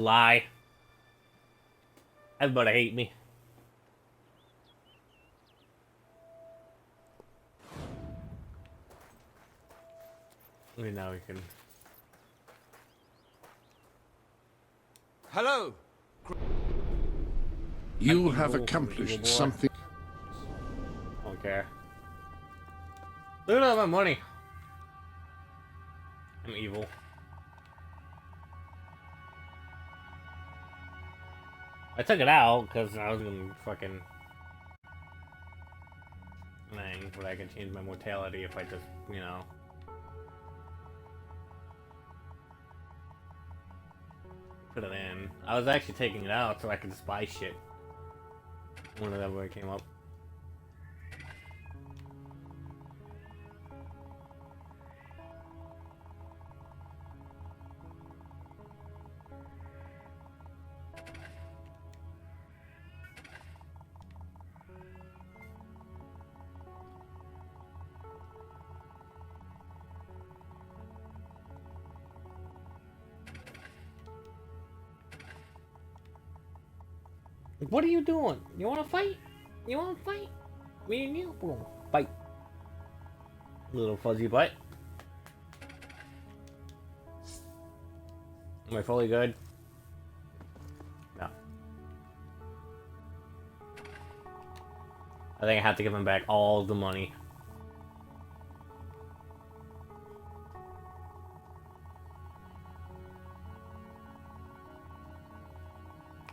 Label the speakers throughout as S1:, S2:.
S1: Lie. Everybody hate me. Maybe now we can.
S2: Hello.
S3: You have accomplished something.
S1: Don't care. Look at all my money. I'm evil. I took it out because I was gonna fucking. Dang, but I can change my mortality if I just, you know. Put it in. I was actually taking it out so I could just buy shit. Whenever it came up. What are you doing? You wanna fight? You wanna fight? Me and you? We're gonna fight. Little fuzzy butt. Am I fully good? No. I think I have to give him back all the money.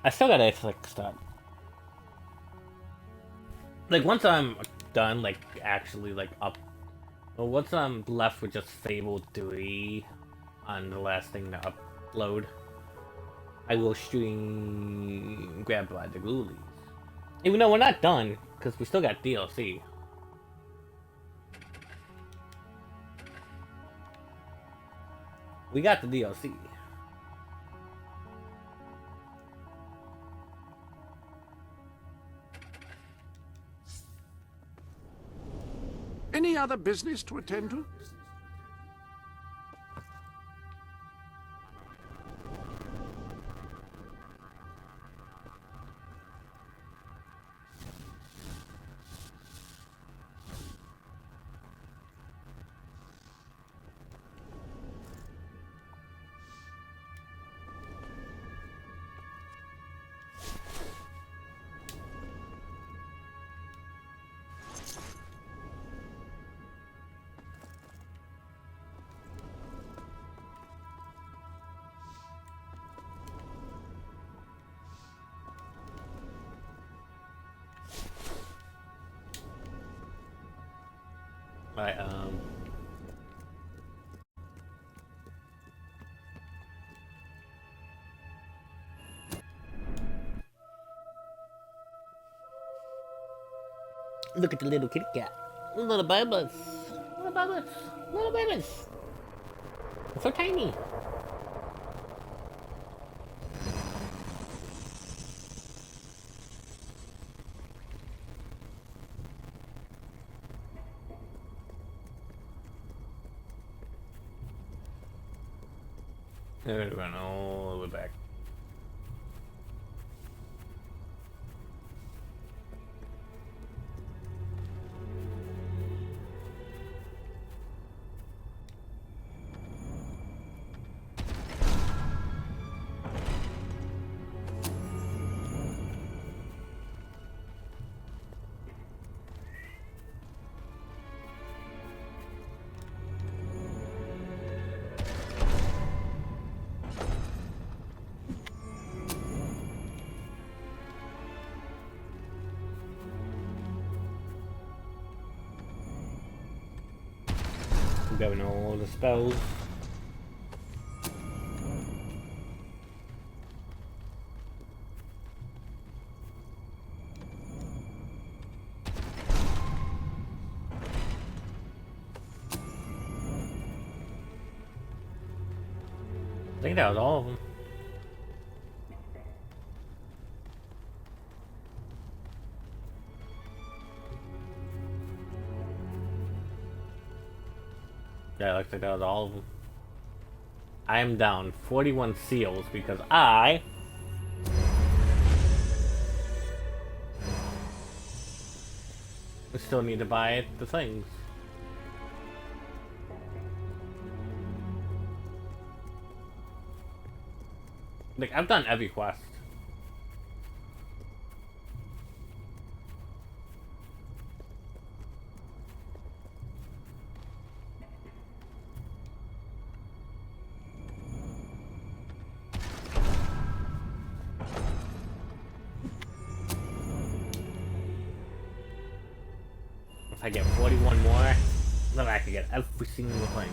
S1: I still gotta like stop. Like once I'm done, like actually like up. Well, once I'm left with just Fable 3 on the last thing to upload, I will stream grab by the ghoulies. Even though we're not done, because we still got DLC. We got the DLC.
S3: Any other business to attend to?
S1: Right, look at the little kitty cat. Little babies. Little babies. Little babies. They're so tiny. They're gonna run all the way back. I'm grabbing all the spells. I think that was all of them. Yeah, it looks like that was all of them. I am down 41 seals because I still need to buy the things. Like, I've done every quest. If I get 41 more, then I can get every single thing.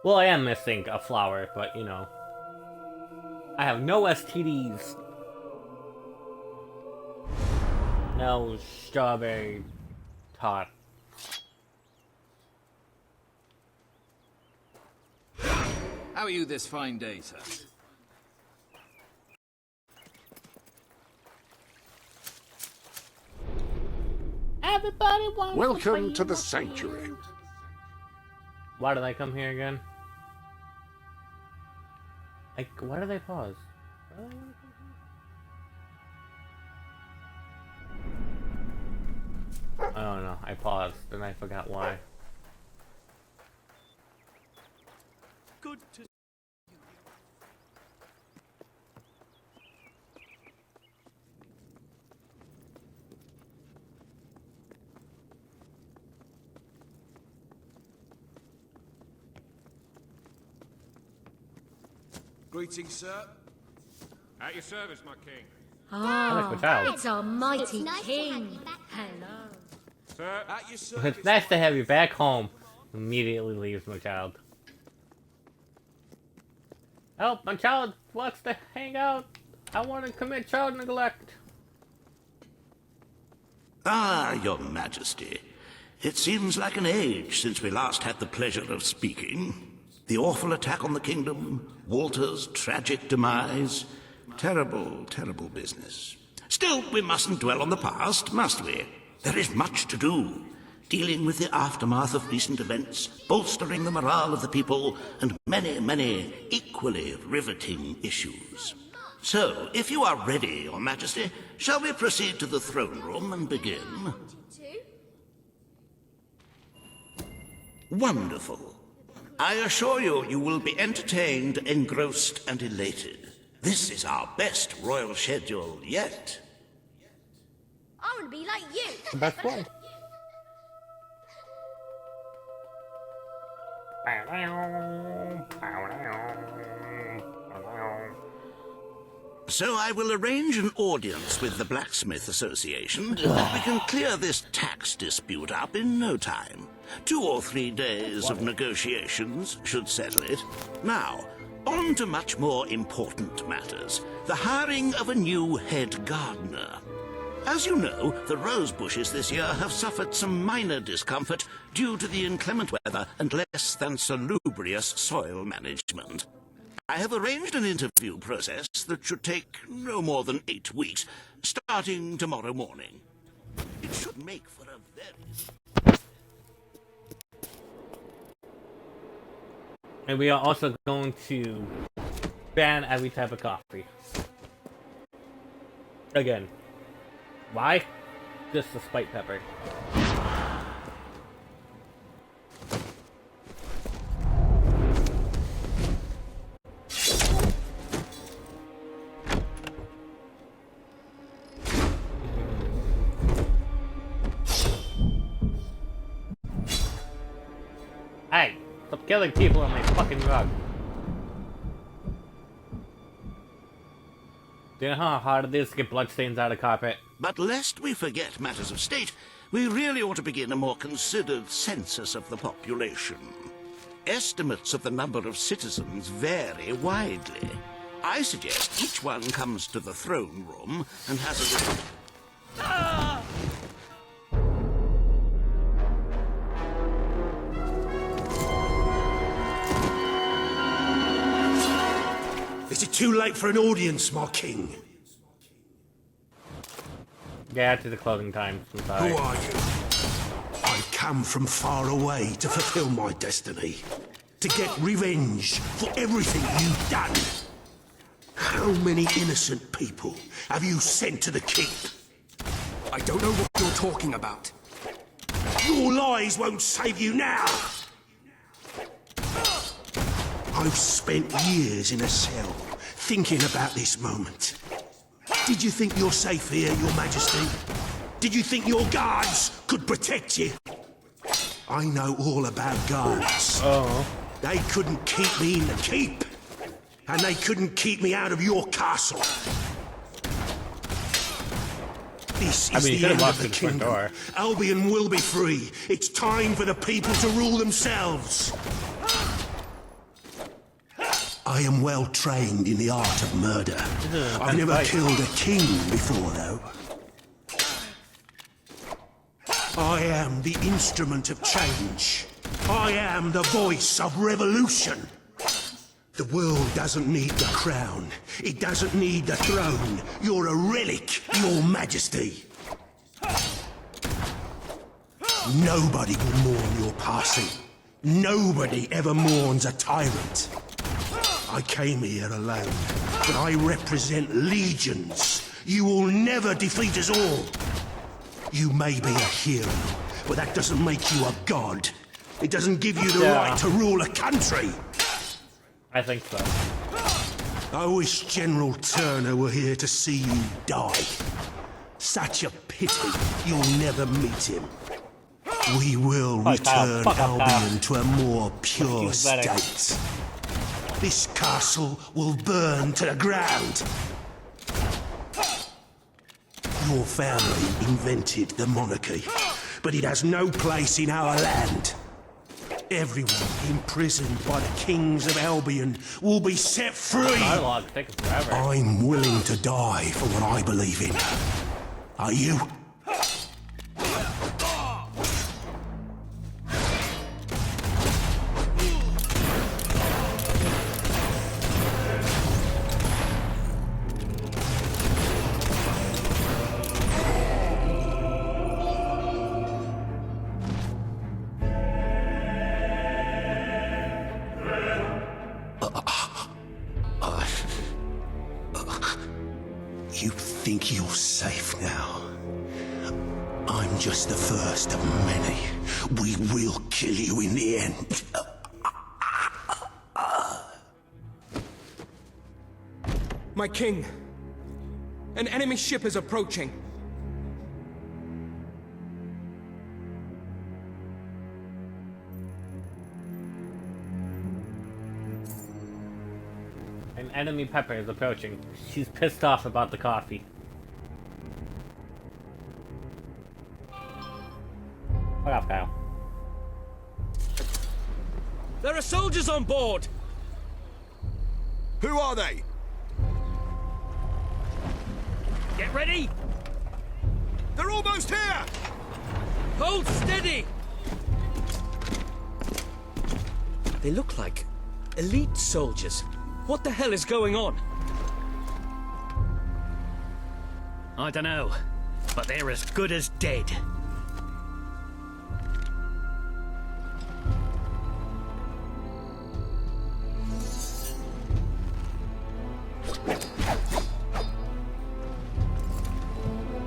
S1: Well, I am missing a flower, but you know. I have no STDs. No strawberry tart.
S2: How are you this fine day, sir?
S1: Everybody wants
S3: Welcome to the sanctuary.
S1: Why did I come here again? Like, why did I pause? Why did I wanna come here? I don't know. I paused and I forgot why.
S2: Good to
S4: Greetings, sir. At your service, my king.
S1: like my child.
S5: It's our mighty
S6: It's nice to
S5: king.
S6: have you back.
S5: Hello.
S4: Sir,
S2: at your service.
S1: It's nice to have you back home. Immediately leaves my child. Help, my child wants to hang out. I want to commit child neglect.
S7: Ah, your majesty. It seems like an age since we last had the pleasure of speaking. The awful attack on the kingdom, Walter's tragic demise. Terrible, terrible business. Still, we mustn't dwell on the past, must we? There is much to do. Dealing with the aftermath of recent events, bolstering the morale of the people, and many, many equally riveting issues. So, if you are ready, your majesty, shall we proceed to the throne room and begin? Wonderful. I assure you, you will be entertained, engrossed, and elated. This is our best royal schedule yet.
S6: I want to be like you.
S1: Best one.
S7: So I will arrange an audience with the Blacksmith Association. We can clear this tax dispute up in no time. 2 or 3 days of negotiations should settle it. Now, on to much more important matters. The hiring of a new head gardener. As you know, the rose bushes this year have suffered some minor discomfort due to the inclement weather and less than salubrious soil management. I have arranged an interview process that should take no more than 8 weeks, starting tomorrow morning. It should make for a very...
S1: And we are also going to ban every type of coffee. Again. Why? Just the spite pepper. Hey, stop killing people on my fucking rug. Do you know how hard it is to get bloodstains out of carpet?
S7: But lest we forget matters of state, we really ought to begin a more considered census of the population. Estimates of the number of citizens vary widely. I suggest each one comes to the throne room and has a little...
S4: It
S5: Is it too late for an audience, my king?
S1: Yeah, to the closing time. I'm sorry.
S5: Who are you? I've come from far away to fulfill my destiny. To get revenge for everything you've done. How many innocent people have you sent to the keep?
S8: I don't know what you're talking about.
S5: Your lies won't save you now! I've spent years in a cell, thinking about this moment. Did you think you're safe here, Your Majesty? Did you think your guards could protect you? I know all about guards.
S1: Oh.
S5: They couldn't keep me in the keep. And they couldn't keep me out of your castle. This is the end of the kingdom. Albion will be free. It's time for the people to rule themselves. I am well trained in the art of murder. I've never killed a king before, though. I am the instrument of change. I am the voice of revolution. The world doesn't need the crown. It doesn't need the throne. You're a relic, Your Majesty. Nobody will mourn your passing. Nobody ever mourns a tyrant. I came here alone, but I represent legions. You will never defeat us all. You may be a hero, but that doesn't make you a god. It doesn't give you the right to rule a country.
S1: I think so.
S5: I wish General Turner were here to see you die. Such a pity you'll never meet him. We will return Albion to a more pure state. This castle will burn to the ground. Your family invented the monarchy, but it has no place in our land. Everyone imprisoned by the kings of Albion will be set free.
S1: Dialogue takes forever.
S5: I'm willing to die for what I believe in. Are you? You think you're safe now? I'm just the first of many. We will kill you in the end.
S8: My king! An enemy ship is approaching.
S1: An enemy pepper is approaching. She's pissed off about the coffee. Fuck off, Kyle.
S9: There are soldiers on board!
S10: Who are they?
S9: Get ready!
S10: They're almost here!
S9: Hold steady! They look like elite soldiers. What the hell is going on? I don't know, but they're as good as dead.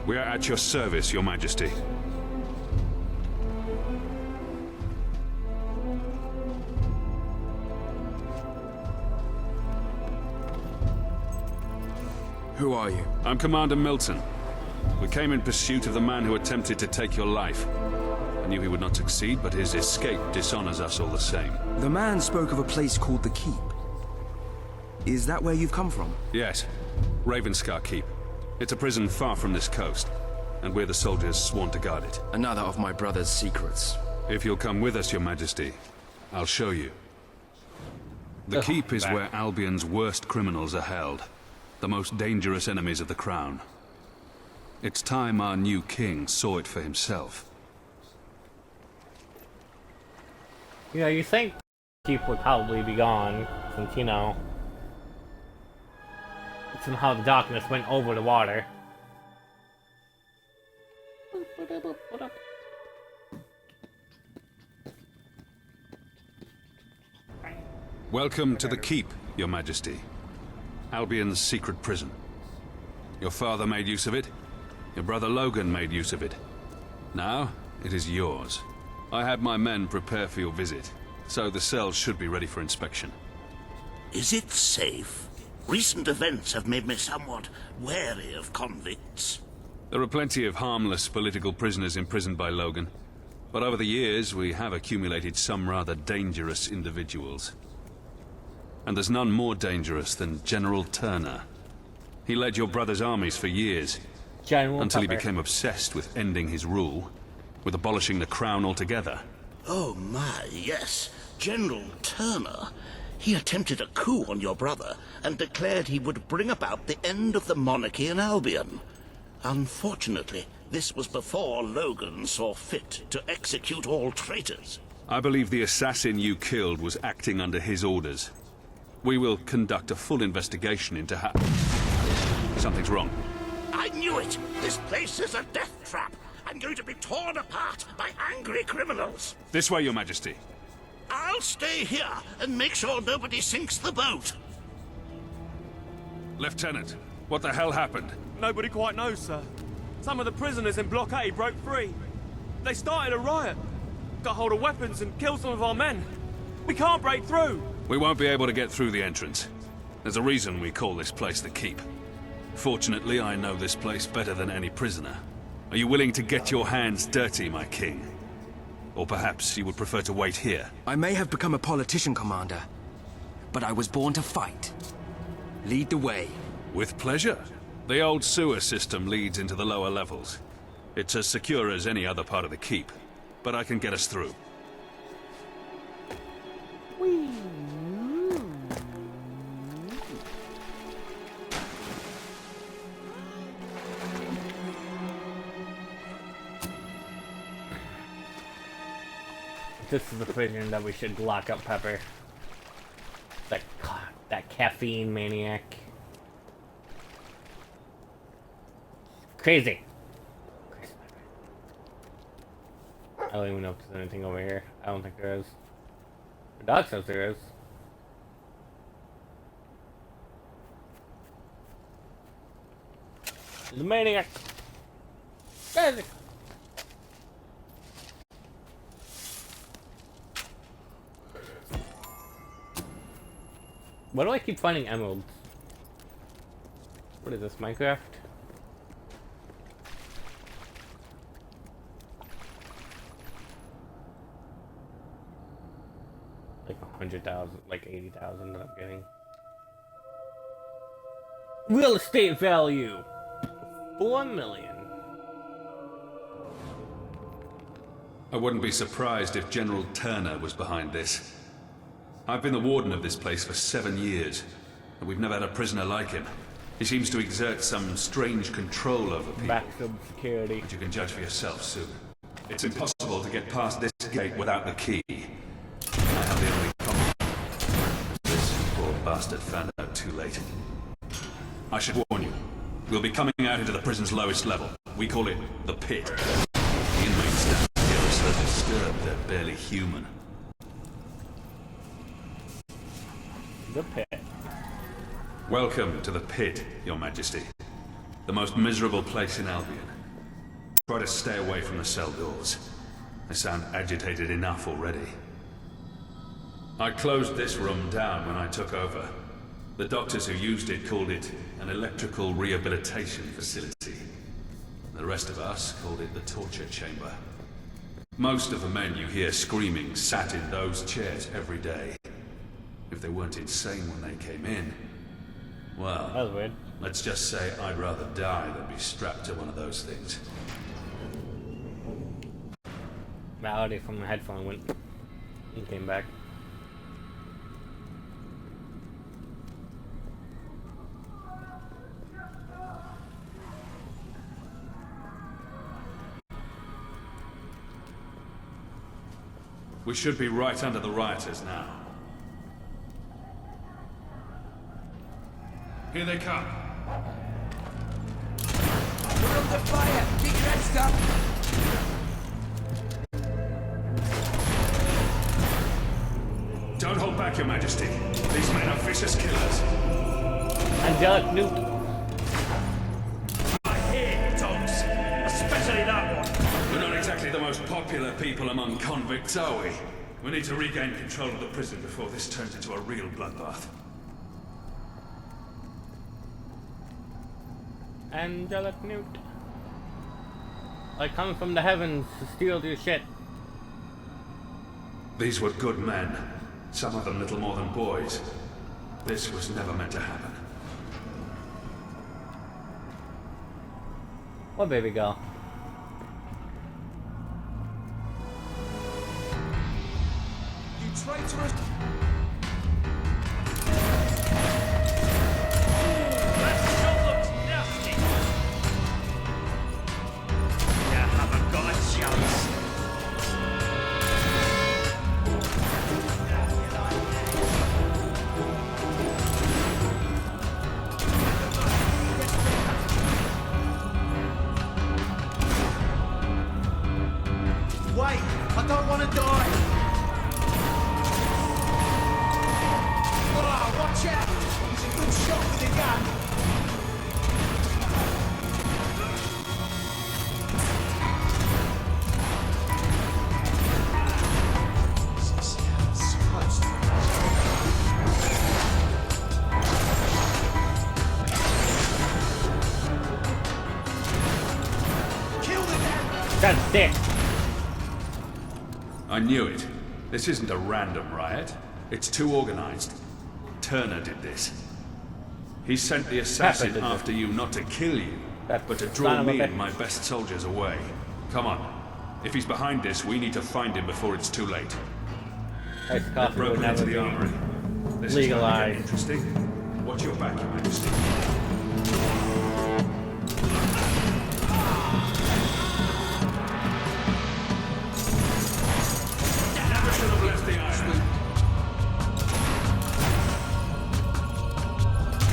S4: We are at your service, Your Majesty.
S8: Who are you?
S4: I'm Commander Milton. We came in pursuit of the man who attempted to take your life. I knew he would not succeed, but his escape dishonors us all the same.
S8: The man spoke of a place called the Keep. Is that where you've come from?
S4: Yes, Ravenscar Keep. It's a prison far from this coast, and we're the soldiers sworn to guard it.
S8: Another of my brother's secrets.
S4: If you'll come with us, Your Majesty, I'll show you. The Keep is where Albion's worst criminals are held. The most dangerous enemies of the Crown. It's time our new king saw it for himself.
S1: You know, you think Keep would probably be gone, since, you know, Somehow the darkness went over the water.
S4: Welcome to the Keep, Your Majesty. Albion's secret prison. Your father made use of it. Your brother Logan made use of it. Now, it is yours. I had my men prepare for your visit, so the cells should be ready for inspection.
S7: Is it safe? Recent events have made me somewhat wary of convicts.
S4: There are plenty of harmless political prisoners imprisoned by Logan, but over the years we have accumulated some rather dangerous individuals. And there's none more dangerous than General Turner. He led your brother's armies for years, until he became obsessed with ending his rule, with abolishing the crown altogether.
S7: Oh my, yes. General Turner. He attempted a coup on your brother and declared he would bring about the end of the monarchy in Albion. Unfortunately, this was before Logan saw fit to execute all traitors.
S4: I believe the assassin you killed was acting under his orders. We will conduct a full investigation into how... Something's wrong.
S7: I knew it! This place is a death trap! I'm going to be torn apart by angry criminals!
S4: This way, Your Majesty.
S7: I'll stay here and make sure nobody sinks the boat!
S4: Lieutenant, what the hell happened?
S11: Nobody quite knows, sir. Some of the prisoners in Block A broke free. They started a riot, got hold of weapons and killed some of our men. We can't break through!
S4: We won't be able to get through the entrance. There's a reason we call this place the Keep. Fortunately, I know this place better than any prisoner. Are you willing to get your hands dirty, my king? Or perhaps you would prefer to wait here?
S8: I may have become a politician, Commander, but I was born to fight. Lead the way.
S4: With pleasure. The old sewer system leads into the lower levels. It's as secure as any other part of the Keep, but I can get us through.
S1: This is the prison that we should lock up Pepper. That caffeine maniac. Crazy. I don't even know if there's anything over here. I don't think there is. The dog says there is. The maniac. Crazy. Why do I keep finding emeralds? What is this, Minecraft? Like 100,000, like 80,000 that I'm getting. Real estate value! 4 million.
S4: I wouldn't be surprised if General Turner was behind this. I've been the warden of this place for 7 years, and we've never had a prisoner like him. He seems to exert some strange control over people.
S1: Maximum security.
S4: But you can judge for yourself soon. It's impossible to get past this gate without the key. I have the only copy. This poor bastard found out too late. I should warn you. We'll be coming out into the prison's lowest level. We call it the pit. The inmates stand together so disturbed they're barely human.
S1: The pit.
S4: Welcome to the pit, Your Majesty. The most miserable place in Albion. Try to stay away from the cell doors. I sound agitated enough already. I closed this room down when I took over. The doctors who used it called it an electrical rehabilitation facility. The rest of us called it the torture chamber. Most of the men you hear screaming sat in those chairs every day. If they weren't insane when they came in, well,
S1: that was weird.
S4: Let's just say I'd rather die than be strapped to one of those things.
S1: Malady from the headphone went and came back.
S4: We should be right under the rioters now.
S10: Here they come. We're under fire! Keep your heads down!
S4: Don't hold back, Your Majesty. These men are vicious killers.
S1: Angelic Newt.
S10: I hear dogs! Especially that one!
S4: We're not exactly the most popular people among convicts, are we? We need to regain control of the prison before this turns into a real bloodbath.
S1: Angelic Newt. I come from the heavens to steal your shit.
S4: These were good men. Some of them little more than boys. This was never meant to happen.
S1: What baby girl?
S10: You traitorous... That shot looks nasty! You haven't got a chance! Wait! I don't want to die! Oh, watch out! He's a good shot with a gun! Kill the damn...
S1: That's dick.
S4: I knew it. This isn't a random riot. It's too organized. Turner did this. He sent the assassin after you not to kill you, but to draw me and my best soldiers away. Come on. If he's behind this, we need to find him before it's too late.
S1: Coffee
S4: Broken
S1: would
S4: into
S1: never
S4: the
S1: be
S4: armory. This is
S1: legalized.
S4: going to get interesting. Watch your back, Your Majesty. Never should have left the island.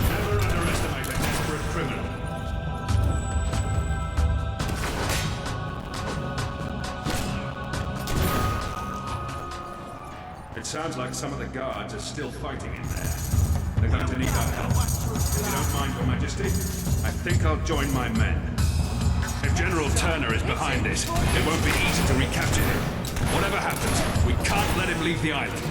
S4: Never underestimate a desperate criminal. It sounds like some of the guards are still fighting in there. They're going to need our help. If you don't mind, Your Majesty, I think I'll join my men. If General Turner is behind this, it won't be easy to recapture him. Whatever happens, we can't let him leave the island.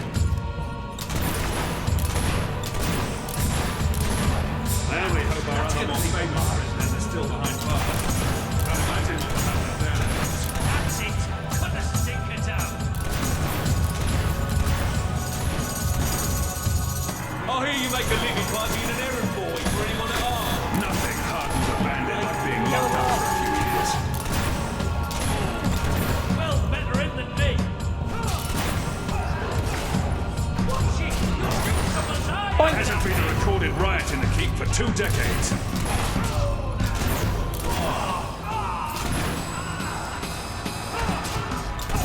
S4: I only hope our other more famous prisoners are still behind bars. Can't imagine what will happen there.
S10: That's it! Put the stinker down!
S11: I hear you make a living by being an errand boy for anyone at all.
S4: Nothing hardens a bandit like being locked up for a few years.
S10: Well, better in than me! Watch it! You're shooting someone's eye!
S4: There hasn't been a recorded riot in the keep for 2 decades.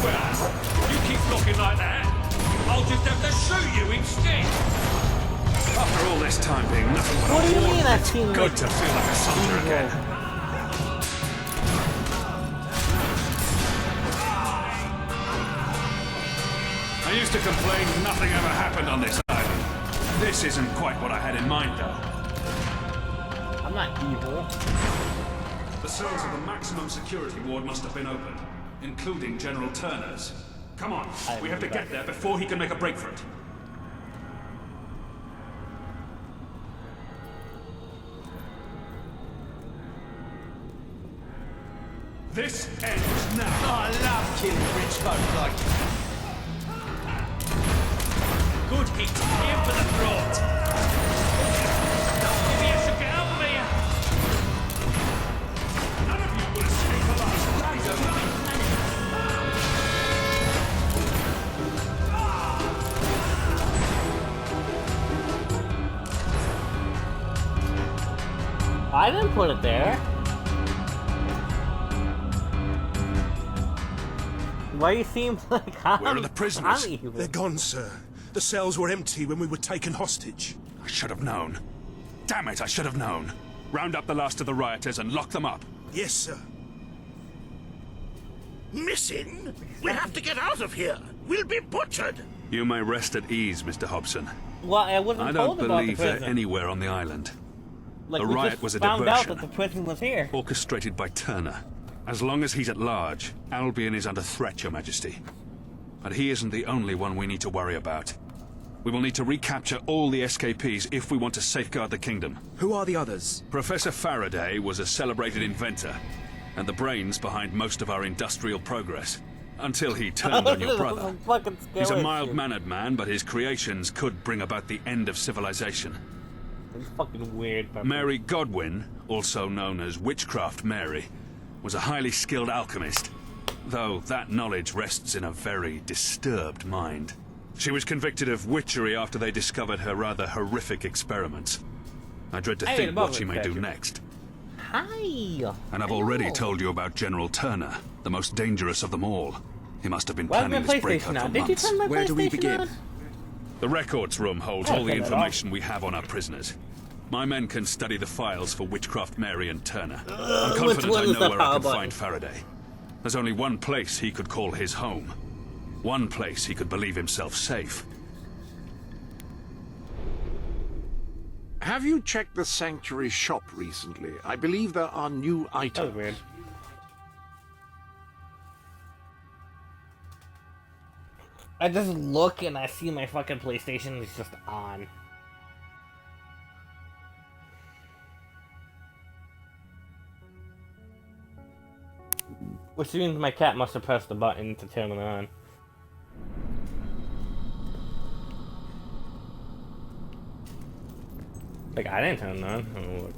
S11: Well, you keep looking like that, I'll just have to shoot you instead.
S4: After all this time being nothing but
S1: What do you
S4: a war,
S1: mean I've
S4: it's
S1: seen
S4: good to feel like a soldier again. I used to complain nothing ever happened on this island. This isn't quite what I had in mind, though.
S1: I'm not evil.
S4: The cells of the maximum security ward must have been open, including General Turner's. Come on, we have to get there before he can make a break for it. This ends now.
S10: I love killing rich folk like you. Good hit, here for the throat. Maybe I should get out of here.
S4: None of you will escape alive.
S1: I didn't put it there. Why you seem like I'm,
S4: Where are the prisoners?
S1: I'm evil?
S5: They're gone, sir. The cells were empty when we were taken hostage.
S4: I should have known. Damn it, I should have known. Round up the last of the rioters and lock them up.
S5: Yes, sir.
S7: Missing? We have to get out of here. We'll be butchered.
S4: You may rest at ease, Mr. Hobson.
S1: Well, I wasn't
S4: I don't
S1: told about the
S4: believe they're
S1: prison.
S4: anywhere on the island.
S1: Like,
S4: The
S1: we
S4: riot
S1: just
S4: was a
S1: found out
S4: diversion.
S1: that the prison was here.
S4: Orchestrated by Turner. As long as he's at large, Albion is under threat, Your Majesty. But he isn't the only one we need to worry about. We will need to recapture all the escapees if we want to safeguard the kingdom.
S8: Who are the others?
S4: Professor Faraday was a celebrated inventor, and the brains behind most of our industrial progress. Until he turned on your brother. He's a mild-mannered man, but his creations could bring about the end of civilization.
S1: It's fucking weird. Pepper.
S4: Mary Godwin, also known as Witchcraft Mary, was a highly skilled alchemist, though that knowledge rests in a very disturbed mind. She was convicted of witchery after they discovered her rather horrific experiments. I dread to think what she may do next.
S1: Hi.
S4: And I've already told you about General Turner, the most dangerous of them all. He must have been planning this breakout for months.
S8: Where do we begin?
S4: The records room holds all the information we have on our prisoners. My men can study the files for Witchcraft Mary and Turner. I'm confident I know where I can find Faraday. There's only one place he could call his home. One place he could believe himself safe.
S3: Have you checked the Sanctuary shop recently? I believe there are new items.
S1: That was weird. I just look and I see my fucking PlayStation is just on. Which means my cat must have pressed the button to turn it on. Like, I didn't turn it on. Oh, look.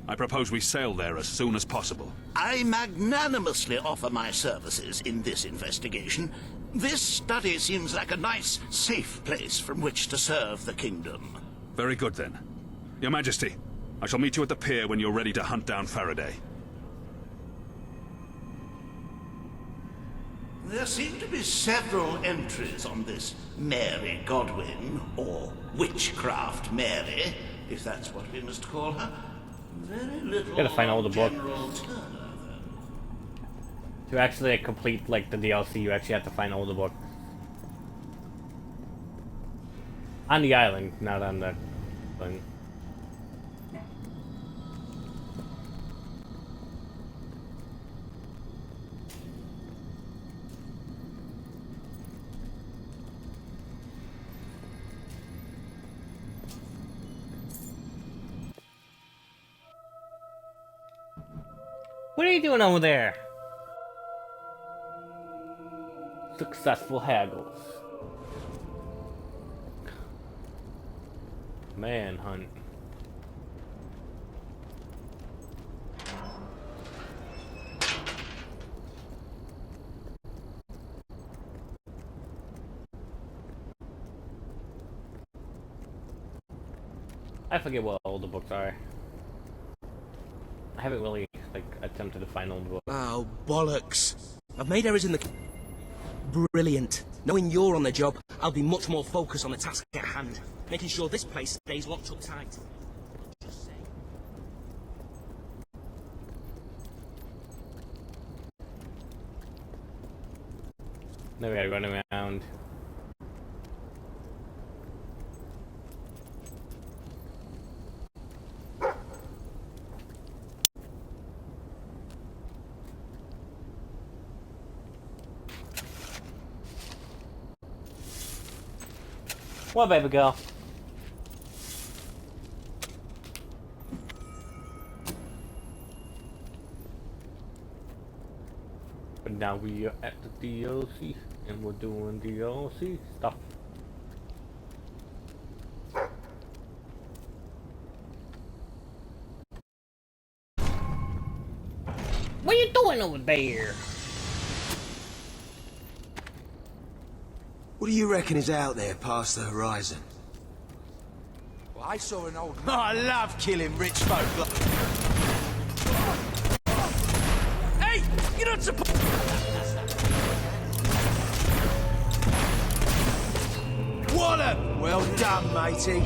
S4: I propose we sail there as soon as possible.
S7: I magnanimously offer my services in this investigation. This study seems like a nice, safe place from which to serve the kingdom.
S4: Very good, then. Your Majesty, I shall meet you at the pier when you're ready to hunt down Faraday.
S7: There seem to be several entries on this Mary Godwin, or Witchcraft Mary, if that's what we must call her. Very little.
S1: Gotta find all the book.
S7: General Turner,
S1: To actually complete like the DLC, you actually have to find all the books. On the island, not on the thing. What are you doing over there? Successful haggles. Manhunt. I forget what all the books are. I haven't really like attempted to find all the books.
S8: Oh, bollocks. I've made errors in the... Brilliant. Knowing you're on the job, I'll be much more focused on the task at hand, making sure this place stays locked up tight.
S1: Now we gotta run around. What, baby girl? But now we are at the DLC, and we're doing DLC stuff. What are you doing over there?
S5: What do you reckon is out there past the horizon?
S10: Well, I saw an old... Oh, I love killing rich folk. Hey! You're not supposed... Well done, matey.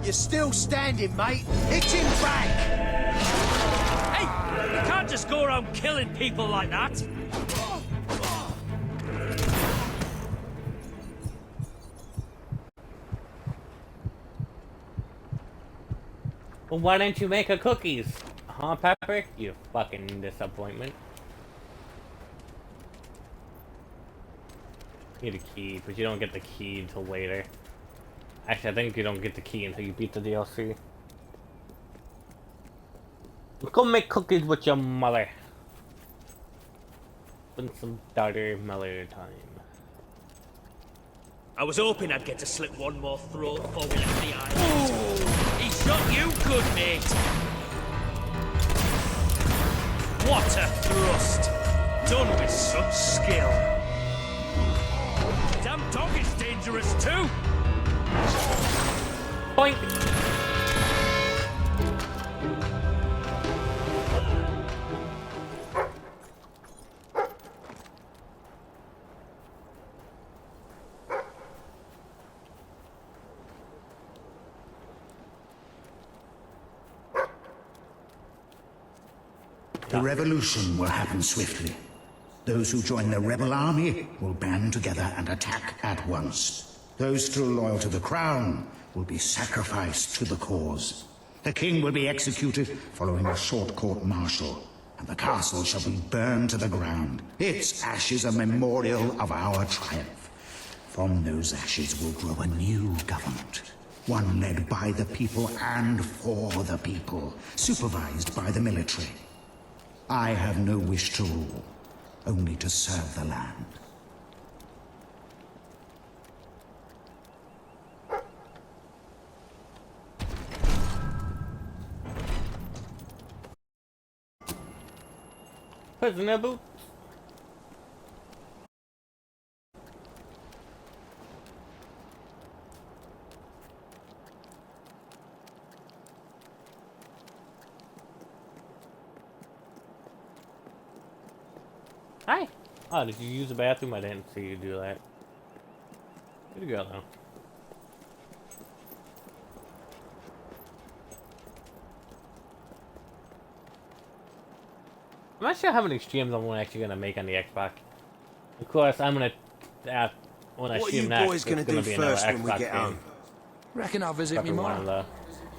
S10: You're still standing, mate. Hit him back.
S9: Hey! You can't just go around killing people like that!
S1: Well, why didn't you make her cookies? Huh, Pepper? You fucking disappointment. You need a key, but you don't get the key until later. Actually, I think you don't get the key until you beat the DLC. Go make cookies with your mother. Spend some daughter mother time.
S9: I was hoping I'd get to slit one more throat before we left the island. Ooh, he shot you good, mate. What a thrust! Done with such skill. Damn dog is dangerous too.
S1: Boink!
S12: The revolution will happen swiftly. Those who join the rebel army will band together and attack at once. Those still loyal to the crown will be sacrificed to the cause. The king will be executed following a short court-martial, and the castle shall be burned to the ground, its ashes a memorial of our triumph. From those ashes will grow a new government, one led by the people and for the people, supervised by the military. I have no wish to rule, only to serve the land.
S1: Prisoner boots. Hi. Oh, did you use the bathroom? I didn't see you do that. Good girl, though. I'm not sure how many streams I'm actually gonna make on the Xbox. Of course, I'm gonna when I stream next.
S10: What are you boys gonna do first when we get home?
S2: Reckon I'll visit me mum.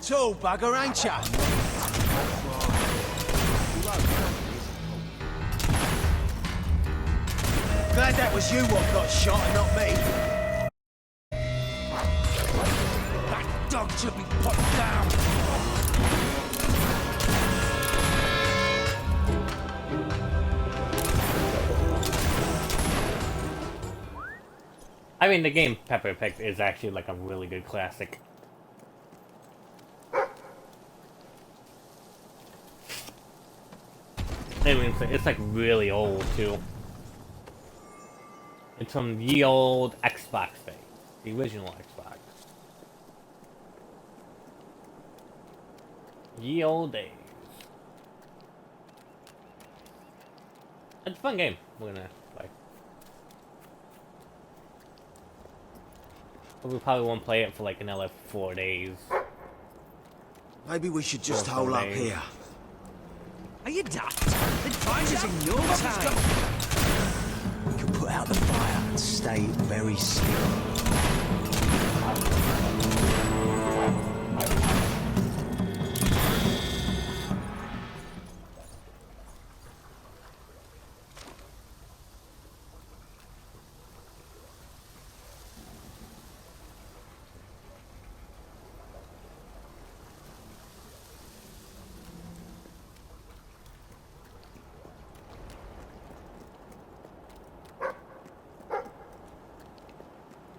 S10: Tall bugger, ain't ya? Glad that was you what got shot and not me. That dog should be put down.
S1: I mean, the game Pepper Pig is actually like a really good classic. I mean, it's like really old too. It's from the old Xbox days, the original Xbox. Ye old days. It's a fun game. We're gonna play. But we probably won't play it for like another 4 days.
S10: Maybe we should just hole up here.
S9: Are you daft? The time is in no time.
S10: We can put out the fire and stay very still.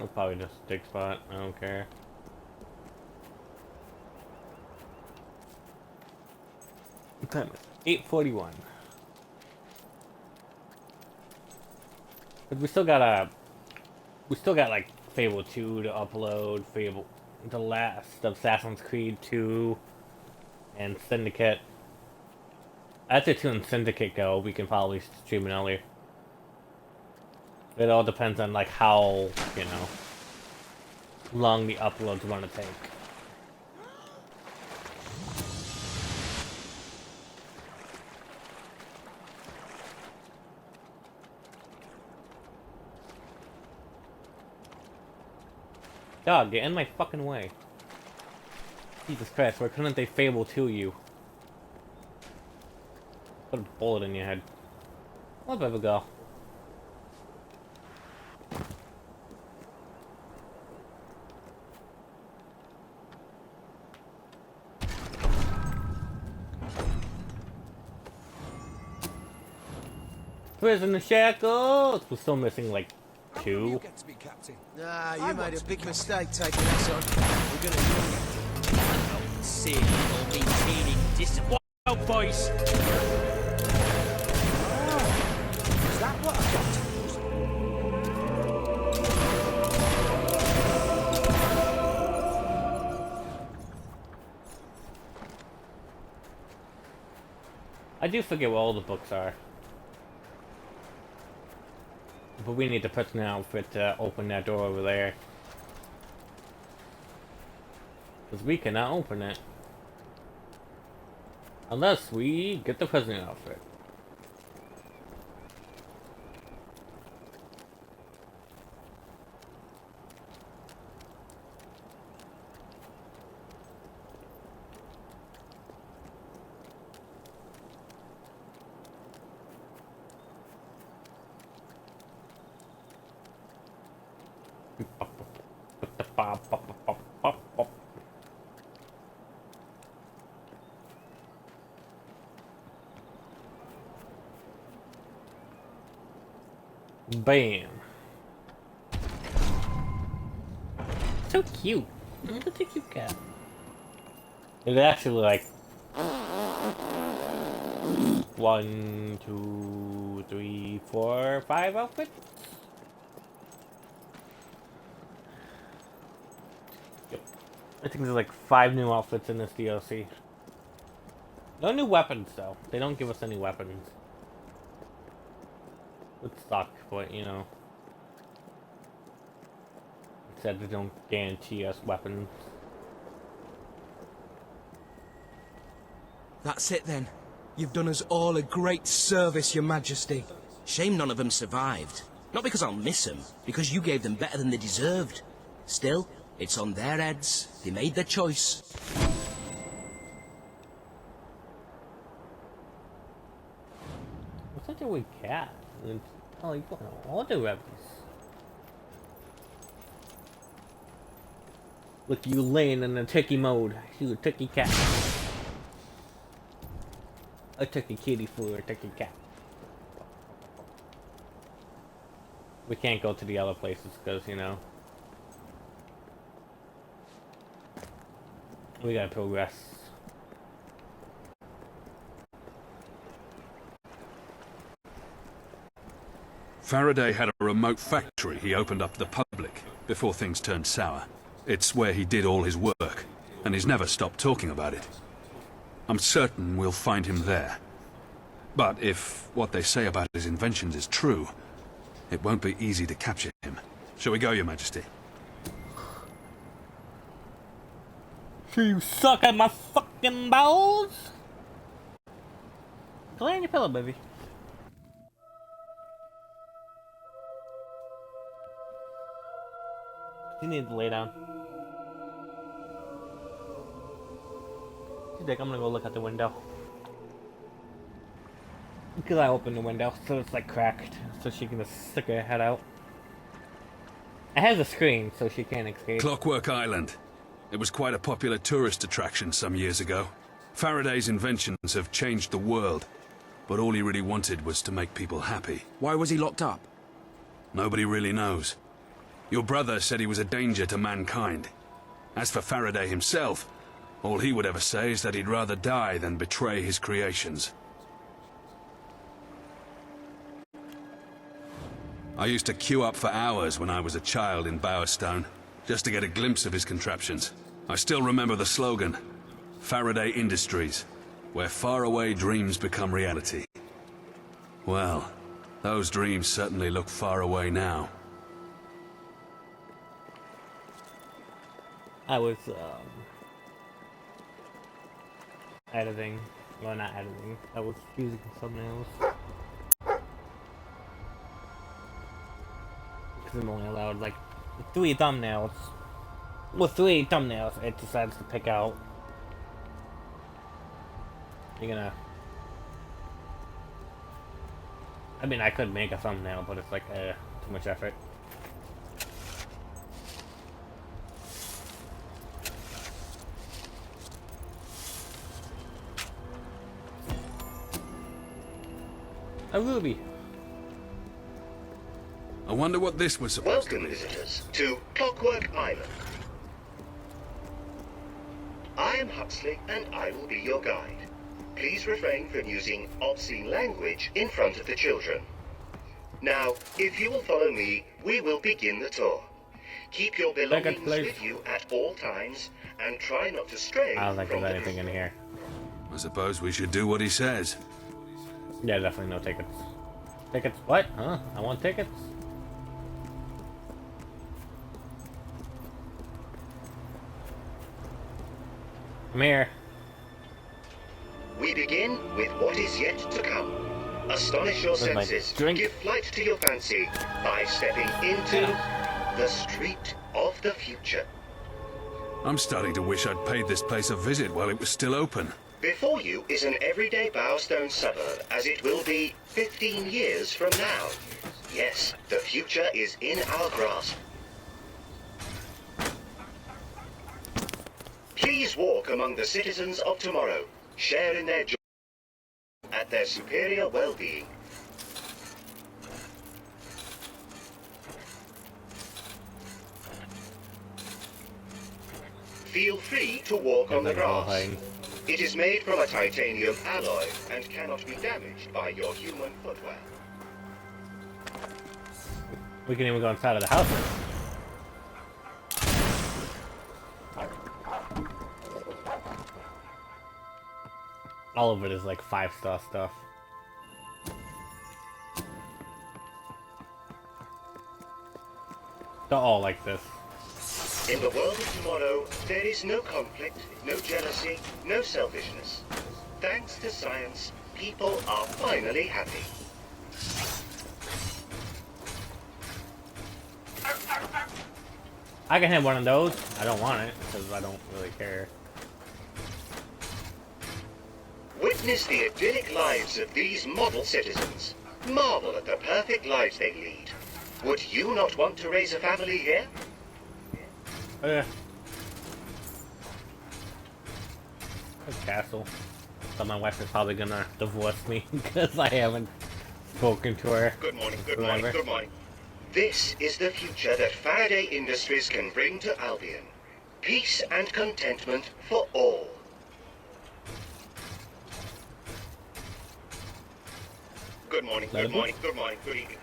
S1: I'll probably just stick spot. I don't care. What time is it? 8:41. But we still got like Fable 2 to upload, Fable, the last of Assassin's Creed 2, and Syndicate. After 2 and Syndicate go, we can probably stream it earlier. It all depends on like how, you know, long the uploads want to take. Dog, get in my fucking way. Jesus Christ, why couldn't they Fable to you? Put a bullet in your head. Let ever go. Prison shackles! We're still missing like 2.
S2: Nah, you made a big mistake taking us on. We're gonna
S9: See, or maintaining discipline. Well, boys.
S2: Is that what I got?
S1: I do forget what all the books are. But we need the prison outfit to open that door over there. Because we cannot open it. Unless we get the prison outfit. Bam. So cute. Look at the cute cat. It's actually like 1, 2, 3, 4, 5 outfits. Yep. I think there's like 5 new outfits in this DLC. No new weapons though. They don't give us any weapons. Would suck, but you know. Said they don't guarantee us weapons.
S8: That's it then. You've done us all a great service, Your Majesty. Shame none of them survived. Not because I'll miss them, because you gave them better than they deserved. Still, it's on their heads. They made their choice.
S1: What's such a weak cat? Oh, you fucking all the rebels. Look, you laying in a ticky mode. You a ticky cat. A ticky kitty for a ticky cat. We can't go to the other places because, you know, we gotta progress.
S4: Faraday had a remote factory he opened up to the public before things turned sour. It's where he did all his work, and he's never stopped talking about it. I'm certain we'll find him there. But if what they say about his inventions is true, it won't be easy to capture him. Shall we go, Your Majesty?
S1: So you suck at my fucking balls? Lay on your pillow, baby. You need to lay down. Dick, I'm gonna go look out the window. Because I opened the window, so it's like cracked, so she can just stick her head out. It has a screen, so she can't escape.
S4: Clockwork Island. It was quite a popular tourist attraction some years ago. Faraday's inventions have changed the world, but all he really wanted was to make people happy.
S8: Why was he locked up?
S4: Nobody really knows. Your brother said he was a danger to mankind. As for Faraday himself, all he would ever say is that he'd rather die than betray his creations. I used to queue up for hours when I was a child in Bowerstone, just to get a glimpse of his contraptions. I still remember the slogan, Faraday Industries, where faraway dreams become reality. Well, Those dreams certainly look far away now.
S1: I was editing. Well, not editing. I was using thumbnails. Because I'm only allowed like 3 thumbnails. Well, 3 thumbnails it decides to pick out. You're gonna... I mean, I could make a thumbnail, but it's like too much effort. A ruby.
S4: I wonder what this was supposed to be.
S13: Welcome, visitors, to Clockwork Island. I am Huxley, and I will be your guide. Please refrain from using obscene language in front of the children. Now, if you will follow me, we will begin the tour. Keep your belongings with you at all times, and try not to stray.
S1: I don't think there's anything in here.
S4: I suppose we should do what he says.
S1: Yeah, definitely no tickets. Tickets? What? Huh? I want tickets? I'm here.
S13: We begin with what is yet to come. Astonish your senses. Give flight to your fancy by stepping into the street of the future.
S4: I'm starting to wish I'd paid this place a visit while it was still open.
S13: Before you is an everyday Bowerstone suburb, as it will be 15 years from now. Yes, the future is in our grasp. Please walk among the citizens of tomorrow, share in their joy at their superior well-being. Feel free to walk on the grass. It is made from a titanium alloy and cannot be damaged by your human footwear.
S1: We can even go inside of the house. All of it is like 5-star stuff. They're all like this.
S13: In the world of tomorrow, there is no conflict, no jealousy, no selfishness. Thanks to science, people are finally happy.
S1: I can have one of those. I don't want it, because I don't really care.
S13: Witness the idyllic lives of these model citizens. Marvel at the perfect lives they lead. Would you not want to raise a family here?
S1: A castle. So my wife is probably gonna divorce me because I haven't spoken to her.
S13: Good morning, good morning, good morning. This is the future that Faraday Industries can bring to Albion. Peace and contentment for all. Good morning, good morning, good morning, good evening.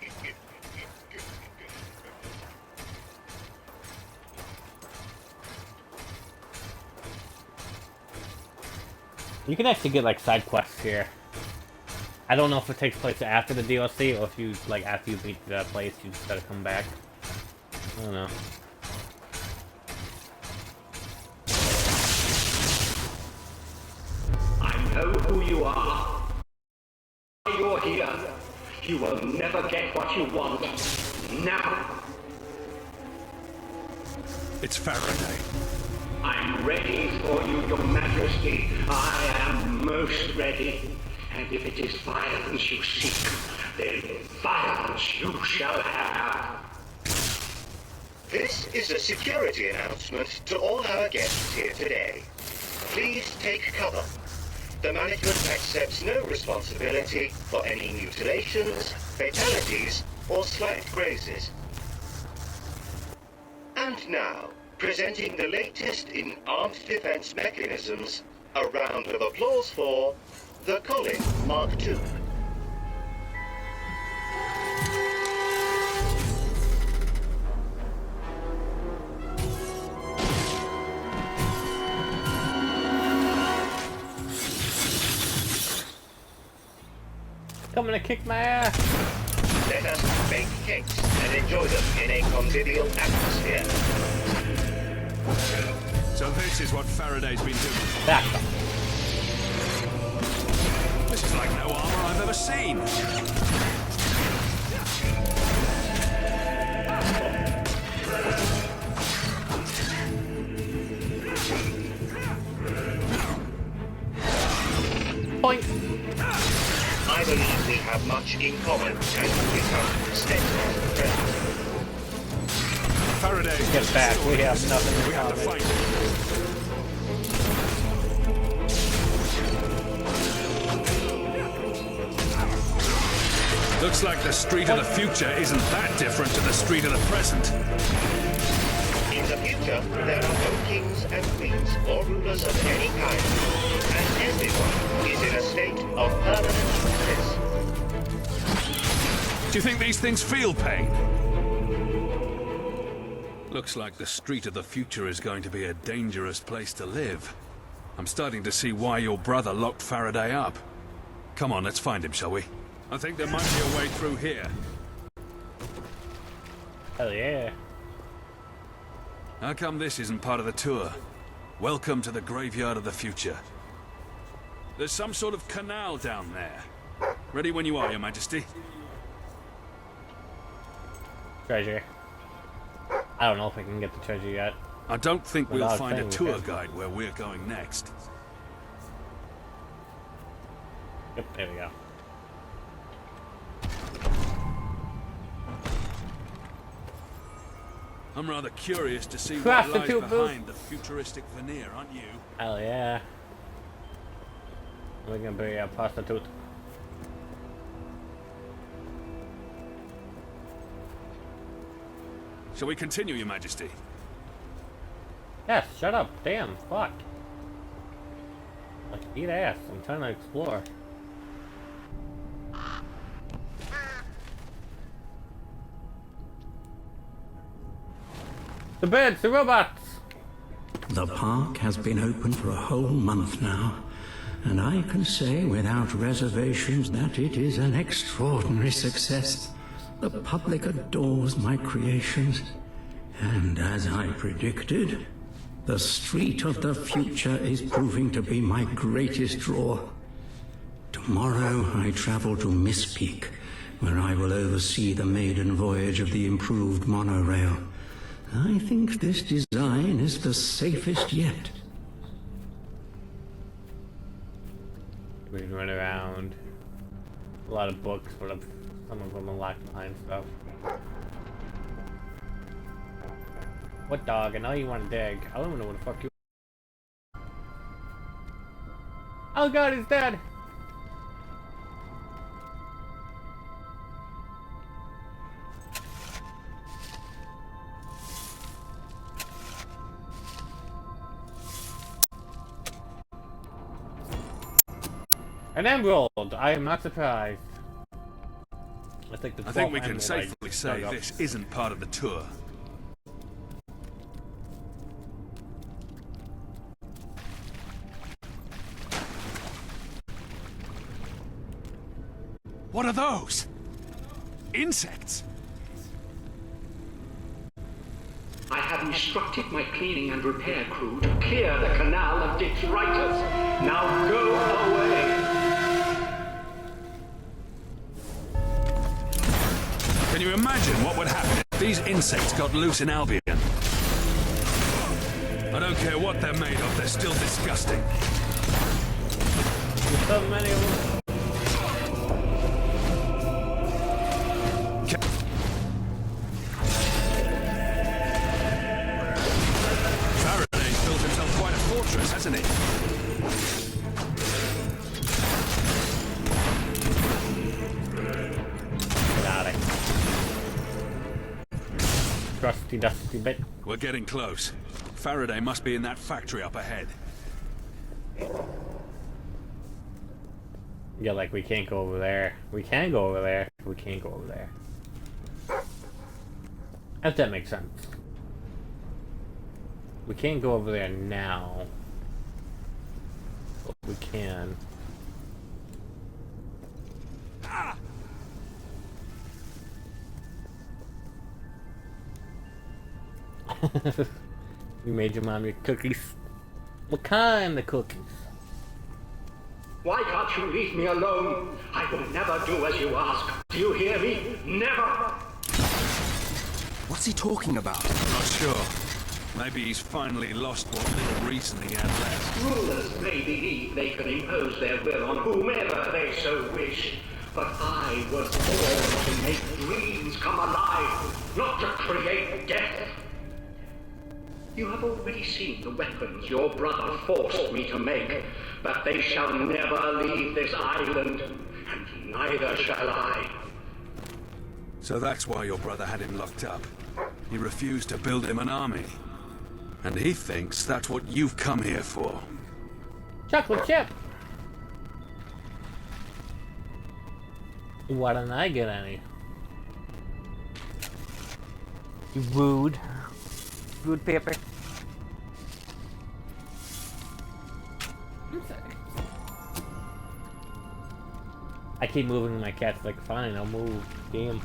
S1: You can actually get like side quests here. I don't know if it takes place after the DLC or if you like after you beat that place you just gotta come back. I don't know.
S14: I know who you are. You're here. You will never get what you want. Now.
S4: It's Faraday.
S14: I'm ready for you, Your Majesty. I am most ready. And if it is violence you seek, then violence you shall have.
S13: This is a security announcement to all our guests here today. Please take cover. The management accepts no responsibility for any mutilations, fatalities, or slight grazes. And now, presenting the latest in armed defense mechanisms, a round of applause for the Colin Mark II.
S1: Coming to kick my ass.
S13: Let us bake cakes and enjoy them in a convivial atmosphere.
S4: So this is what Faraday's been doing.
S1: Back.
S4: This is like no armor I've ever seen.
S1: Point.
S13: I believe we have much in common and will become steadfast friends.
S4: Faraday,
S1: Get back. We have nothing in
S4: we have to
S1: common.
S4: fight. Looks like the street of the future isn't that different to the street of the present.
S13: In the future, there are no kings and queens or rulers of any kind, and everyone is in a state of permanent bliss.
S4: Do you think these things feel pain? Looks like the street of the future is going to be a dangerous place to live. I'm starting to see why your brother locked Faraday up. Come on, let's find him, shall we? I think there might be a way through here.
S1: Hell yeah.
S4: How come this isn't part of the tour? Welcome to the graveyard of the future. There's some sort of canal down there. Ready when you are, Your Majesty.
S1: Treasure. I don't know if I can get the treasure yet.
S4: I don't think we'll
S1: Without
S4: find a
S1: saying we
S4: tour
S1: can.
S4: guide where we're going next.
S1: Yep, there we go.
S4: I'm rather curious to see what lies
S1: Prostitute
S4: behind the futuristic veneer, aren't you?
S1: Hell yeah. We're gonna be a prostitute.
S4: Shall we continue, Your Majesty?
S1: Yes, shut up. Damn, fuck. Like, eat ass. I'm trying to explore. The birds, the robots!
S12: The park has been open for a whole month now, and I can say without reservations that it is an extraordinary success. The public adores my creations, and as I predicted, the street of the future is proving to be my greatest draw. Tomorrow I travel to Miss Peak, where I will oversee the maiden voyage of the improved monorail. I think this design is the safest yet.
S1: We can run around. A lot of books, but some of them are locked behind stuff. What dog? I know you want to dig. I don't even know what the fuck you. Oh god, he's dead! An emerald! I am not surprised. I think
S4: we can safely say this isn't part of the tour. What are those? Insects?
S14: I have instructed my cleaning and repair crew to clear the canal of detritus. Now go away.
S4: Can you imagine what would happen if these insects got loose in Albion? I don't care what they're made of, they're still disgusting.
S1: There's so many of them.
S4: Faraday's built himself quite a fortress, hasn't he?
S1: Rusty, dusty bit.
S4: We're getting close. Faraday must be in that factory up ahead.
S1: Yeah, like, we can't go over there. We can go over there. We can't go over there. If that makes sense. We can't go over there now. But we can. You made your mommy cookies. What kind of cookies?
S14: Why can't you leave me alone? I will never do as you ask. Do you hear me? Never!
S8: What's he talking about?
S4: Not sure. Maybe he's finally lost what little reason he had left.
S14: Rulers may believe they can impose their will on whomever they so wish. But I was born to make dreams come alive, not to create death. You have already seen the weapons your brother forced me to make, but they shall never leave this island, and neither shall I.
S4: So that's why your brother had him locked up. He refused to build him an army. And he thinks that's what you've come here for.
S1: Chocolate chip! Why don't I get any? You rude. Rude paper. I'm sorry. I keep moving my cat's like, fine, I'll move. Damn.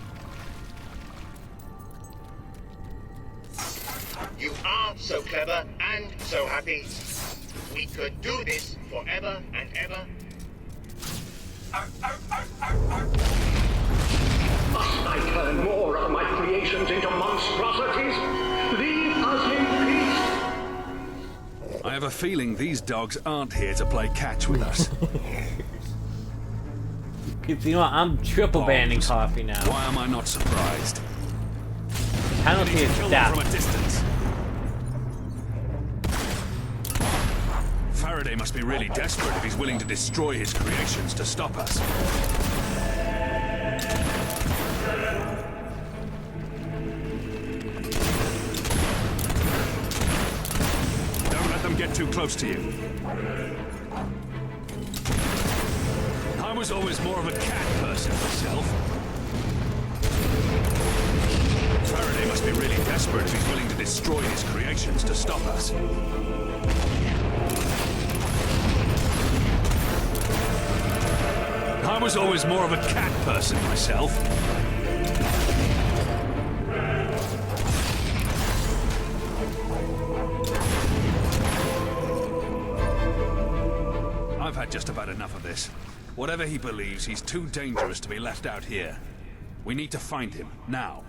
S13: You are so clever and so happy. We could do this forever and ever.
S14: Must I turn more of my creations into monstrosities? Leave us in peace!
S4: I have a feeling these dogs aren't here to play catch with us.
S1: Cause you know what, I'm triple banning coffee now.
S4: Why am I not surprised?
S1: Penalty is death.
S4: From a distance. Faraday must be really desperate if he's willing to destroy his creations to stop us. Don't let them get too close to you. I was always more of a cat person myself. Faraday must be really desperate if he's willing to destroy his creations to stop us. I was always more of a cat person myself. I've had just about enough of this. Whatever he believes, he's too dangerous to be left out here. We need to find him, now.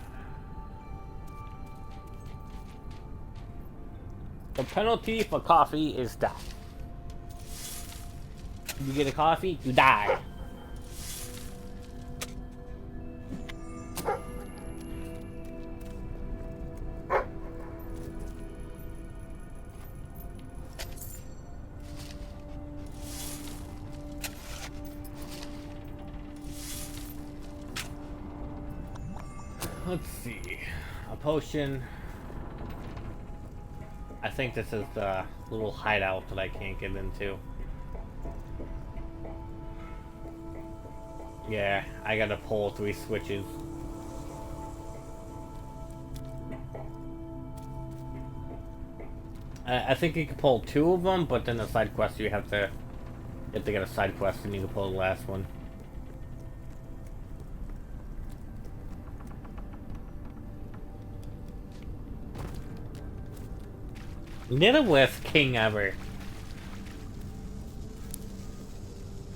S1: The penalty for coffee is death. You get a coffee, you die. Let's see. A potion. I think this is the little hideout that I can't get into. Yeah, I gotta pull 3 switches. I think you can pull 2 of them, but then the side quest you have to get a side quest and you can pull the last one. Nidavellir king ever.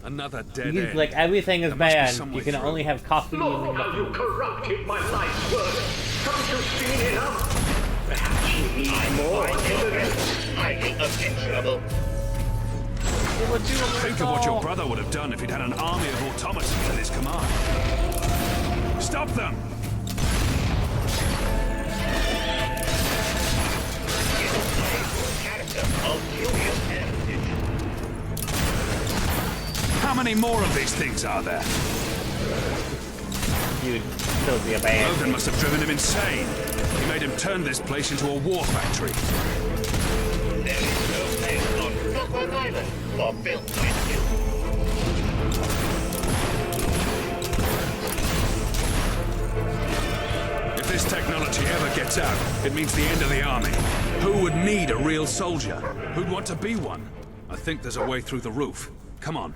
S4: Another dead
S1: He's
S4: end.
S1: like everything is
S4: There must be
S1: bad.
S4: some
S1: You
S4: way
S1: can
S4: through.
S1: only have coffee
S14: Lord,
S1: and
S14: how you corrupted my life's work! Haven't you seen enough? Perhaps you need more evidence.
S13: Highly objectionable.
S4: Think of what your brother would have done if he'd had an army of automatons at his command. Stop them! How many more of these things are there?
S1: You'd still be a bad.
S4: Logan must have driven him insane. He made him turn this place into a war factory.
S13: There is no place on Rockwood Island for built with you.
S4: If this technology ever gets out, it means the end of the army. Who would need a real soldier? Who'd want to be one? I think there's a way through the roof. Come on.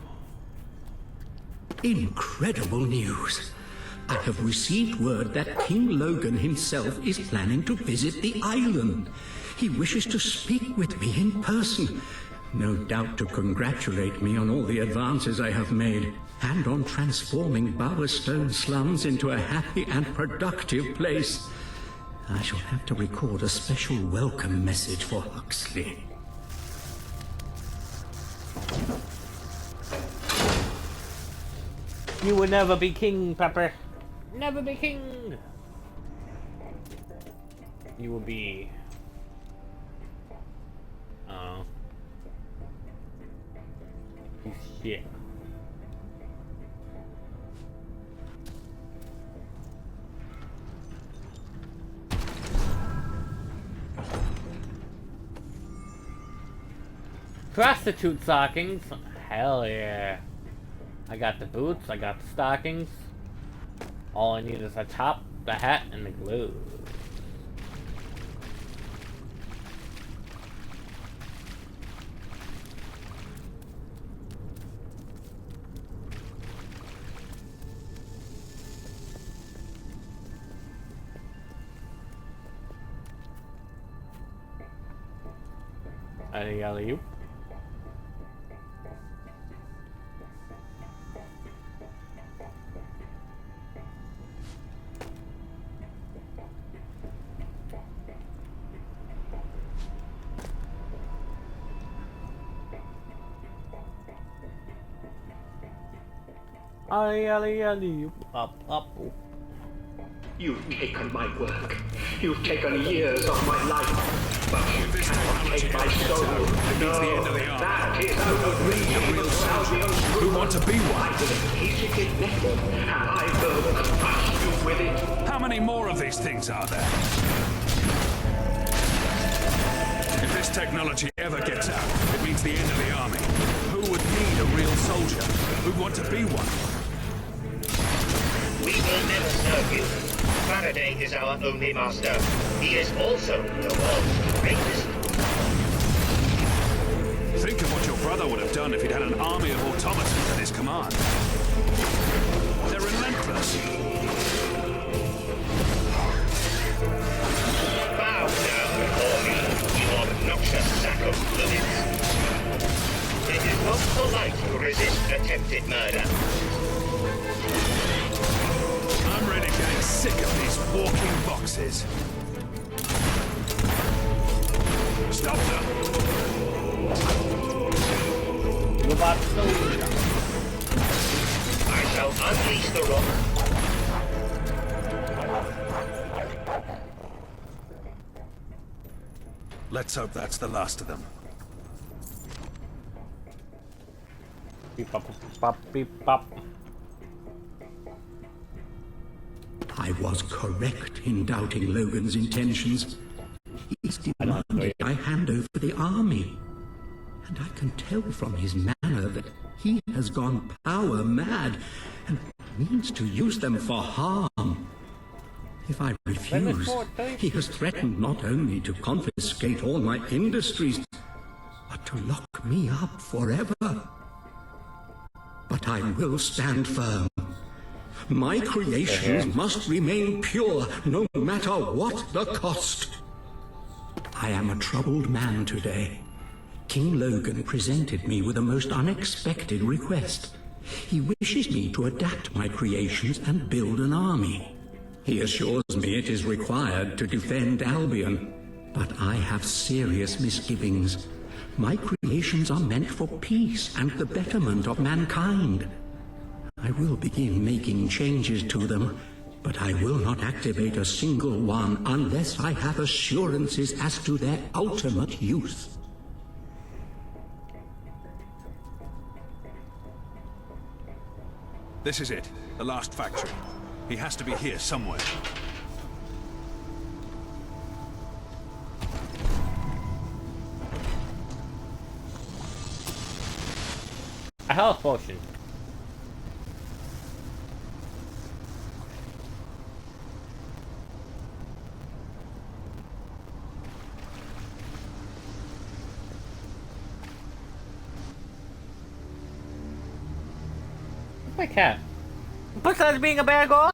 S12: Incredible news.
S14: I have received word that King Logan himself is planning to visit the island. He wishes to speak with me in person. No doubt to congratulate me on all the advances I have made, and on transforming Bowerstone slums into a happy and productive place. I shall have to record a special welcome message for Huxley.
S1: You will never be king, Pepper. Never be king. You will be... Oh. Shit. Prostitute stockings? Hell yeah. I got the boots, I got the stockings. All I need is a top, the hat, and the glue. Alley-alley-oop. Alley-alley-alley-oop. Up.
S14: You've taken my work. You've taken years of my life. But you cannot take my soul. No, that is out of reach of Albion's
S4: Who want to be one?
S14: I will encase it in metal, and I will crush you with it.
S4: How many more of these things are there? If this technology ever gets out, it means the end of the army. Who would need a real soldier? Who'd want to be one?
S13: We will never serve you. Faraday is our only master. He is also the world's greatest.
S4: Think of what your brother would have done if he'd had an army of automatons at his command. They're relentless.
S13: Bow down before me, you obnoxious sack of fluids. It is not polite to resist attempted murder.
S4: I'm really getting sick of these walking boxes. Stop them!
S1: Robot soldier.
S13: I shall unleash the rock.
S4: Let's hope that's the last of them.
S1: Beep bop bop beep bop.
S14: I was correct in doubting Logan's intentions. He's demanded I hand over the army. And I can tell from his manner that he has gone power mad and means to use them for harm. If I refuse, he has threatened not only to confiscate all my industries, but to lock me up forever. But I will stand firm. My creations must remain pure, no matter what the cost. I am a troubled man today. King Logan presented me with a most unexpected request. He wishes me to adapt my creations and build an army. He assures me it is required to defend Albion, but I have serious misgivings. My creations are meant for peace and the betterment of mankind. I will begin making changes to them, but I will not activate a single one unless I have assurances as to their ultimate use.
S4: This is it. The last factory. He has to be here somewhere.
S1: A health potion. My cat. Besides being a bad girl?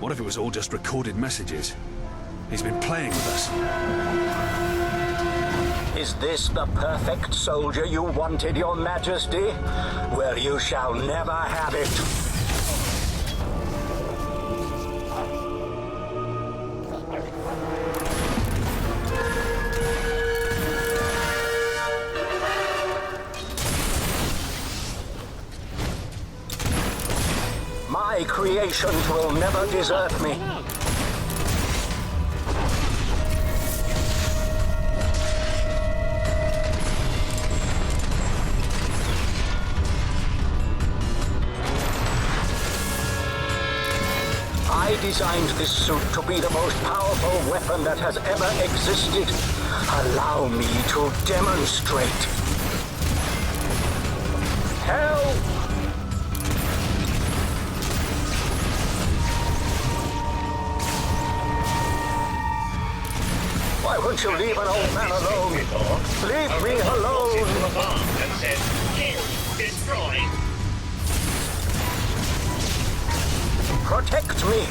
S4: What if it was all just recorded messages? He's been playing with us.
S14: Is this the perfect soldier you wanted, Your Majesty? Well, you shall never have it. My creations will never desert me. I designed this suit to be the most powerful weapon that has ever existed. Allow me to demonstrate. Help! Why won't you leave an old man alone? Leave me alone!
S13: And said, kill, destroy.
S14: Protect me!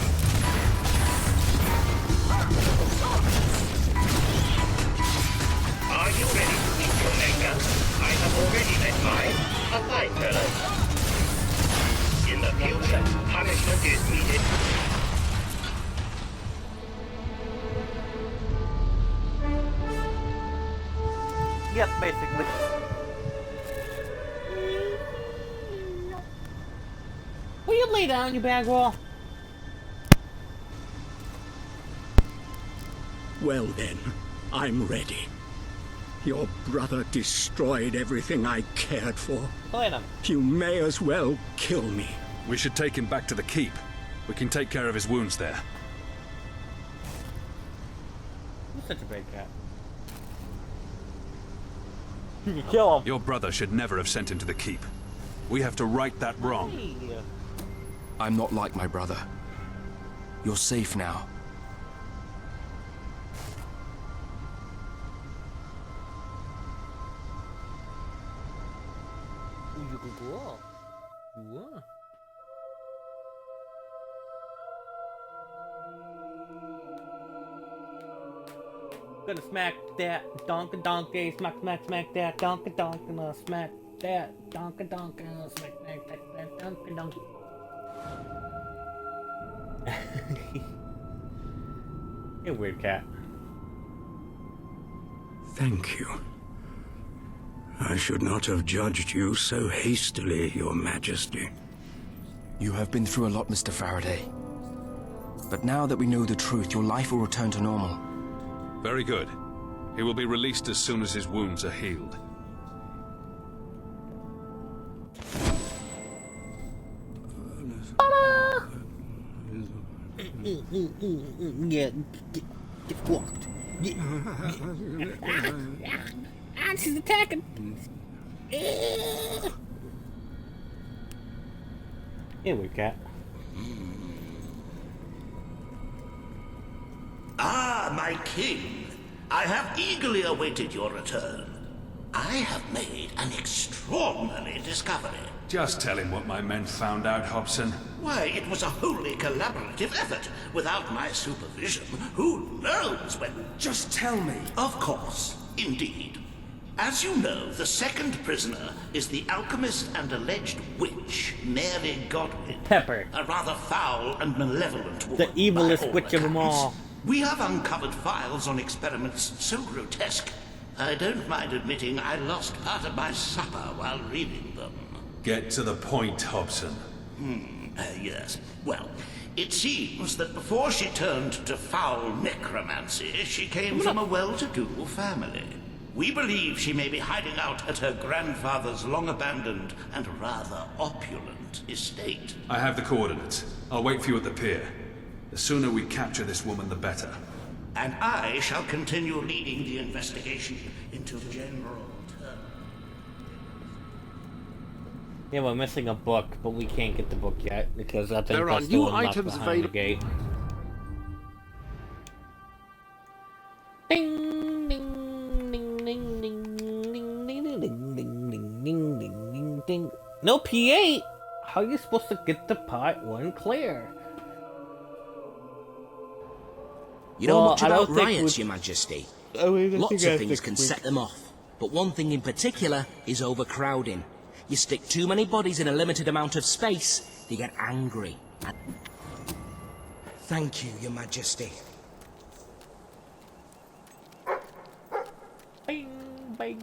S13: Are you ready to meet your maker? I have already met mine, a fine fellow. In the future, punishment is needed.
S1: Yep, basically. Will you lay down, you bag roll?
S15: Well then, I'm ready. Your brother destroyed everything I cared for.
S1: Lay down.
S15: You may as well kill me.
S4: We should take him back to the keep. We can take care of his wounds there.
S1: You're such a big cat. You kill him.
S4: Your brother should never have sent him to the keep. We have to right that wrong.
S1: Hey.
S8: I'm not like my brother. You're safe now.
S1: Gonna smack that donkey, smack that donkey, smack that donkey, smack that donkey. You weird cat.
S15: Thank you. I should not have judged you so hastily, Your Majesty.
S8: You have been through a lot, Mr. Faraday. But now that we know the truth, your life will return to normal.
S4: Very good. He will be released as soon as his wounds are healed.
S1: Yeah, get walked. She's attacking. Here we go.
S7: Ah, my king. I have eagerly awaited your return. I have made an extraordinary discovery.
S4: Just tell him what my men found out, Hobson.
S7: Why, it was a wholly collaborative effort. Without my supervision, who knows when...
S8: Just tell me.
S7: Of course, indeed. As you know, the second prisoner is the alchemist and alleged witch, Mary Godwin.
S1: Pepper.
S7: A rather foul and malevolent woman.
S1: The evilest witch of them all.
S7: We have uncovered files on experiments so grotesque, I don't mind admitting I lost part of my supper while reading them.
S4: Get to the point, Hobson.
S7: Yes. Well, it seems that before she turned to foul necromancy, she came from a well-to-do family. We believe she may be hiding out at her grandfather's long-abandoned and rather opulent estate.
S4: I have the coordinates. I'll wait for you at the pier. The sooner we capture this woman, the better.
S7: And I shall continue leading the investigation until General Turner.
S1: Yeah, we're missing a book, but we can't get the book yet because I think
S3: There are
S1: that's still
S3: new
S1: unlocked
S3: items
S1: behind the
S3: available.
S1: gate. Ding ding ding ding ding ding ding ding ding ding ding ding ding. No P8. How are you supposed to get the part 1 clear?
S8: You know much
S1: I
S8: about
S1: don't think
S8: riots, Your Majesty.
S1: I
S8: Lots of things can set them off, but one thing in particular is overcrowding. You stick too many bodies in a limited amount of space, they get angry. Thank you, Your Majesty.
S1: Bing, bing,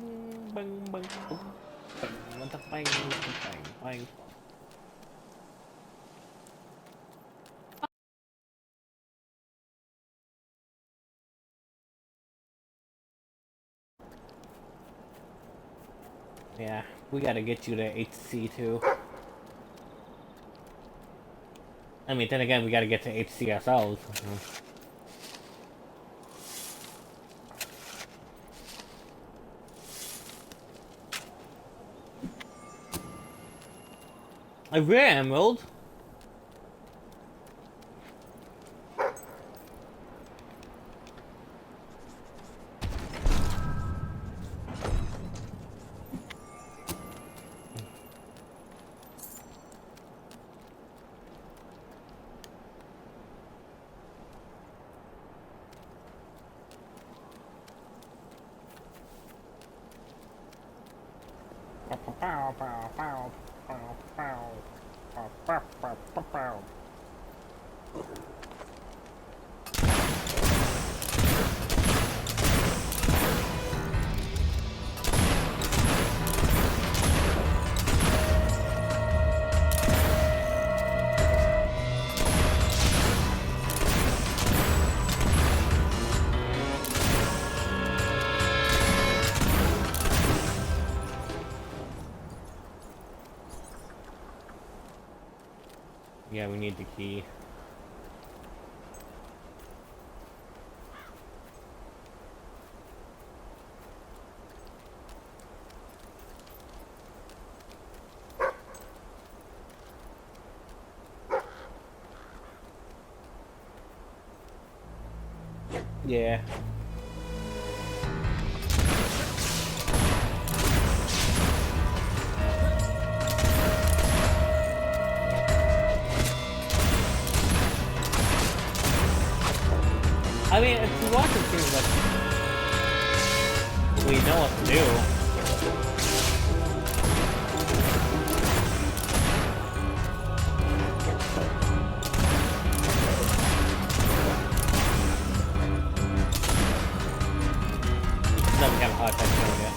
S1: bing, bing, bing, bing. Yeah, we gotta get you to HC too. I mean, then again, we gotta get to HC ourselves. A rare emerald? Yeah, we need the key. Yeah. I mean, if you watch it, seems like we know what to do. It's not kind of hard time doing it.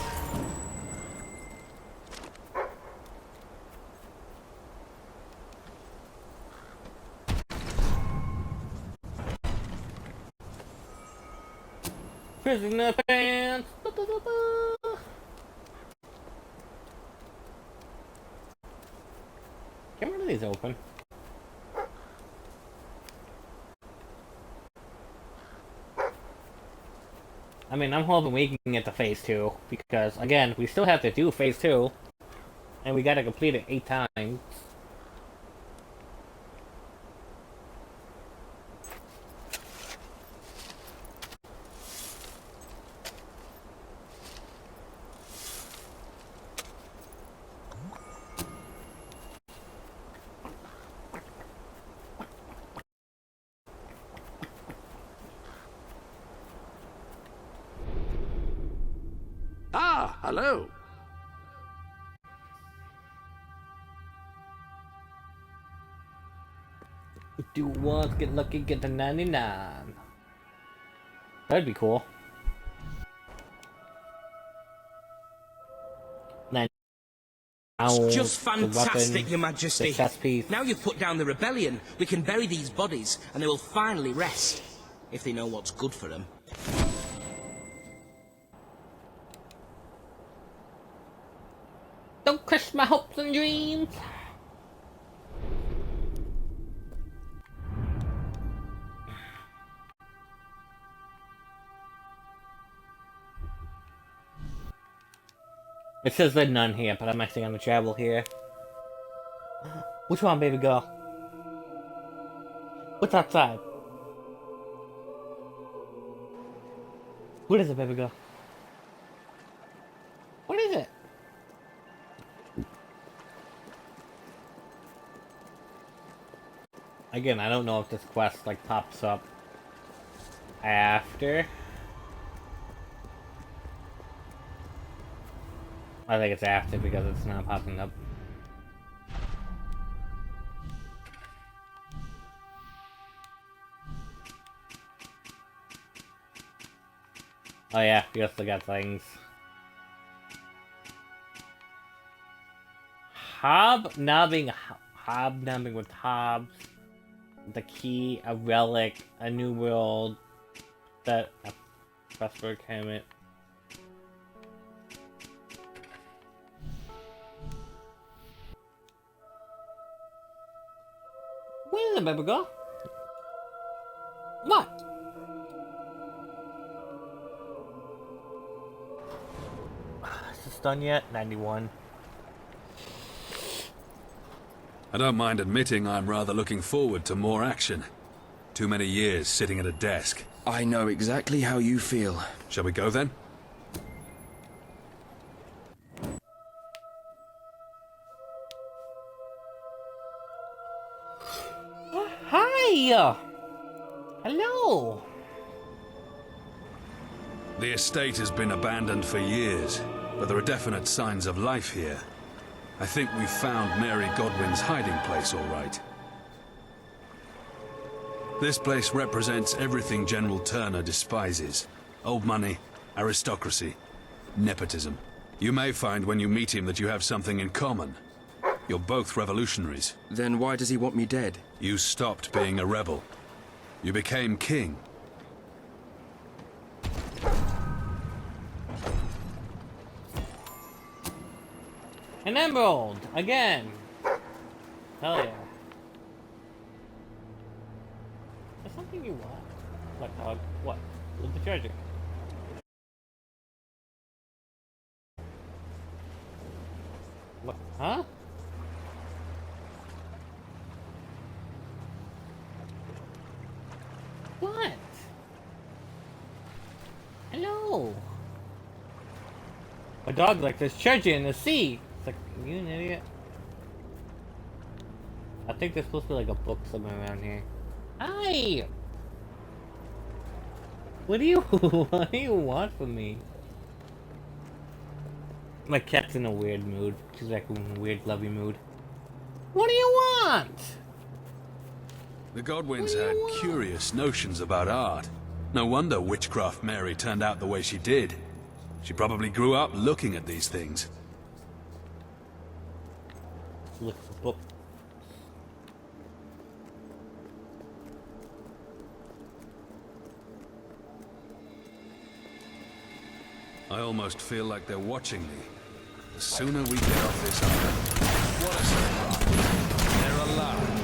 S1: Prisoner pants. Get rid of these open. I mean, I'm hoping we can get to phase 2 because, again, we still have to do phase 2, and we gotta complete it 8 times.
S3: Ah, hello.
S1: Do once, get lucky, get the 99. That'd be cool. 9.
S8: It's just fantastic,
S1: weapon,
S8: Your Majesty.
S1: the chess piece.
S8: Now you've put down the rebellion, we can bury these bodies, and they will finally rest. If they know what's good for them.
S1: Don't crush my hopes and dreams! It says there's none here, but I'm actually gonna travel here. Which one, baby girl? What's outside? What is it, baby girl? What is it? Again, I don't know if this quest, like, pops up after. I think it's after because it's not popping up. Oh yeah, we also got things. Hobnobbing with Hobbs. The key, a relic, a new world, that a Pressburg helmet. Where did the baby go? What? Is this done yet? 91.
S4: I don't mind admitting I'm rather looking forward to more action. Too many years sitting at a desk.
S9: I know exactly how you feel.
S4: Shall we go then?
S1: Hi! Hello!
S4: The estate has been abandoned for years, but there are definite signs of life here. I think we've found Mary Godwin's hiding place, all right. This place represents everything General Turner despises. Old money, aristocracy, nepotism. You may find when you meet him that you have something in common. You're both revolutionaries.
S9: Then why does he want me dead?
S4: You stopped being a rebel. You became king.
S1: An emerald! Again! Hell yeah. There's something you want? What, dog? What? With the treasure. What? Huh? What? Hello? A dog like there's treasure in the sea. It's like, you an idiot? I think there's supposed to be like a book somewhere around here. Hi! What do you what do you want from me? My cat's in a weird mood. She's like in a weird lovey mood. What do you want?
S4: The Godwins had curious notions about art. No wonder Witchcraft Mary turned out the way she did. She probably grew up looking at these things.
S1: Look at the book.
S4: I almost feel like they're watching me. The sooner we get off this island. What a surprise! They're alive.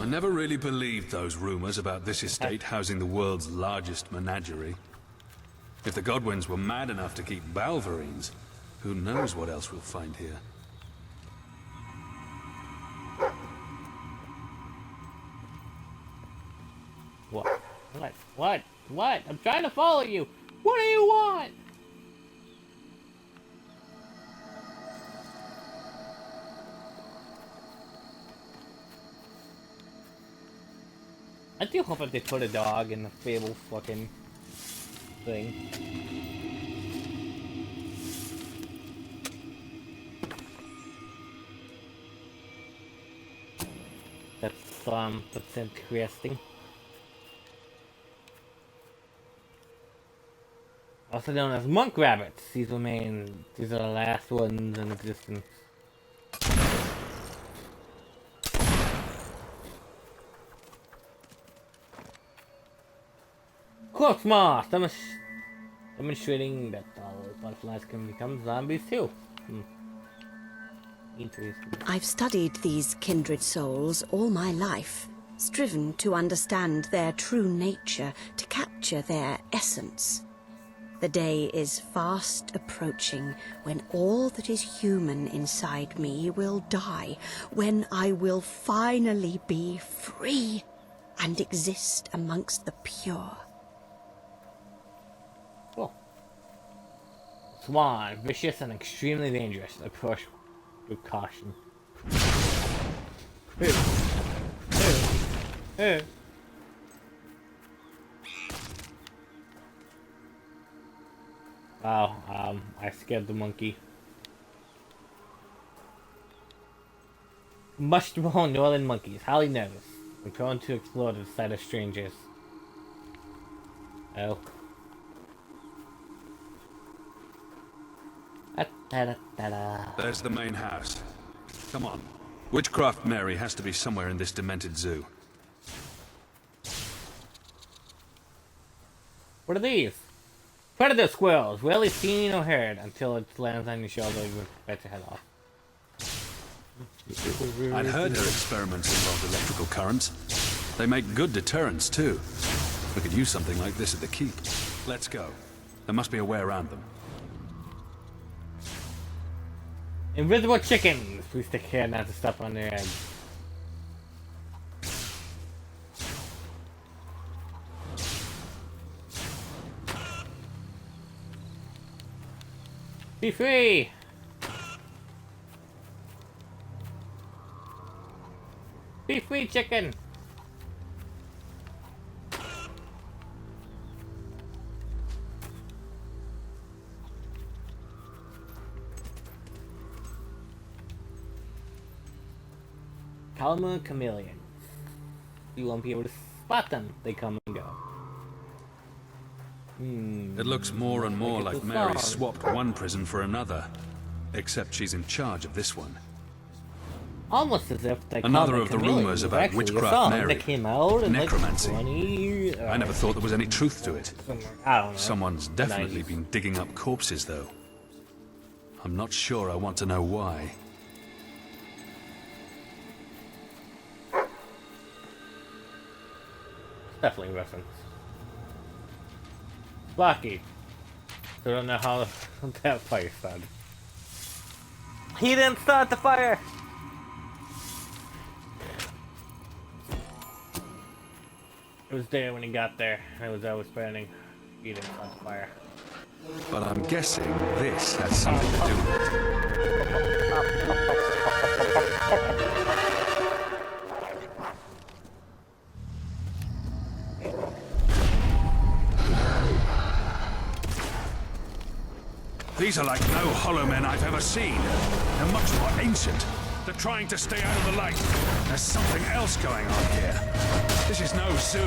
S4: I never really believed those rumors about this estate housing the world's largest menagerie. If the Godwins were mad enough to keep Balverines, who knows what else we'll find here.
S1: What? What? What? What? I'm trying to follow you! What do you want? I do hope that they put a dog in the Fable fucking thing. That's interesting. Also known as monk rabbits. These are the last ones in existence. Corpse moth! Demonstrating that all butterflies can become zombies too. Interesting.
S16: I've studied these kindred souls all my life, striven to understand their true nature, to capture their essence. The day is fast approaching when all that is human inside me will die, when I will finally be free and exist amongst the pure.
S1: Cool. Swan, vicious and extremely dangerous. Approach with caution. Wow, I scared the monkey. Mushroom Northern monkeys, highly nervous. We're going to explore the sight of strangers. Oh.
S4: There's the main house. Come on. Witchcraft Mary has to be somewhere in this demented zoo.
S1: What are these? Predator squirrels, rarely seen or heard until it lands on your shoulder and you bite your head off.
S4: I'd heard her experiments involved electrical currents. They make good deterrents, too. We could use something like this at the keep. Let's go. There must be a way around them.
S1: Invisible chickens! Please take care not to step on their eggs. Be free! Be free, chicken! Kalma chameleon. You won't be able to spot them. They come and go.
S4: It looks more and more like Mary swapped one prison for another. Except she's in charge of this one.
S1: Almost as if they
S4: Another of the rumors about Witchcraft Mary.
S1: That came out in
S4: necromancy.
S1: Like
S4: I never thought there was any truth to it.
S1: I don't know.
S4: Someone's definitely been digging up corpses, though. I'm not sure I want to know why.
S1: Definitely a reference. Blocky. I don't know how that fire started. He didn't start the fire! It was there when he got there. It was always burning. He didn't start the fire.
S4: But I'm guessing this has something to do with it. These are like no hollow men I've ever seen. They're much more ancient. They're trying to stay out of the light. There's something else going on here. This is no zoo.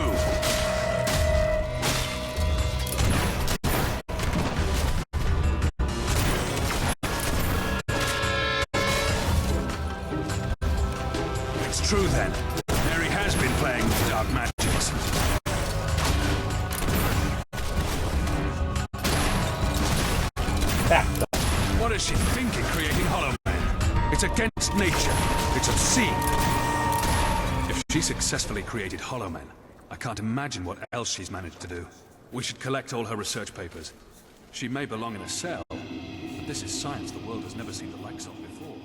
S4: It's true then. Mary has been playing with dark magics. What does she think in creating Hollow Men? It's against nature. It's obscene. If she successfully created Hollow Men, I can't imagine what else she's managed to do. We should collect all her research papers. She may belong in a cell, but this is science the world has never seen the likes of before.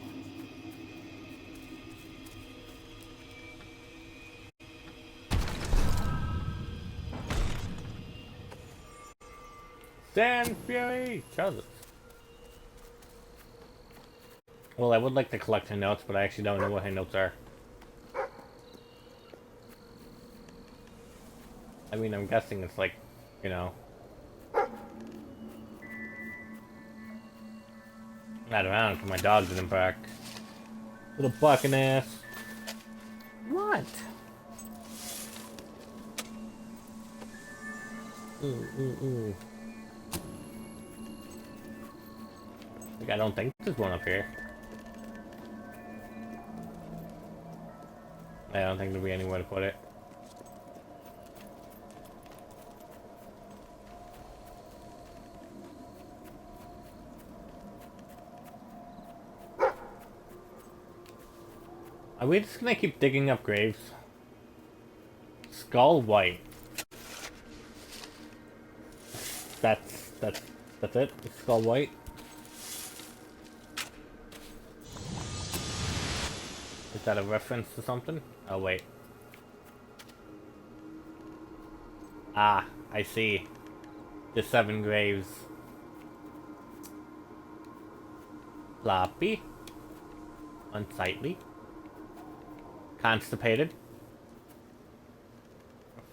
S1: Sand Fury! Trousers. Well, I would like to collect her notes, but I actually don't know what her notes are. I mean, I'm guessing it's like, you know... Not around, because my dog didn't bark. Little barking ass. What? Like, I don't think there's one up here. I don't think there'll be anywhere to put it. Are we just gonna keep digging up graves? Skull white. That's it? Skull white? Is that a reference to something? Oh, wait. Ah, I see. The 7 graves. Floppy. Unsightly. Constipated.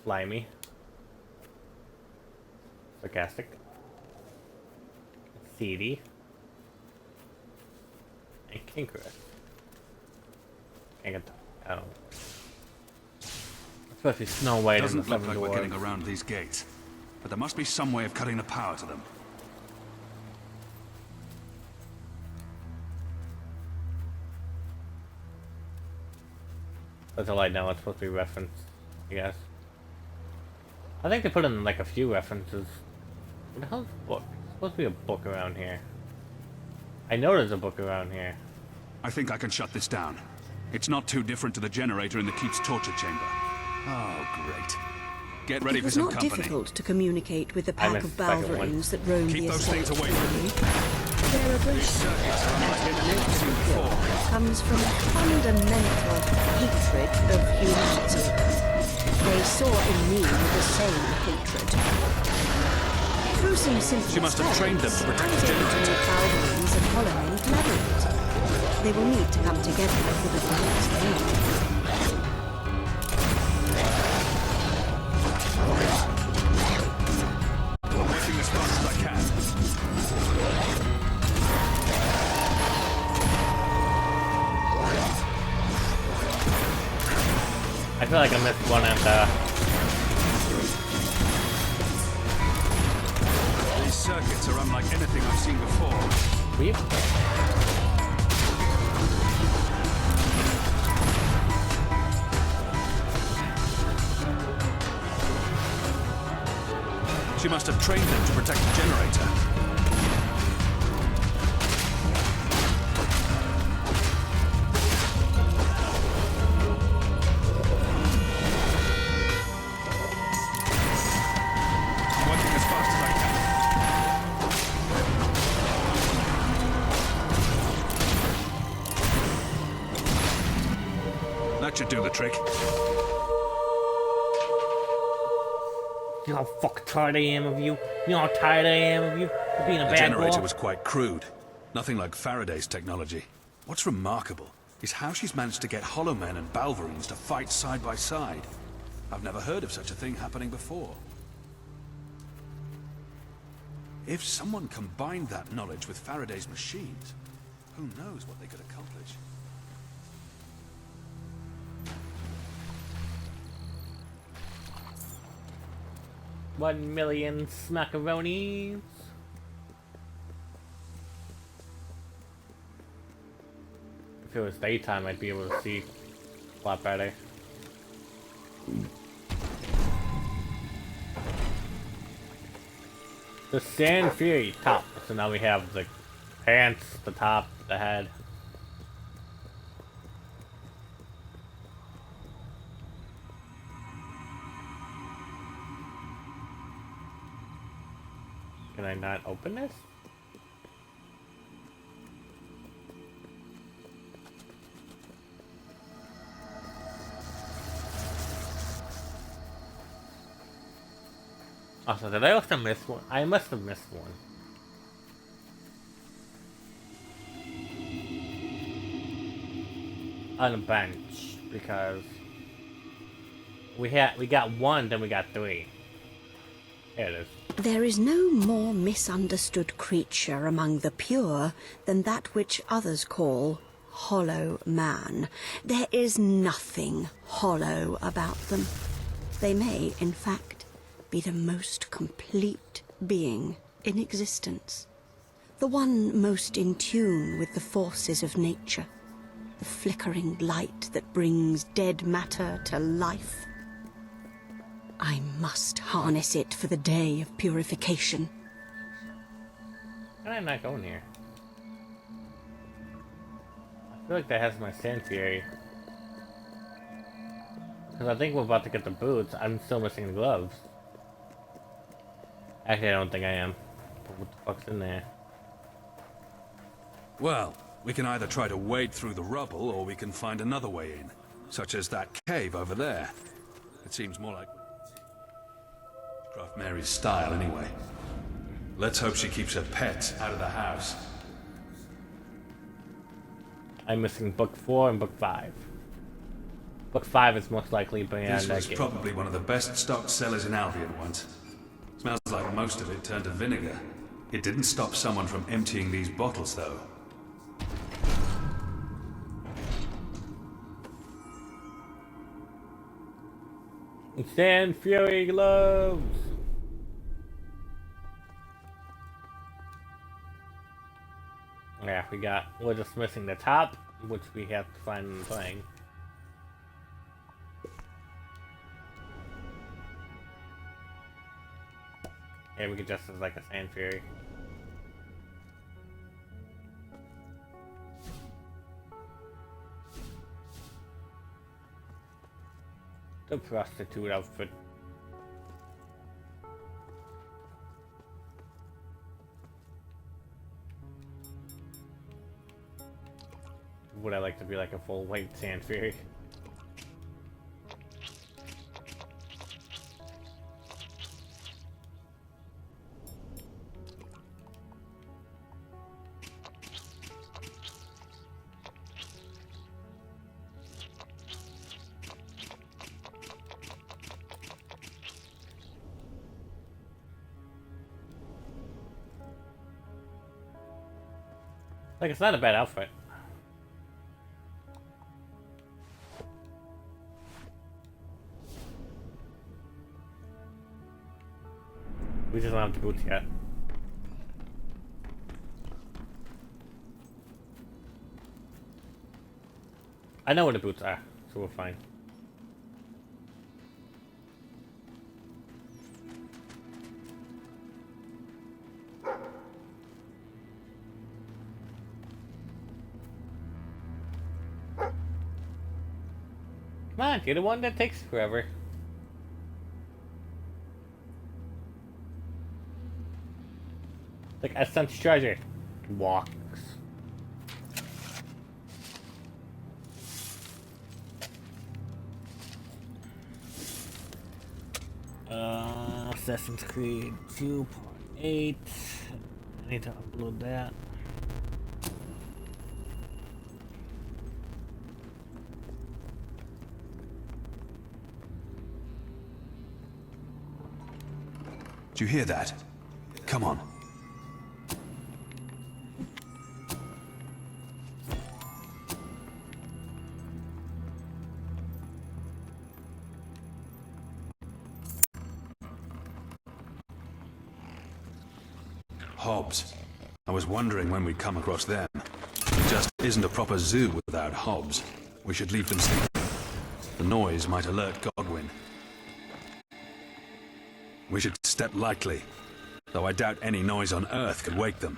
S1: Slimy. Sarcastic. Seedy. And cankerous. Can't get I don't know. Especially Snow White and the
S4: Doesn't look
S1: Seven
S4: like we're
S1: Dwarfs.
S4: getting around these gates, but there must be some way of cutting the power to them.
S1: There's a light now, it's supposed to be referenced, I guess. I think they put in like a few references. What the hell's the book? There's supposed to be a book around here. I know there's a book around here.
S4: I think I can shut this down. It's not too different to the generator in the keep's torture chamber. Oh, great. Get ready
S16: It
S4: for
S16: was
S4: some
S16: not
S4: company.
S16: difficult to communicate with the pack of
S1: missed the second one.
S16: Balverines that roamed
S4: Keep
S16: the
S4: those
S16: estate.
S4: things away from me.
S16: Their aggression, comes from a fundamental hatred of humanity. They saw in me the same hatred. Through some simple
S4: She must have trained them to protect the
S16: generator.
S4: generator.
S16: Balverines and Hollow collaborate. They will need to come together for the next game.
S4: Working as fast as I can.
S1: I feel like I missed one at
S4: These circuits are unlike anything I've seen before.
S1: Weep.
S4: She must have trained them to protect the generator. I'm working as fast as I can. That should do the trick.
S1: You know how fucking tired I am of you? You know how tired I am of you? For being a
S4: The
S1: bad
S4: generator
S1: boy?
S4: was quite crude. Nothing like Faraday's technology. What's remarkable is how she's managed to get Hollow Men and Balverines to fight side by side. I've never heard of such a thing happening before. If someone combined that knowledge with Faraday's machines, who knows what they could accomplish?
S1: $1 million smackaronis. If it was daytime, I'd be able to see a lot better. The Sand Fury top. So now we have the pants, the top, the head. Can I not open this? Also, did I also miss one? I must have missed one. On a bench, because we got one, then we got three. Here it is.
S16: There is no more misunderstood creature among the pure than that which others call Hollow Man. There is nothing hollow about them. They may, in fact, be the most complete being in existence. The one most in tune with the forces of nature. The flickering light that brings dead matter to life. I must harness it for the day of purification.
S1: How did I not go in here? I feel like that has my Sand Fury. Because I think we're about to get the boots. I'm still missing the gloves. Actually, I don't think I am. But what the fuck's in there?
S4: Well, we can either try to wade through the rubble, or we can find another way in. Such as that cave over there. It seems more like Craft Mary's style, anyway. Let's hope she keeps her pets out of the house.
S1: I'm missing book 4 and book 5. Book 5 is most likely beyond
S4: This
S1: that
S4: was
S1: game.
S4: probably one of the best stocked cellars in Albion once. Smells like most of it turned to vinegar. It didn't stop someone from emptying these bottles, though.
S1: Sand Fury gloves! Yeah, we're just missing the top, which we have to find in playing. Yeah, we could just as like a Sand Fury. The prostitute outfit. Would I like to be like a full white Sand Fury? Like, it's not a bad outfit. We just don't have the boots yet. I know where the boots are, so we're fine. Come on, you're the one that takes forever. Like, Essence Treasure. Walks. Assassin's Creed 2.8. I need to upload that.
S4: Do you hear that? Come on. Hobbs. I was wondering when we'd come across them. It just isn't a proper zoo without Hobbs. We should leave them sleeping. The noise might alert Godwin. We should step lightly, though I doubt any noise on Earth could wake them.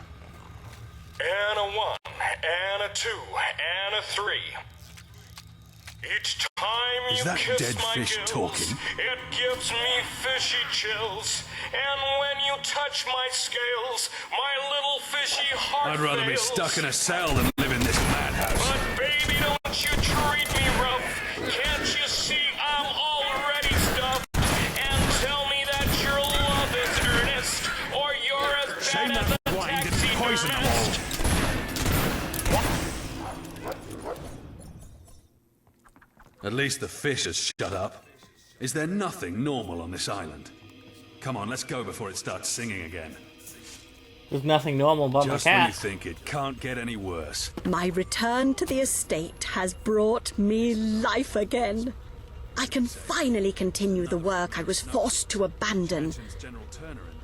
S17: And a 1, and a 2, and a 3. Each time
S4: Is
S17: you
S4: that
S17: kiss
S4: dead
S17: my
S4: fish
S17: gills,
S4: talking?
S17: it gives me fishy chills. And when you touch my scales, my little fishy heart
S4: I'd rather be
S17: fails.
S4: stuck in a cell than live in this madhouse.
S17: But baby, don't you treat me rough. Can't you see I'm already stuffed? And tell me that your love is earnest, or you're as
S4: Shame
S17: bad as
S4: that
S17: a
S4: wine didn't poison them all. At least the fish has shut up. Is there nothing normal on this island? Come on, let's go before it starts singing again.
S1: There's nothing normal about
S4: Just
S1: my
S4: when
S1: cat.
S4: you think it can't get any worse.
S16: My return to the estate has brought me life again. I can finally continue the work I was forced to abandon.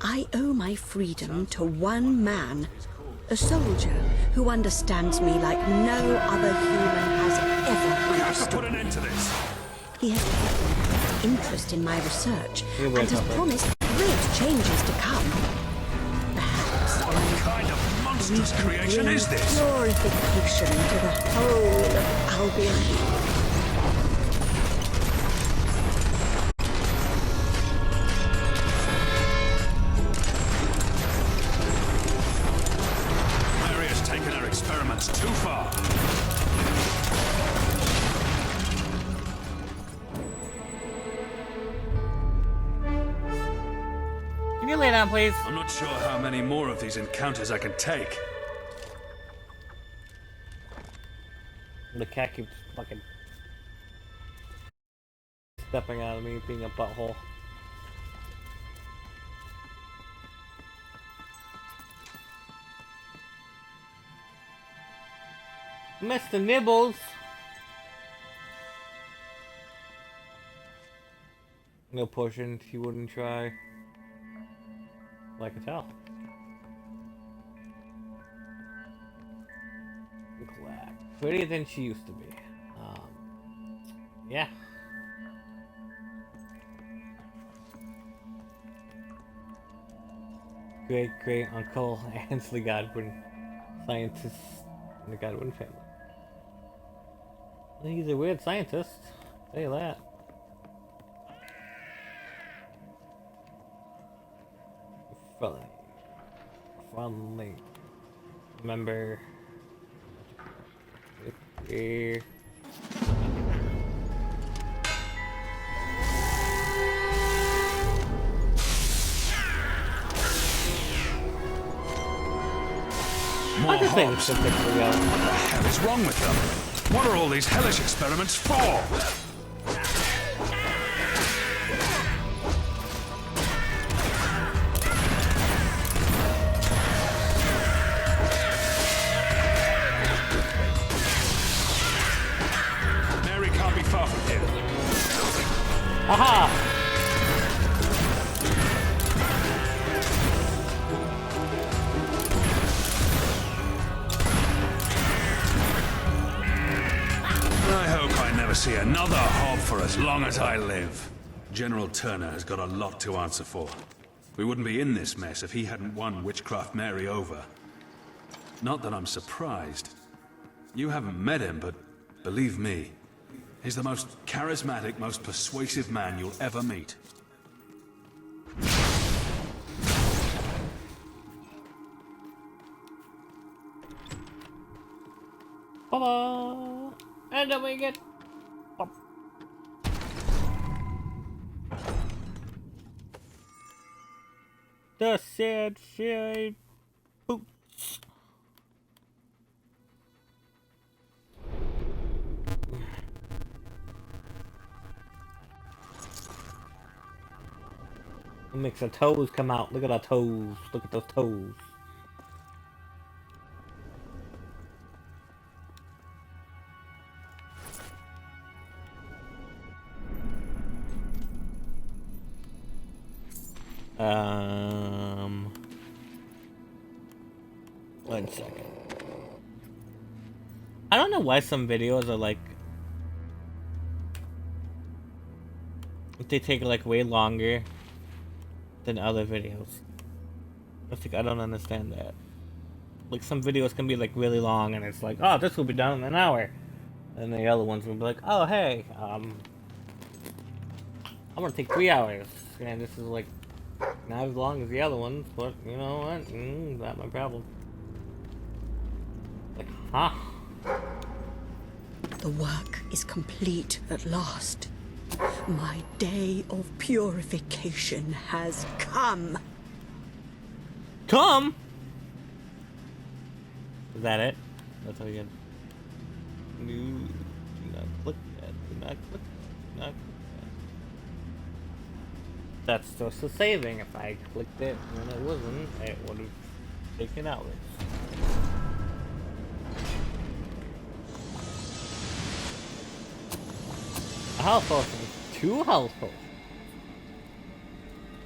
S16: I owe my freedom to one man, a soldier who understands me like no other human has ever understood.
S4: Put an end to this.
S16: He has taken interest in my research
S1: You're
S16: and
S1: right,
S16: has
S1: Papa.
S16: promised great changes to come. Perhaps
S4: What kind of monstrous
S16: we can
S4: creation
S16: bring
S4: is this?
S16: purification to the whole of Albion.
S4: Mary has taken her experiments too far.
S1: Can you lay down, please?
S4: I'm not sure how many more of these encounters I can take.
S1: The cat keeps fucking... stepping out of me being a butthole. Mr. Nibbles! No potion, she wouldn't try. Like I tell. Glad. Prettier than she used to be. Yeah. Great Uncle Ansley Godwin, scientist in the Godwin family. He's a weird scientist, I'll tell you that. Friendly. Remember. Here.
S4: More hops. What the hell is wrong with them? What are all these hellish experiments for? Mary can't be far from here.
S1: Aha!
S4: See another hob for as long as I live. General Turner has got a lot to answer for. We wouldn't be in this mess if he hadn't won Witchcraft Mary over. Not that I'm surprised. You haven't met him, but believe me, he's the most charismatic, most persuasive man you'll ever meet.
S1: Hello! And then we get... The sad shade boots. It makes her toes come out. Look at her toes. Look at those toes. One second. I don't know why some videos are like... they take like way longer than other videos. I don't understand that. Like some videos can be like really long and it's like, oh, this will be done in an hour. And the other ones will be like, oh, hey, I'm gonna take 3 hours. And this is like not as long as the other ones, but you know what? Not my problem. Like, huh?
S16: The work is complete at last. My day of purification has come.
S1: Come? Is that it? That's all you get. Do not click that. Do not click. Do not click that. That's just the saving. If I clicked it when it wasn't, it would have taken hours. A health potion. 2 health potions.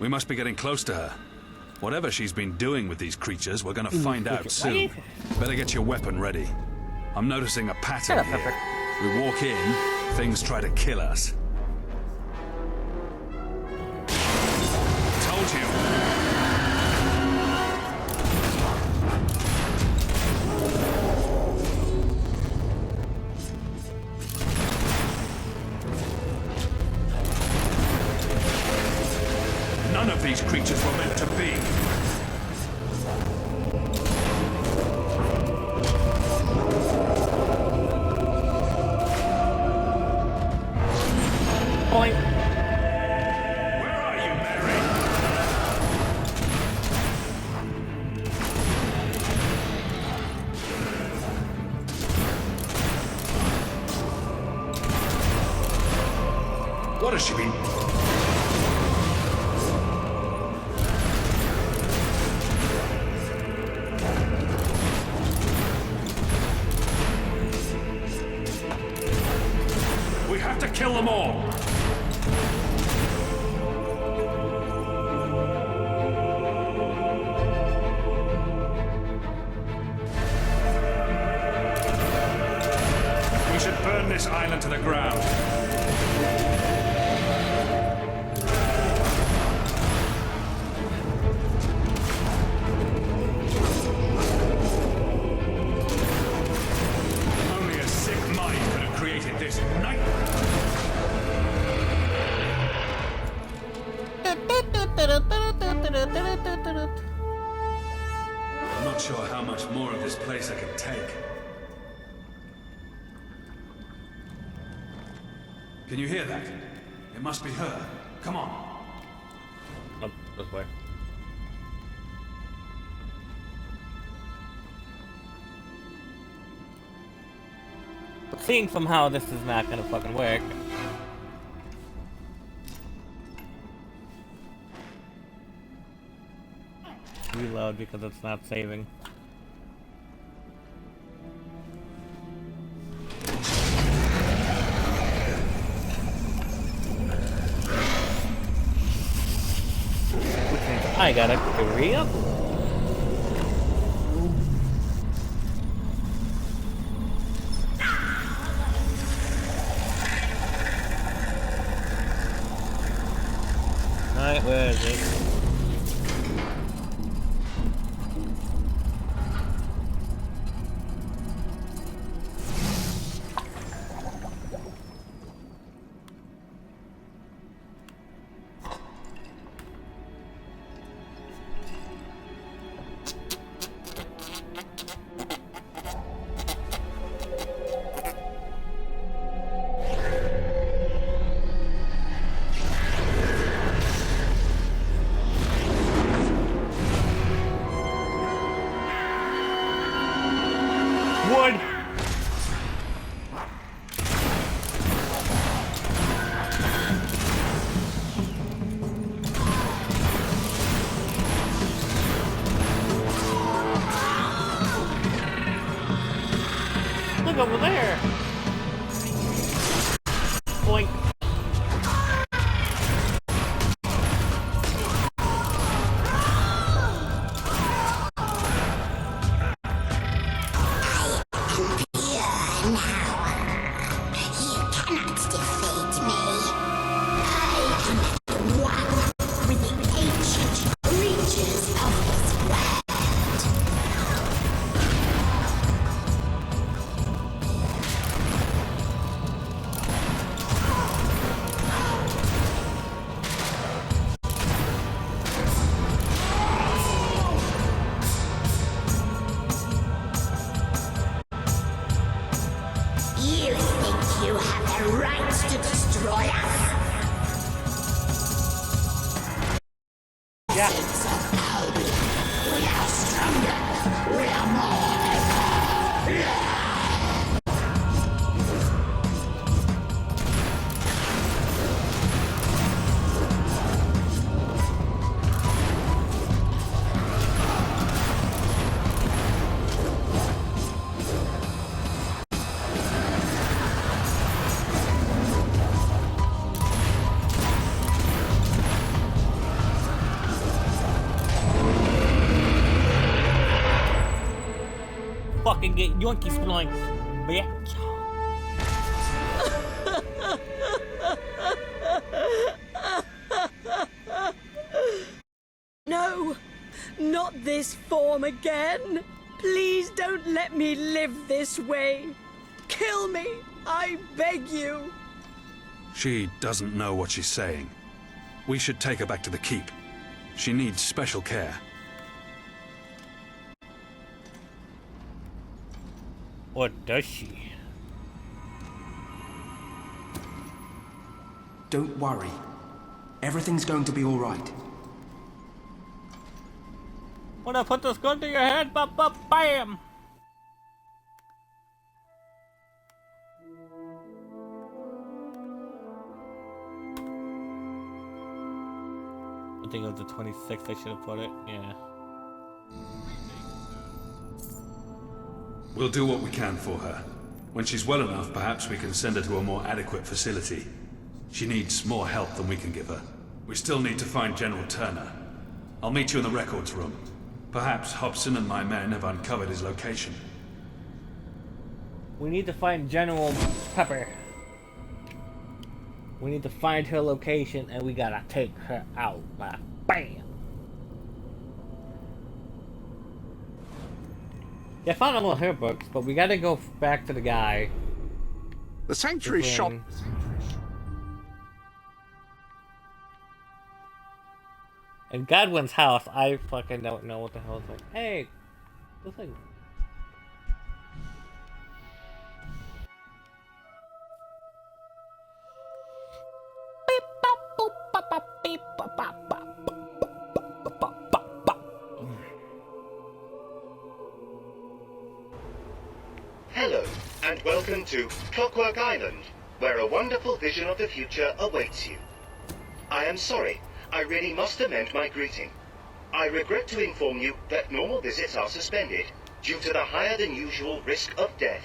S4: We must be getting close to her. Whatever she's been doing with these creatures, we're gonna find out soon. Better get your weapon ready. I'm noticing a pattern here. We walk in, things try to kill us. Told you. None of these creatures were meant to be. has she been? We have to kill them all! We should burn this island to the ground. Only a sick mind could have created this nightmare. I'm not sure how much more of this place I can take. Can you hear that? It must be her. Come on.
S1: Oh, this way. But seeing somehow this is not gonna fucking work. Reload because it's not saving. I gotta hurry up. Alright, where is it? Wood! Look over there! Boink.
S6: You think you have the right to destroy us?
S1: Yeah.
S6: Saints of Albion, we are stronger. We are more.
S1: Fucking get yoinky sploink, bitch.
S16: No, not this form again. Please don't let me live this way. Kill me, I beg you.
S4: She doesn't know what she's saying. We should take her back to the keep. She needs special care.
S1: Or does she?
S10: Don't worry. Everything's going to be all right.
S1: When I put this gun to your head, bam! think it was the 26th I should have put it. Yeah.
S4: We'll do what we can for her. When she's well enough, perhaps we can send her to a more adequate facility. She needs more help than we can give her. We still need to find General Turner. I'll meet you in the records room. Perhaps Hobson and my men have uncovered his location.
S1: We need to find General Pepper. We need to find her location and we gotta take her out. Like, bam! Yeah, I found all of her books, but we gotta go back to the guy.
S3: The Sanctuary shop.
S1: In Godwin's house, I fucking don't know what the hell it's like. Hey, this thing.
S13: Hello, and welcome to Clockwork Island, where a wonderful vision of the future awaits you. I am sorry, I really must amend my greeting. I regret to inform you that normal visits are suspended due to the higher than usual risk of death.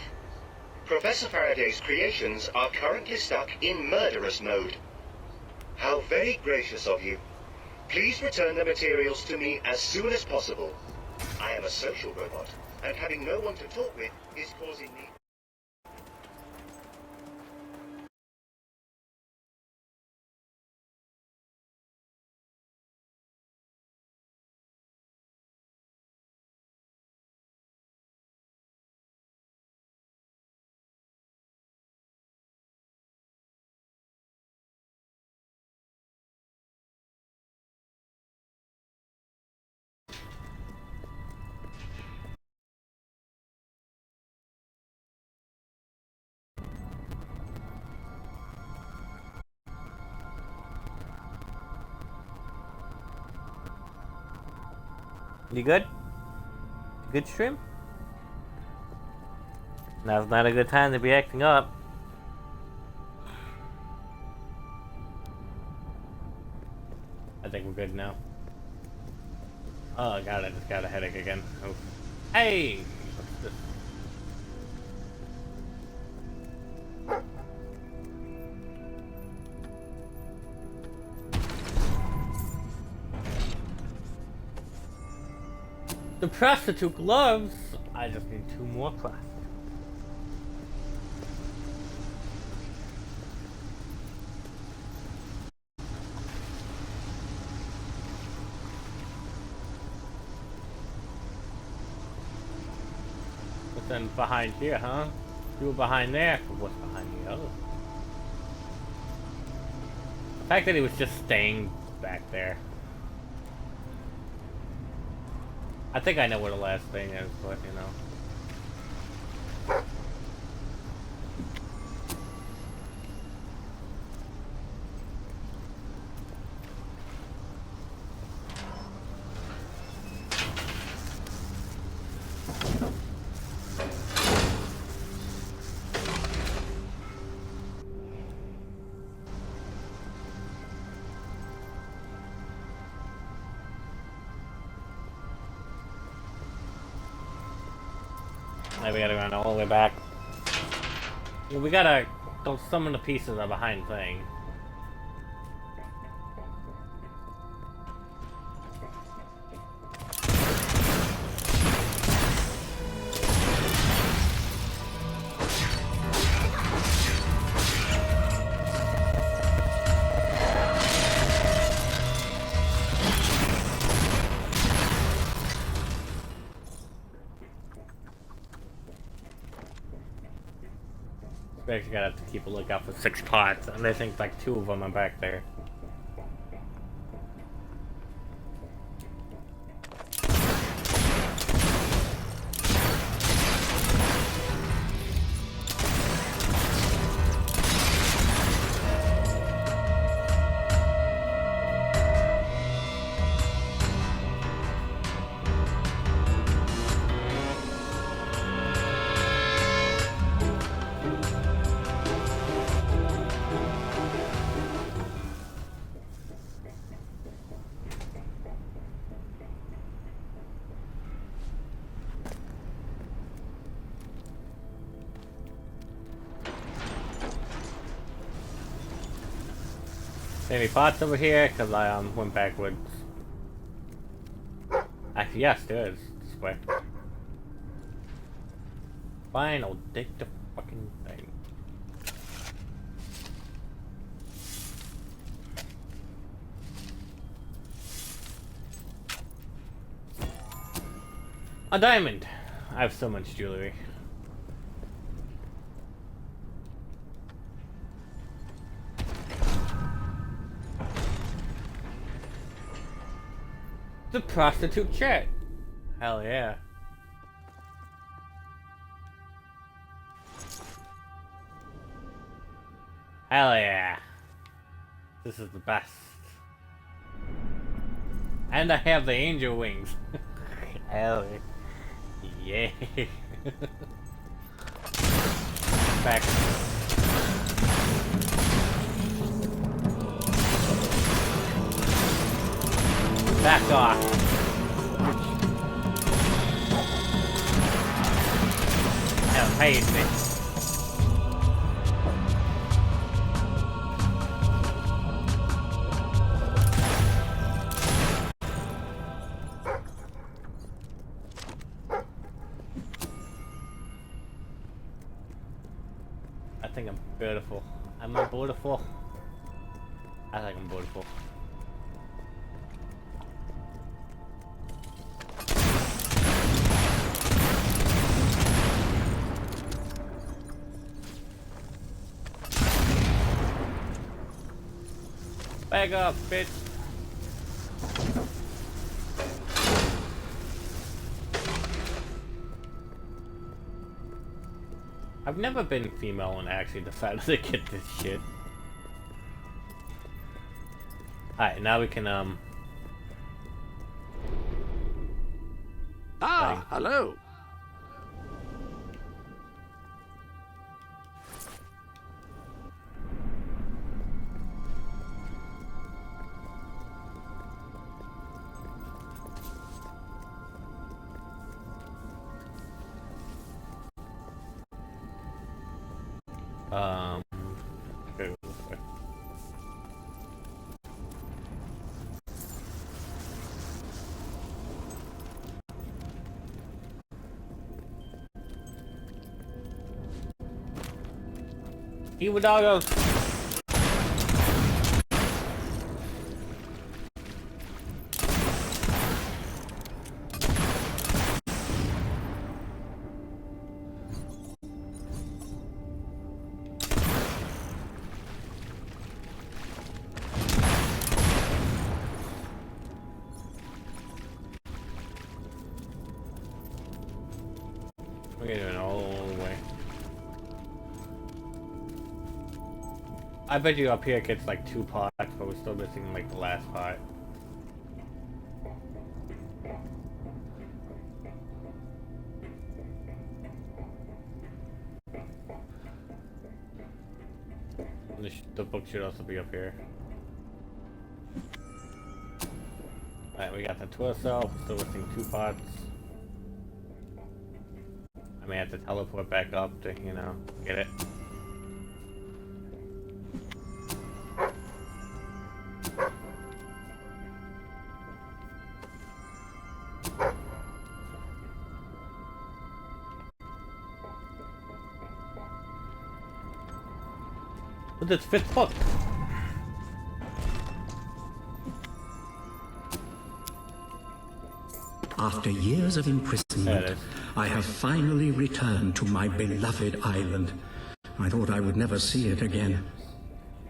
S13: Professor Faraday's creations are currently stuck in murderous mode. How very gracious of you. Please return the materials to me as soon as possible. I am a social robot, and having no one to talk with is causing me...
S1: You good? Good stream? Now's not a good time to be acting up. I think we're good now. Oh god, I just got a headache again. Oh. Hey! What's this? The prostitute gloves! I just need 2 more plastic. What's then behind here, huh? You were behind there. What's behind the other? The fact that he was just staying back there. I think I know where the last thing is, but you know. Now we gotta run all the way back. Well, we gotta... Some of the pieces are behind thing. We actually gotta have to keep a lookout for 6 pots, and I think like 2 of them are back there. Any pots over here? Because I went backwards. Actually, yes, there is. This way. Fine, I'll dig the fucking thing. A diamond! I have so much jewelry. The prostitute chat. Hell yeah. Hell yeah. This is the best. And I have the angel wings. Hell yeah. Back. Back off. Hell, paid me. I think I'm beautiful. Am I beautiful? I think I'm beautiful. Back up, bitch. I've never been female and actually decided to get this shit. Alright, now we can,
S3: Ah, hello.
S1: Go this way. Evil doggos! We're going all the way. I bet you up here it gets like 2 pots, but we're still missing like the last pot. The book should also be up here. Alright, we got the torso, still missing 2 pots. I may have to teleport back up to, you know, get it. What's this 5th book?
S15: After years of imprisonment, I have finally returned to my beloved island. I thought I would never see it again.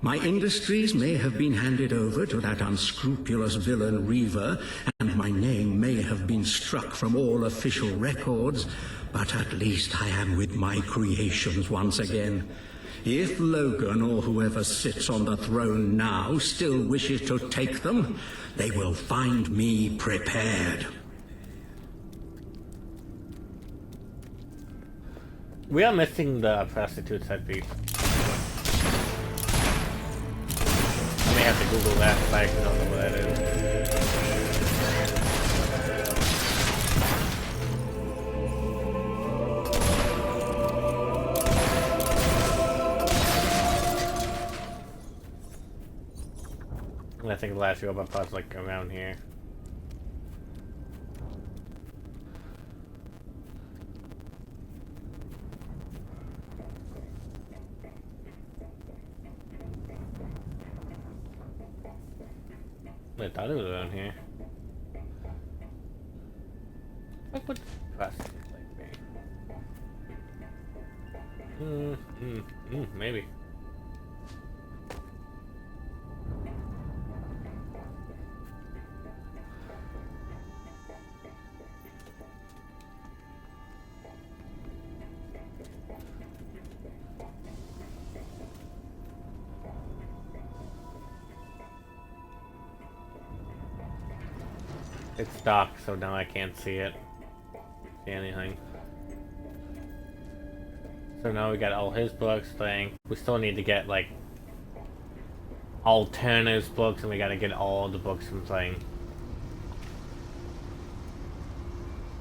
S15: My industries may have been handed over to that unscrupulous villain Reaver, and my name may have been struck from all official records, but at least I am with my creations once again. If Logan or whoever sits on the throne now still wishes to take them, they will find me prepared.
S1: We are missing the prostitute's headpiece. I may have to Google that if I actually don't know what that is. think the last robot pod's like around here. I thought it was around here. Like what process like me? Maybe. It's dark, so now I can't see it. See anything. So now we got all his books thing. We still need to get like all Turner's books, and we gotta get all the books from thing.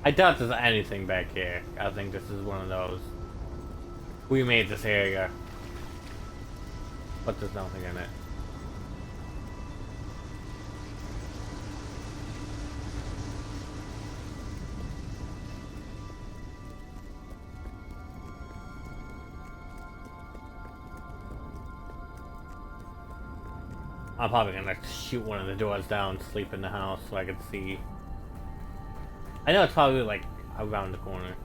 S1: I doubt there's anything back here. I think this is one of those. We made this area, but there's nothing in it. I'm probably gonna shoot one of the doors down, sleep in the house so I can see. I know it's probably like around the corner.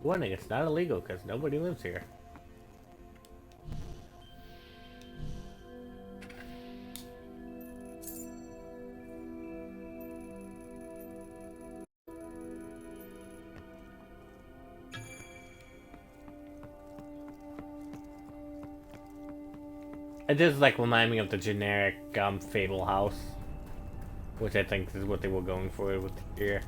S1: Warning, it's not illegal because nobody lives here. It does like remind me of the generic Fable house, which I think is what they were going for with here.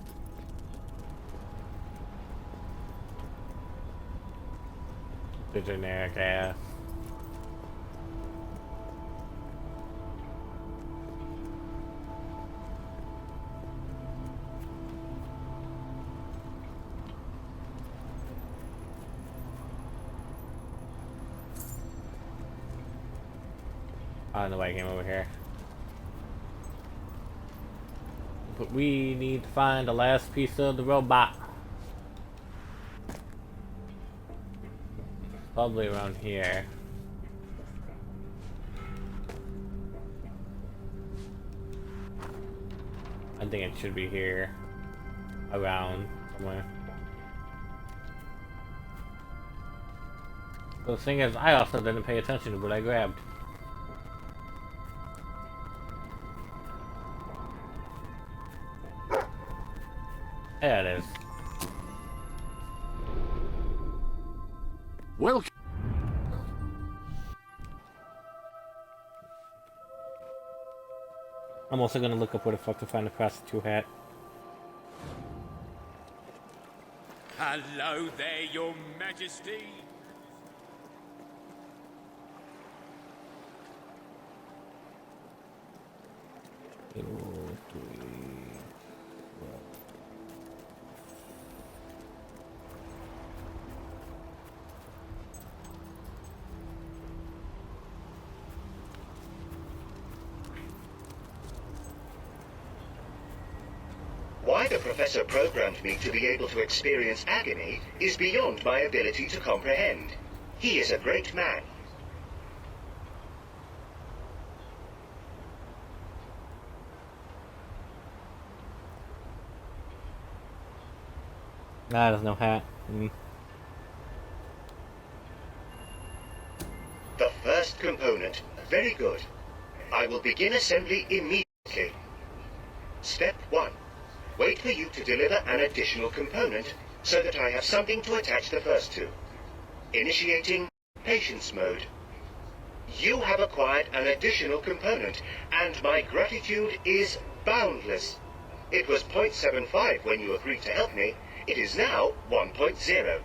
S1: The generic ass. I don't know why I came over here. But we need to find the last piece of the robot. Probably around here. I think it should be here. Around somewhere. But the thing is, I also didn't pay attention to what I grabbed. There it is.
S3: Well,
S1: I'm also gonna look up where the fuck to find the prostitute hat.
S18: Hello there, Your Majesty.
S13: Why the Professor programmed me to be able to experience agony is beyond my ability to comprehend. He is a great man.
S1: Nah, there's no hat.
S13: The first component. Very good. I will begin assembly immediately. Step 1. Wait for you to deliver an additional component so that I have something to attach the first to. Initiating patience mode. You have acquired an additional component, and my gratitude is boundless. It was 0.75 when you agreed to help me. It is now 1.0.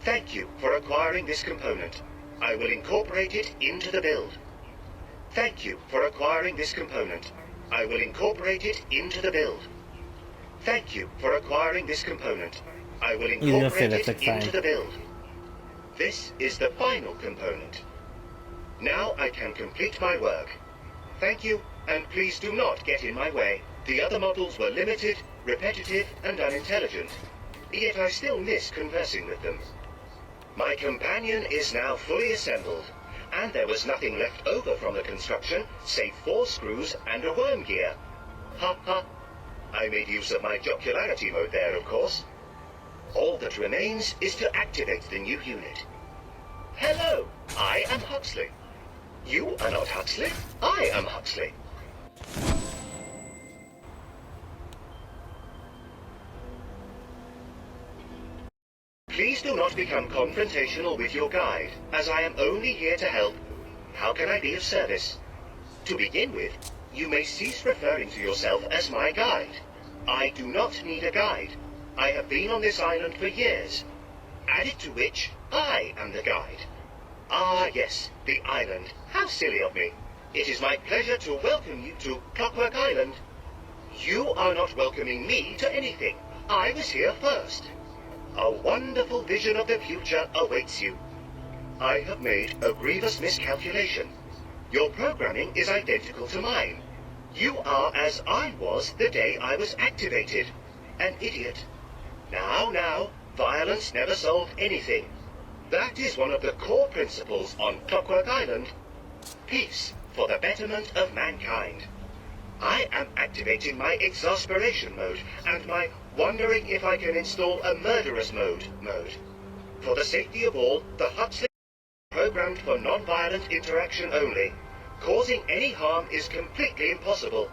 S13: Thank you for acquiring this component. I will incorporate it into the build. Thank you for acquiring this component. I will incorporate it into the build. Thank you for acquiring this component. I will incorporate it into the build. This is the final component. Now I can complete my work. Thank you, and please do not get in my way. The other models were limited, repetitive, and unintelligent, yet I still miss conversing with them. My companion is now fully assembled, and there was nothing left over from the construction save 4 screws and a worm gear. Ha ha. I made use of my jocularity mode there, of course. All that remains is to activate the new unit. Hello, I am Huxley. You are not Huxley. I am Huxley. Please do not become confrontational with your guide, as I am only here to help. How can I be of service? To begin with, you may cease referring to yourself as my guide. I do not need a guide. I have been on this island for years. Added to which, I am the guide. Ah, yes, the island. How silly of me. It is my pleasure to welcome you to Clockwork Island. You are not welcoming me to anything. I was here first. A wonderful vision of the future awaits you. I have made a grievous miscalculation. Your programming is identical to mine. You are as I was the day I was activated. An idiot. Now, violence never solved anything. That is one of the core principles on Clockwork Island. Peace for the betterment of mankind. I am activating my exasperation mode and my wondering if I can install a murderous mode. For the safety of all, the Huxley is programmed for non-violent interaction only. Causing any harm is completely impossible.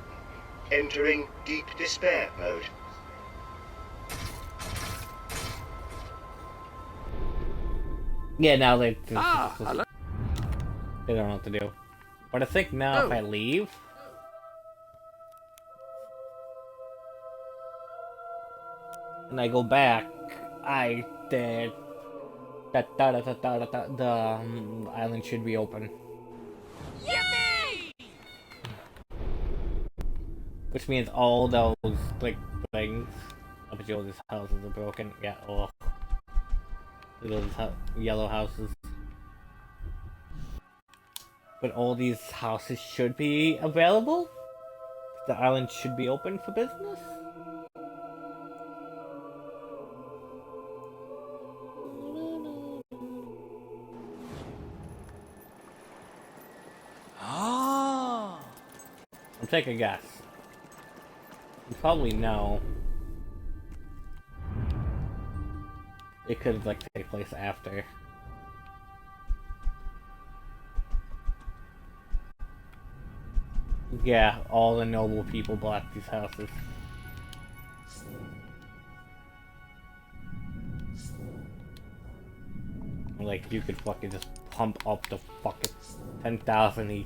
S13: Entering deep despair mode.
S1: Yeah, now they they
S3: hello.
S1: don't know what to do. But I think now if I leave, and I go back, the island should be open.
S17: Yippee!
S1: Which means all those like things up at these houses are broken. Yeah, oh. Those yellow houses. But all these houses should be available. The island should be open for business.
S2: Ah.
S1: I'll take a guess. You probably know. It could like take place after. Yeah, all the noble people bought these houses. Like, you could fucking just pump up the fucking 10,000 each.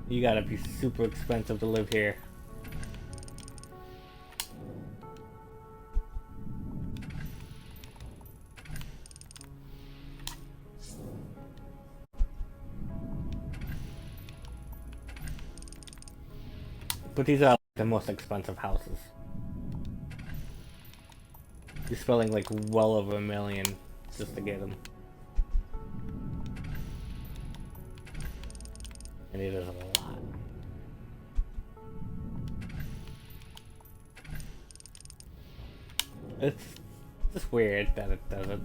S1: You gotta be super expensive to live here. But these are like, the most expensive houses. You're spending like well over $1 million just to get them. And it is a lot. It's just weird that it doesn't.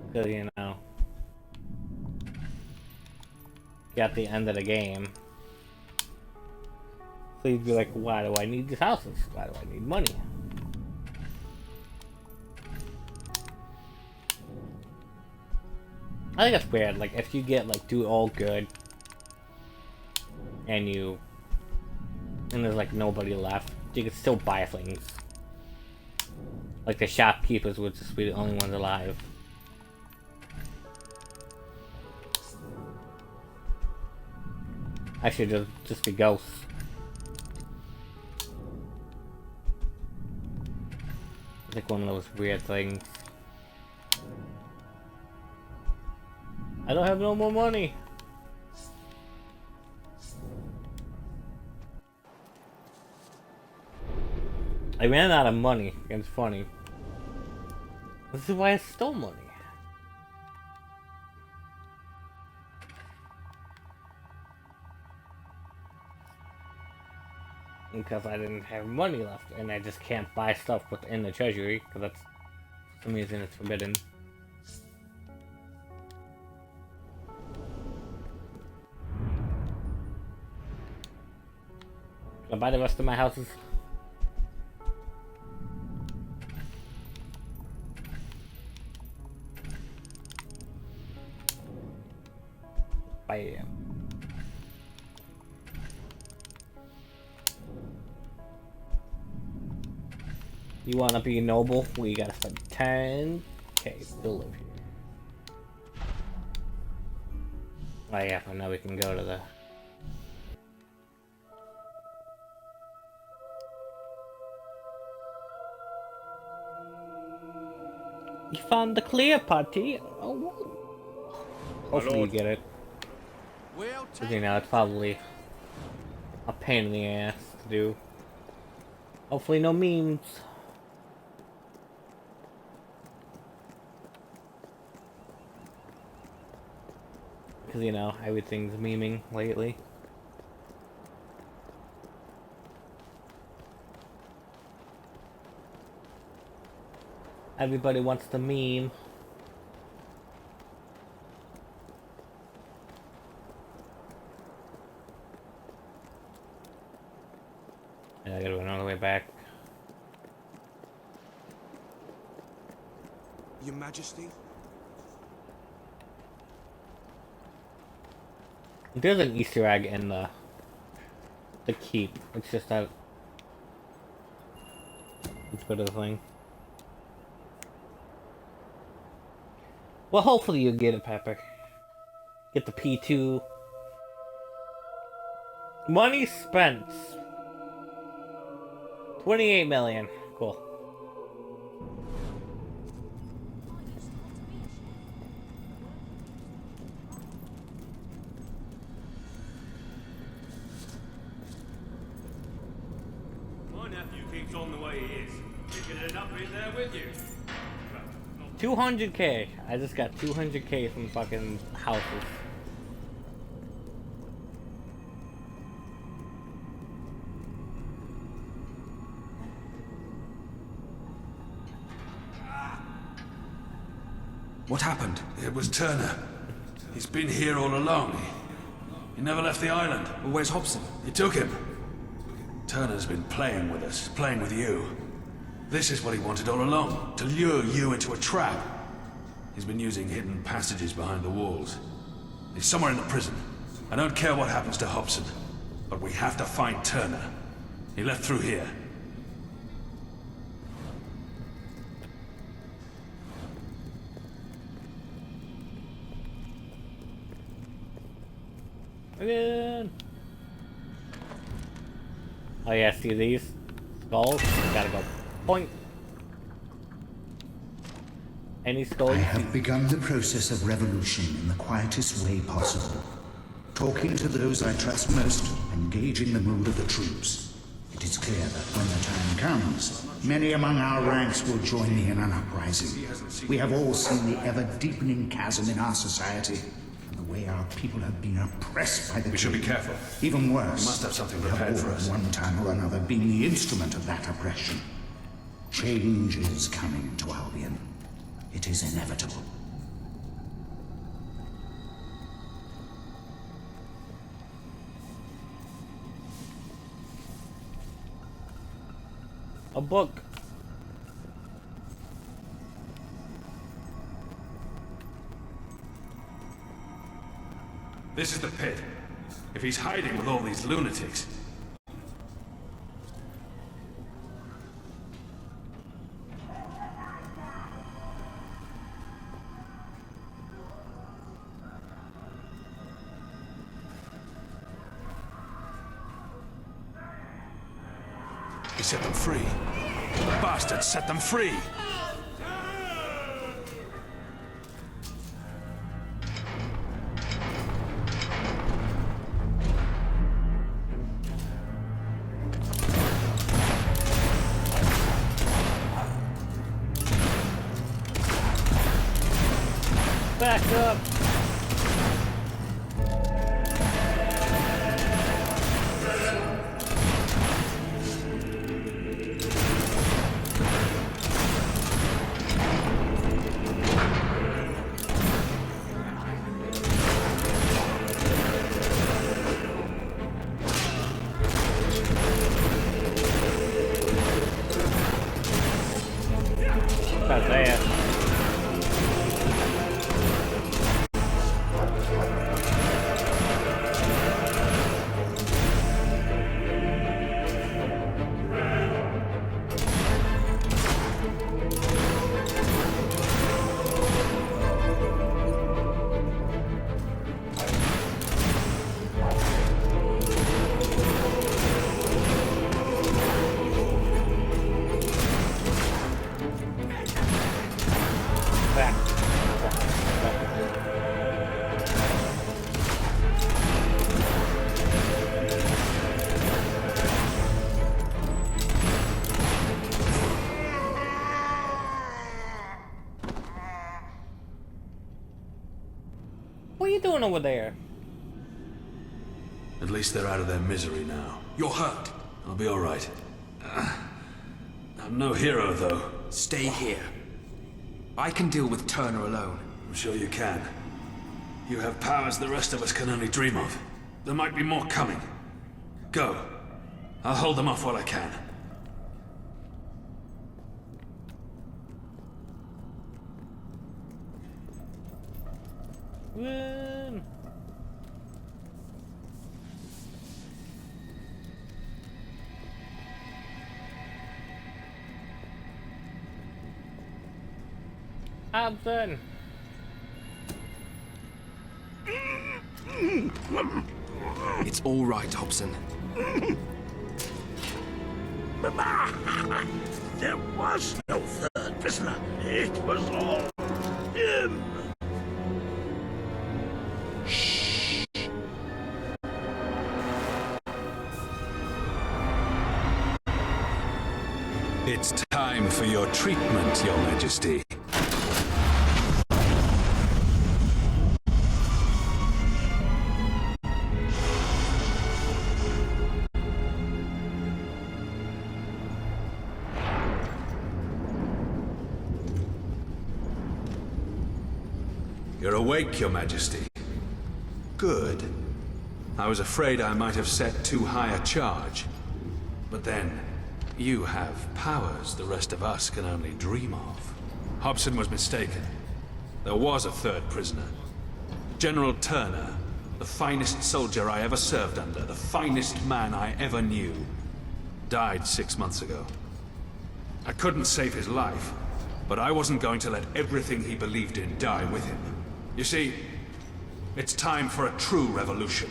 S1: Because, you know, at the end of the game, so you'd be like, why do I need these houses? Why do I need money? I think it's weird, like, if you get, like, do all good, and there's, like, nobody left, you can still buy things. Like, the shopkeepers would just be the only ones alive. I should just be ghosts. It's like one of those weird things. I don't have no more money. I ran out of money. It's funny. This is why I stole money. Because I didn't have money left, and I just can't buy stuff within the treasury, because that's, for some reason, it's forbidden. Can I buy the rest of my houses? Bam. You wanna be noble? We gotta spend 10k to live here. Oh yeah, and now we can go to the... You found the clear party? Oh, hopefully you get it. Because, you know, it's probably a pain in the ass to do. Hopefully no memes. Because, you know, everything's memeing lately. Everybody wants to meme. I gotta go another way back.
S2: Your Majesty?
S1: There's an Easter egg in the keep. It's just that it's a bit of a thing. Well, hopefully you get it, Pepper. Get the P2. Money spent. 28 million. Cool.
S18: My nephew keeps on the way he is. You could end up in there with you.
S1: 200k. I just got 200k from fucking houses.
S4: What happened? It was Turner. He's been here all along. He never left the island.
S9: Well, where's Hobson?
S4: He took him. Turner's been playing with us, playing with you. This is what he wanted all along, to lure you into a trap. He's been using hidden passages behind the walls. He's somewhere in the prison. I don't care what happens to Hobson, but we have to find Turner. He left through here.
S1: Again. Oh yeah, see these skulls? Gotta go point. Any skulls?
S12: I have begun the process of revolution in the quietest way possible. Talking to those I trust most, and gauging the mood of the troops. It is clear that when the time comes, many among our ranks will join me in an uprising. We have all seen the ever-deepening chasm in our society, and the way our people have been oppressed by the
S4: We should be careful.
S12: Even worse,
S4: We must have something
S12: we have
S4: prepared
S12: all
S4: for
S12: at
S4: us.
S12: one time or another been the instrument of that oppression. Change is coming to Albion. It is inevitable.
S1: A book.
S4: This is the pit. If he's hiding with all these lunatics... He set them free. The bastard set them free!
S1: Back up! That's there. What are you doing over there?
S4: At least they're out of their misery now.
S5: You're hurt.
S4: I'll be all right. I'm no hero, though.
S9: Stay here. I can deal with Turner alone.
S4: I'm sure you can. You have powers the rest of us can only dream of. There might be more coming. Go. I'll hold them off while I can.
S1: Win. Hobson.
S9: It's all right, Hobson.
S7: There was no third prisoner. It was all him.
S4: It's time for your treatment, Your Majesty. You're awake, Your Majesty. Good. I was afraid I might have set too high a charge. But then, you have powers the rest of us can only dream of. Hobson was mistaken. There was a third prisoner. General Turner, the finest soldier I ever served under, the finest man I ever knew, died 6 months ago. I couldn't save his life, but I wasn't going to let everything he believed in die with him. You see, it's time for a true revolution.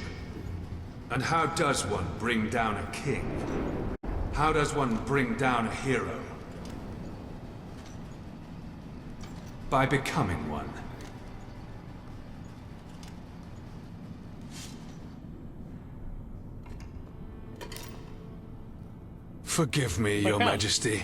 S4: And how does one bring down a king? How does one bring down a hero? By becoming one. Forgive me, Your Majesty.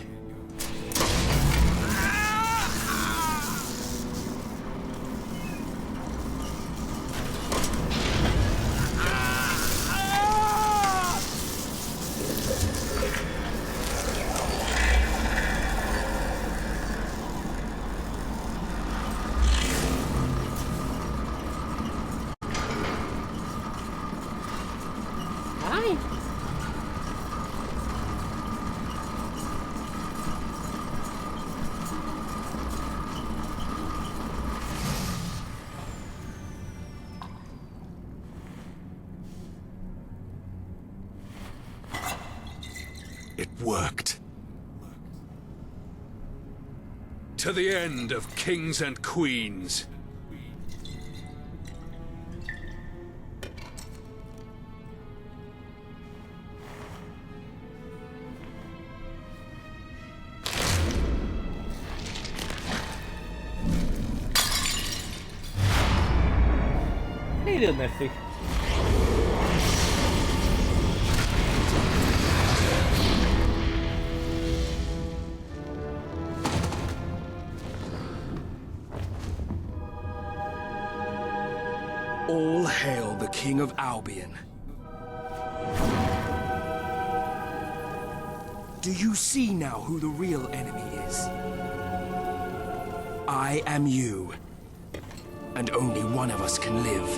S4: It worked. To the end of kings and queens.
S1: Hey there, Messi.
S8: All hail the King of Albion. Do you see now who the real enemy is? I am you. And only one of us can live.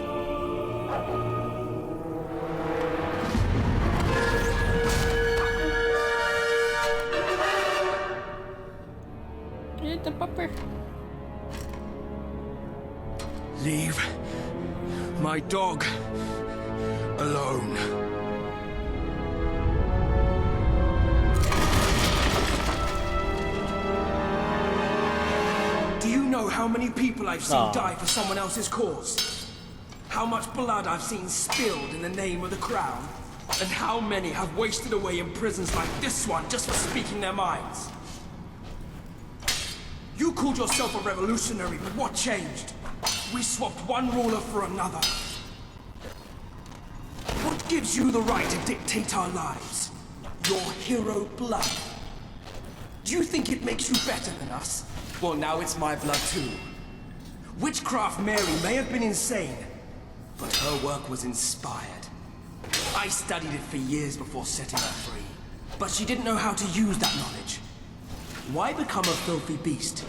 S1: Hit the bumper.
S8: Leave my dog alone. Do you know how many people I've seen die for someone else's cause? How much blood I've seen spilled in the name of the crown? And how many have wasted away in prisons like this one just for speaking their minds? You called yourself a revolutionary, but what changed? We swapped one ruler for another. What gives you the right to dictate our lives? Your hero blood. Do you think it makes you better than us? Well, now it's my blood too. Witchcraft Mary may have been insane, but her work was inspired. I studied it for years before setting her free, but she didn't know how to use that knowledge. Why become a filthy beast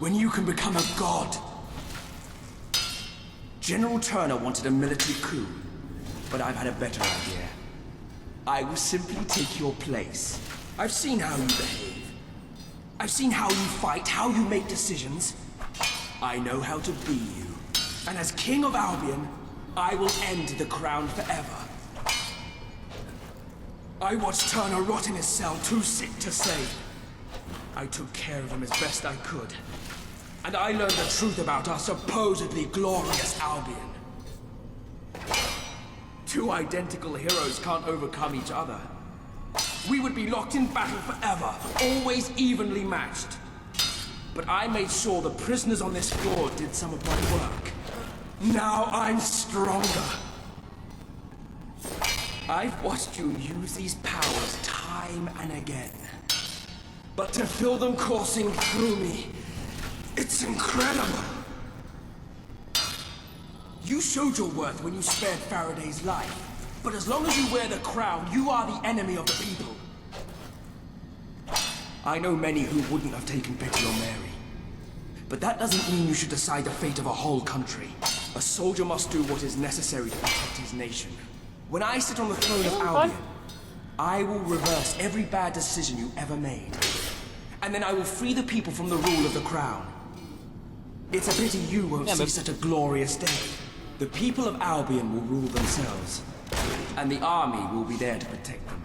S8: when you can become a god? General Turner wanted a military coup, but I've had a better idea. I will simply take your place. I've seen how you behave. I've seen how you fight, how you make decisions. I know how to be you. And as King of Albion, I will end the crown forever. I watched Turner rot in his cell, too sick to save. I took care of him as best I could. And I learned the truth about our supposedly glorious Albion. Two identical heroes can't overcome each other. We would be locked in battle forever, always evenly matched. But I made sure the prisoners on this floor did some of my work. Now I'm stronger. I've watched you use these powers time and again. But to feel them coursing through me, it's incredible. You showed your worth when you spared Faraday's life. But as long as you wear the crown, you are the enemy of the people. I know many who wouldn't have taken pity on Mary. But that doesn't mean you should decide the fate of a whole country. A soldier must do what is necessary to protect his nation. When I sit on the throne of Albion, I will reverse every bad decision you ever made. And then I will free the people from the rule of the crown. It's a pity you won't see such a glorious day. The people of Albion will rule themselves. And the army will be there to protect them.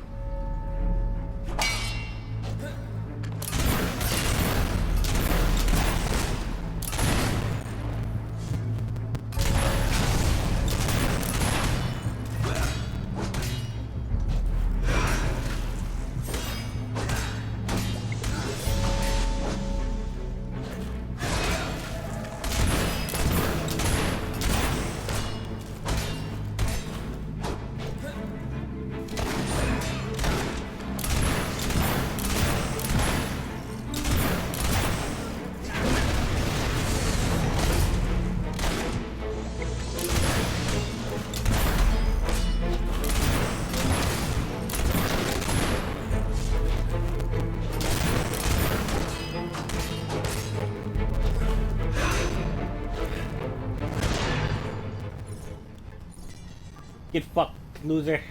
S1: Get fucked, loser.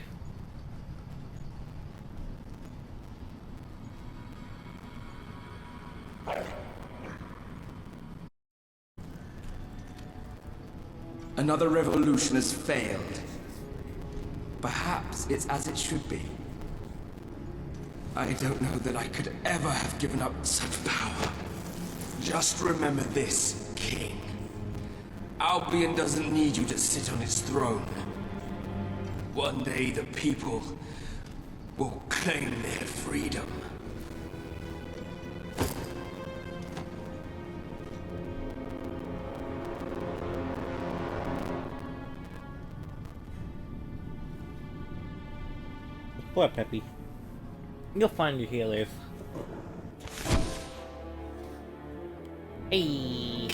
S8: Another revolution has failed. Perhaps it's as it should be. I don't know that I could ever have given up such power. Just remember this, King. Albion doesn't need you to sit on its throne. One day the people will claim their freedom.
S1: Poor Peppy. You'll find your healers. Hey.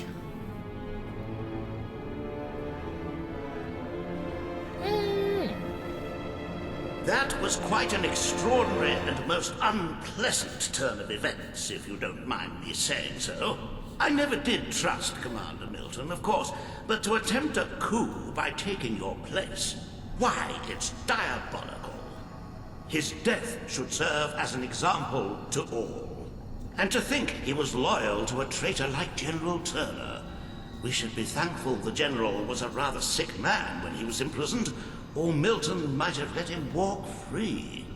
S7: was quite an extraordinary and most unpleasant turn of events, if you don't mind me saying so. I never did trust Commander Milton, of course, but to attempt a coup by taking your place, why, it's diabolical. His death should serve as an example to all. And to think he was loyal to a traitor like General Turner. We should be thankful the General was a rather sick man when he was imprisoned, or Milton might have let him walk free.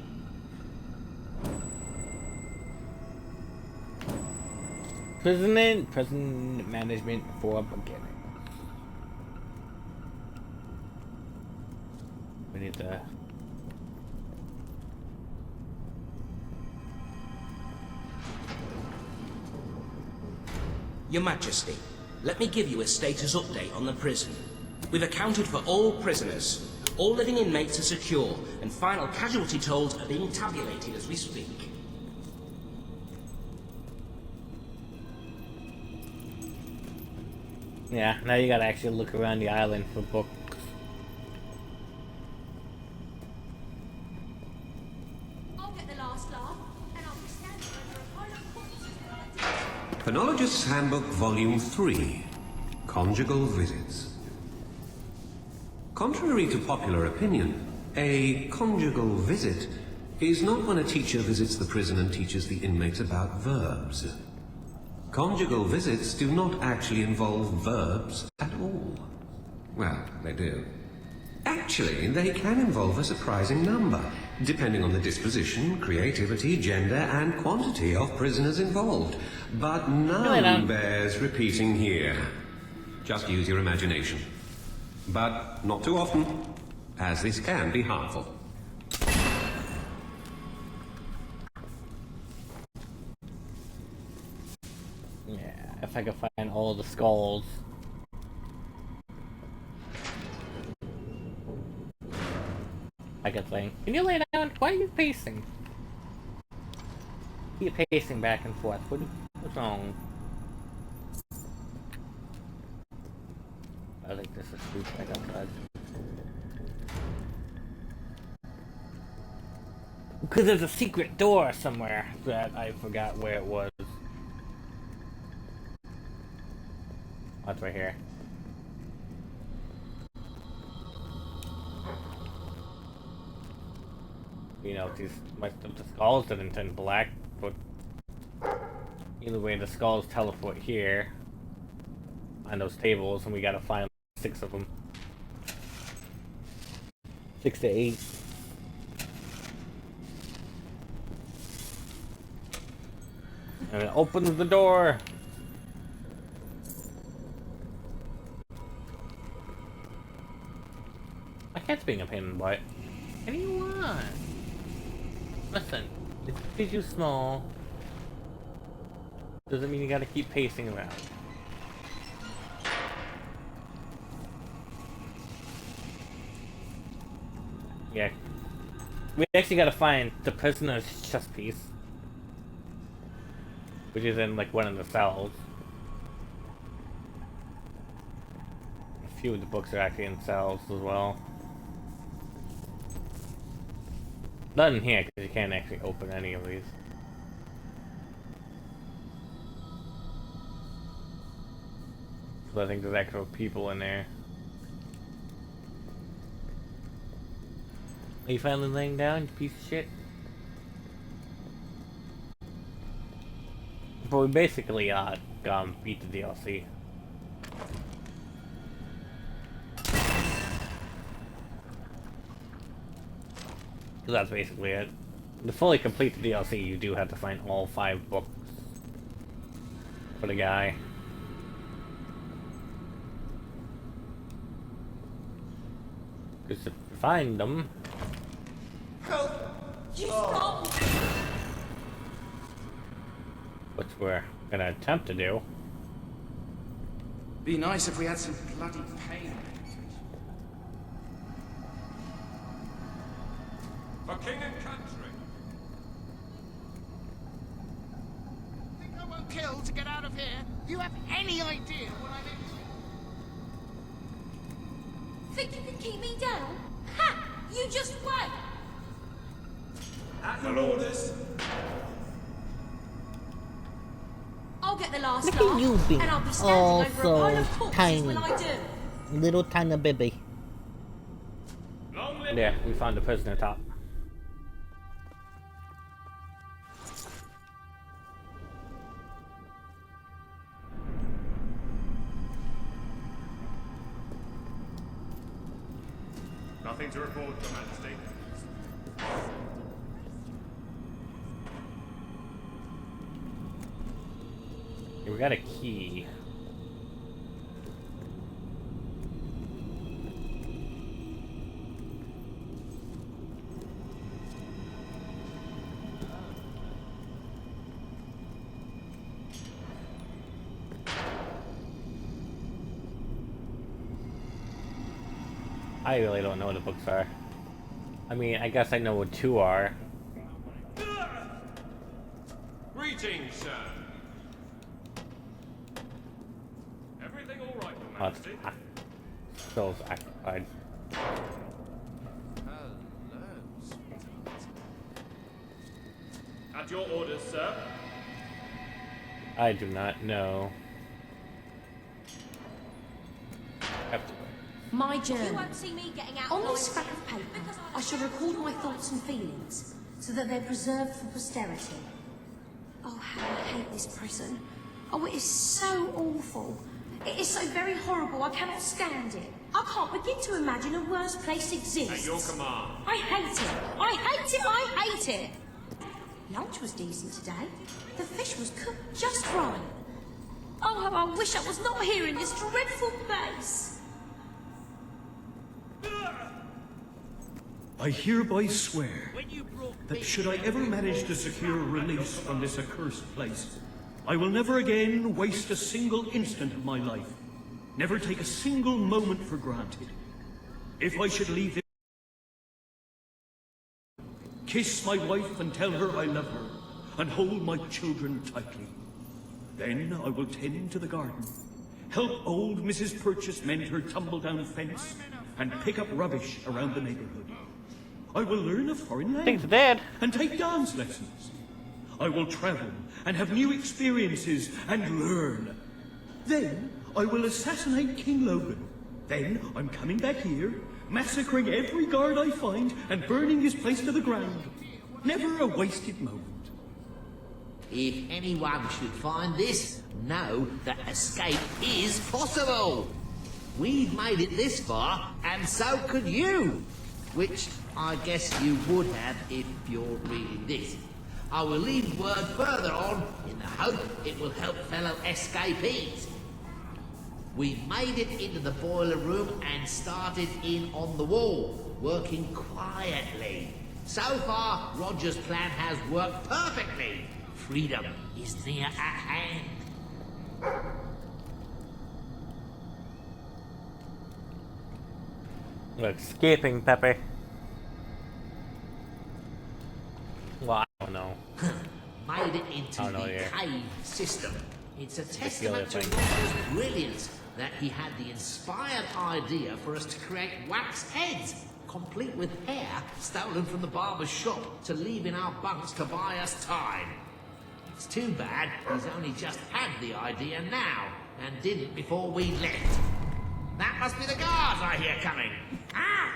S1: Prison management for beginners. We need to...
S8: Your Majesty, let me give you a status update on the prison. We've accounted for all prisoners. All living inmates are secure, and final casualty tolls are being tabulated as we speak.
S1: Yeah, now you gotta actually look around the island for books.
S19: I'll get the last laugh, and I'll be standing over a pile of corpses.
S20: Phonologist's Handbook, Volume 3. Conjugal Visits. Contrary to popular opinion, a conjugal visit is not when a teacher visits the prison and teaches the inmates about verbs. Conjugal visits do not actually involve verbs at all. Well, they do. Actually, they can involve a surprising number, depending on the disposition, creativity, gender, and quantity of prisoners involved. But none bears repeating here. Just use your imagination. But not too often, as this can be harmful.
S1: Yeah, if I can find all the skulls. I could think, can you lay down? Why are you pacing? You're pacing back and forth. What's wrong? I think this is stupid back outside. Because there's a secret door somewhere that I forgot where it was. Oh, it's right here. You know, these the skulls didn't turn black, but either way, the skulls teleport here on those tables, and we gotta find 6 of them. 6 to 8. And it opens the door. My cat's being a pain in the butt. What do you want? Listen, it's because you're small. Doesn't mean you gotta keep pacing around. Yeah. We actually gotta find the prisoner's chess piece. Which is in like one of the cells. A few of the books are actually in cells as well. Not in here, because you can't actually open any of these. So I think there's actual people in there. Are you finally laying down, you piece of shit? But we basically beat the DLC. So that's basically it. To fully complete the DLC, you do have to find all 5 books for the guy. Because to find them...
S19: Help! Just stop!
S1: Which we're gonna attempt to do.
S21: Be nice if we had some bloody pain.
S18: For king and country.
S21: Think I won't kill to get out of here? Do you have any idea what I'm in?
S19: Think you can keep me down? Ha! You just wait!
S18: At your orders.
S19: I'll get the last
S1: Look at you be
S19: and I'll be standing over a
S1: so
S19: pile of corpses
S1: tiny.
S19: when I do.
S1: Little tiny baby. Yeah, we found the prisoner top.
S18: Nothing to report, Your Majesty.
S1: Okay, we got a key. I really don't know what the books are. I mean, I guess I know what 2 are.
S18: Greetings, sir. Everything all right, Your Majesty?
S1: Still's occupied.
S18: At your orders, sir.
S1: I do not know.
S19: My journal. You won't see me getting out on this scrap of paper, I shall record my thoughts and feelings, so that they're preserved for posterity. Oh, how I hate this prison. Oh, it is so awful. It is so very horrible, I cannot stand it. I can't begin to imagine a worse place exists.
S18: At your command.
S19: I hate it. I hate it. I hate it. Lunch was decent today. The fish was cooked just right. Oh, how I wish I was not here in this dreadful place.
S11: I hereby swear that should I ever manage to secure release from this accursed place, I will never again waste a single instant of my life, never take a single moment for granted. If I should leave this, kiss my wife and tell her I love her, and hold my children tightly. Then I will tend to the garden, help old Mrs. Purchase mend her tumble-down fence, and pick up rubbish around the neighborhood. I will learn a foreign language and take dance lessons. I will travel and have new experiences and learn. Then I will assassinate King Logan. Then I'm coming back here, massacring every guard I find and burning this place to the ground. Never a wasted moment.
S22: If anyone should find this, know that escape is possible. We've made it this far, and so could you. Which I guess you would have if you're reading this. I will leave word further on in the hope it will help fellow escapees. We've made it into the boiler room and started in on the wall, working quietly. So far, Roger's plan has worked perfectly. Freedom is near at hand.
S1: We're escaping, Pepe. Well, I don't know.
S22: Made it into the cave system. It's a testament to Roger's brilliance that he had the inspired idea for us to create wax heads, complete with hair stolen from the barber's shop to leave in our bunks to buy us time. It's too bad he's only just had the idea now and didn't before we left. That must be the guards I hear coming. Ah!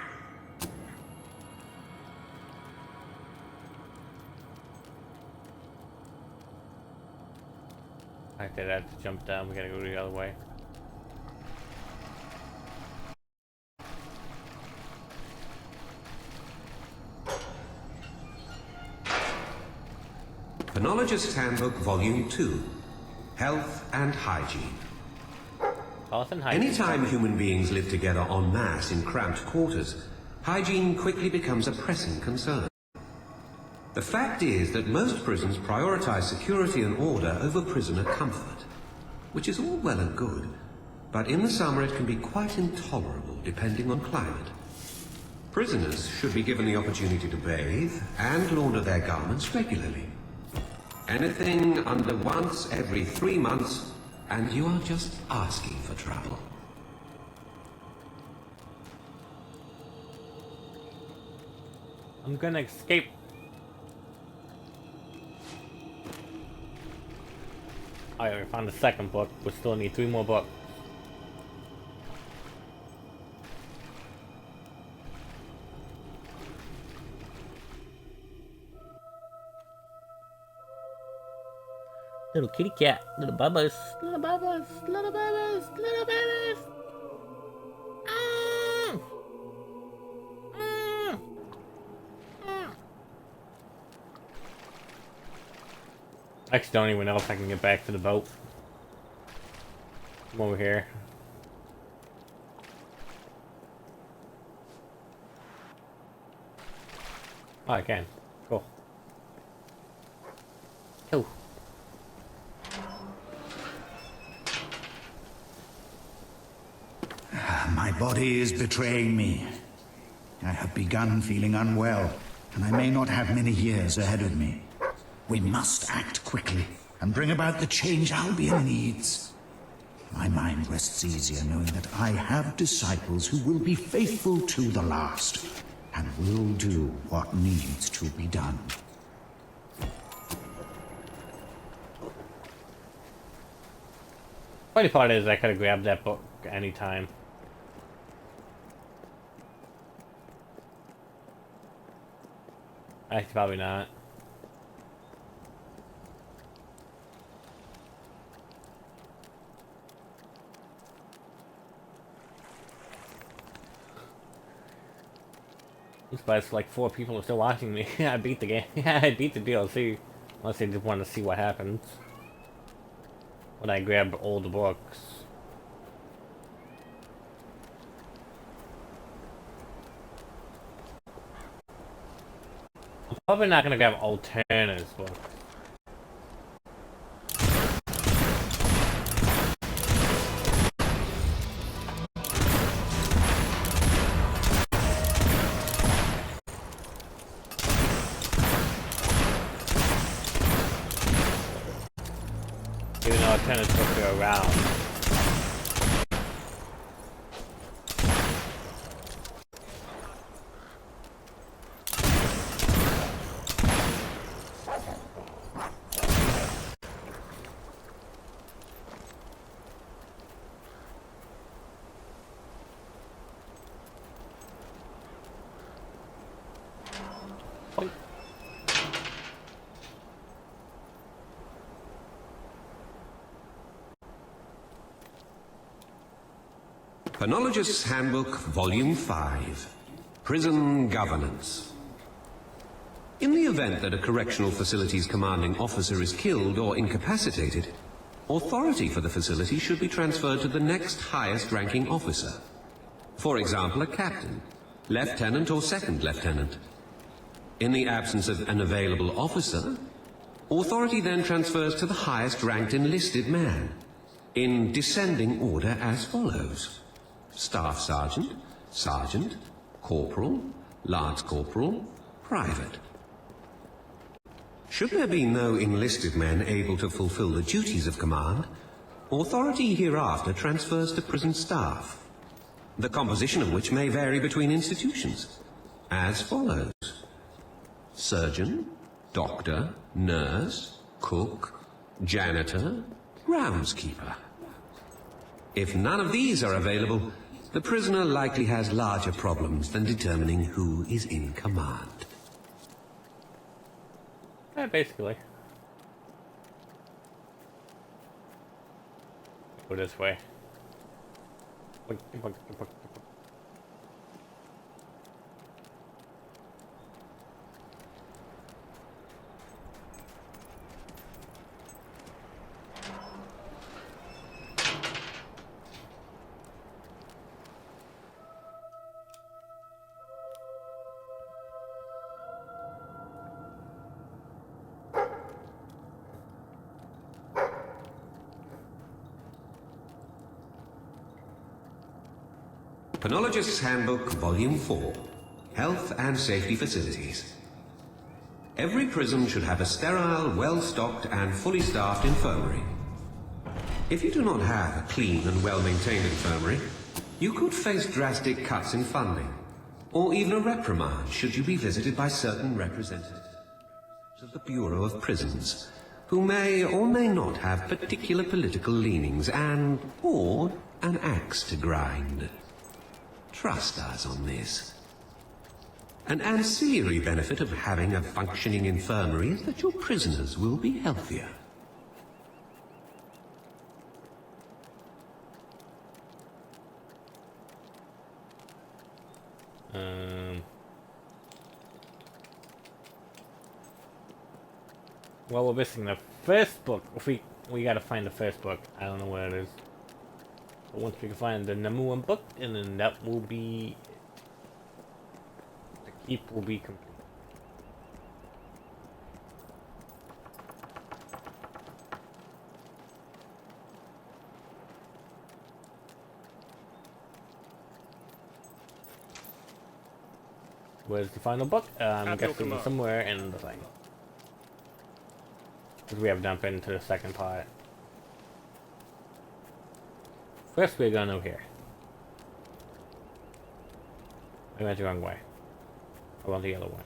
S1: I did have to jump down. We gotta go the other way.
S20: Phenologist's Handbook, Volume 2. Health and Hygiene. Anytime human beings live together en masse in cramped quarters, hygiene quickly becomes a pressing concern. The fact is that most prisons prioritize security and order over prisoner comfort, which is all well and good, but in the summer it can be quite intolerable depending on climate. Prisoners should be given the opportunity to bathe and launder their garments regularly. Anything under once every 3 months, and you are just asking for trouble.
S1: I'm gonna escape. Alright, we found the second book. We still need 3 more books. Little kitty cat, little bubbas, little bubbas, little bubbas, little bubbas. I actually don't even know if I can get back to the boat. Come over here. Oh, I can. Cool. Cool.
S12: My body is betraying me. I have begun feeling unwell, and I may not have many years ahead of me. We must act quickly and bring about the change Albion needs. My mind rests easier knowing that I have disciples who will be faithful to the last and will do what needs to be done.
S1: Funny part is I could have grabbed that book anytime. Actually, probably not. But it's like 4 people are still watching me. I beat the game. I beat the DLC. Unless they just want to see what happens when I grab old books. I'm probably not gonna grab old Tanner's books. Even though Tanner's books are around.
S20: Penologist's Handbook, Volume 5. Prison Governance. In the event that a correctional facility's commanding officer is killed or incapacitated, authority for the facility should be transferred to the next highest ranking officer. For example, a captain, lieutenant or second lieutenant. In the absence of an available officer, authority then transfers to the highest ranked enlisted man, in descending order as follows: Staff Sergeant, Sergeant, Corporal, Lance Corporal, Private. Should there be no enlisted men able to fulfill the duties of command, authority hereafter transfers to prison staff, the composition of which may vary between institutions, as follows: Surgeon, Doctor, Nurse, Cook, Janitor, Groundskeeper. If none of these are available, the prisoner likely has larger problems than determining who is in command.
S1: Yeah, basically. Go this way.
S20: Penologist's Handbook, Volume 4. Health and Safety Facilities. Every prison should have a sterile, well-stocked and fully staffed infirmary. If you do not have a clean and well-maintained infirmary, you could face drastic cuts in funding, or even a reprimand should you be visited by certain representatives of the Bureau of Prisons, who may or may not have particular political leanings or an axe to grind. Trust us on this. An ancillary benefit of having a functioning infirmary is that your prisoners will be healthier.
S1: Well, we're missing the first book. If we gotta find the first book. I don't know where it is. But once we can find the number one book, and then that will be... the keep will be complete. Where's the final book? I'm guessing somewhere in the thing. Because we have jumped into the second part. First we're going over here. I went the wrong way. I went the other way.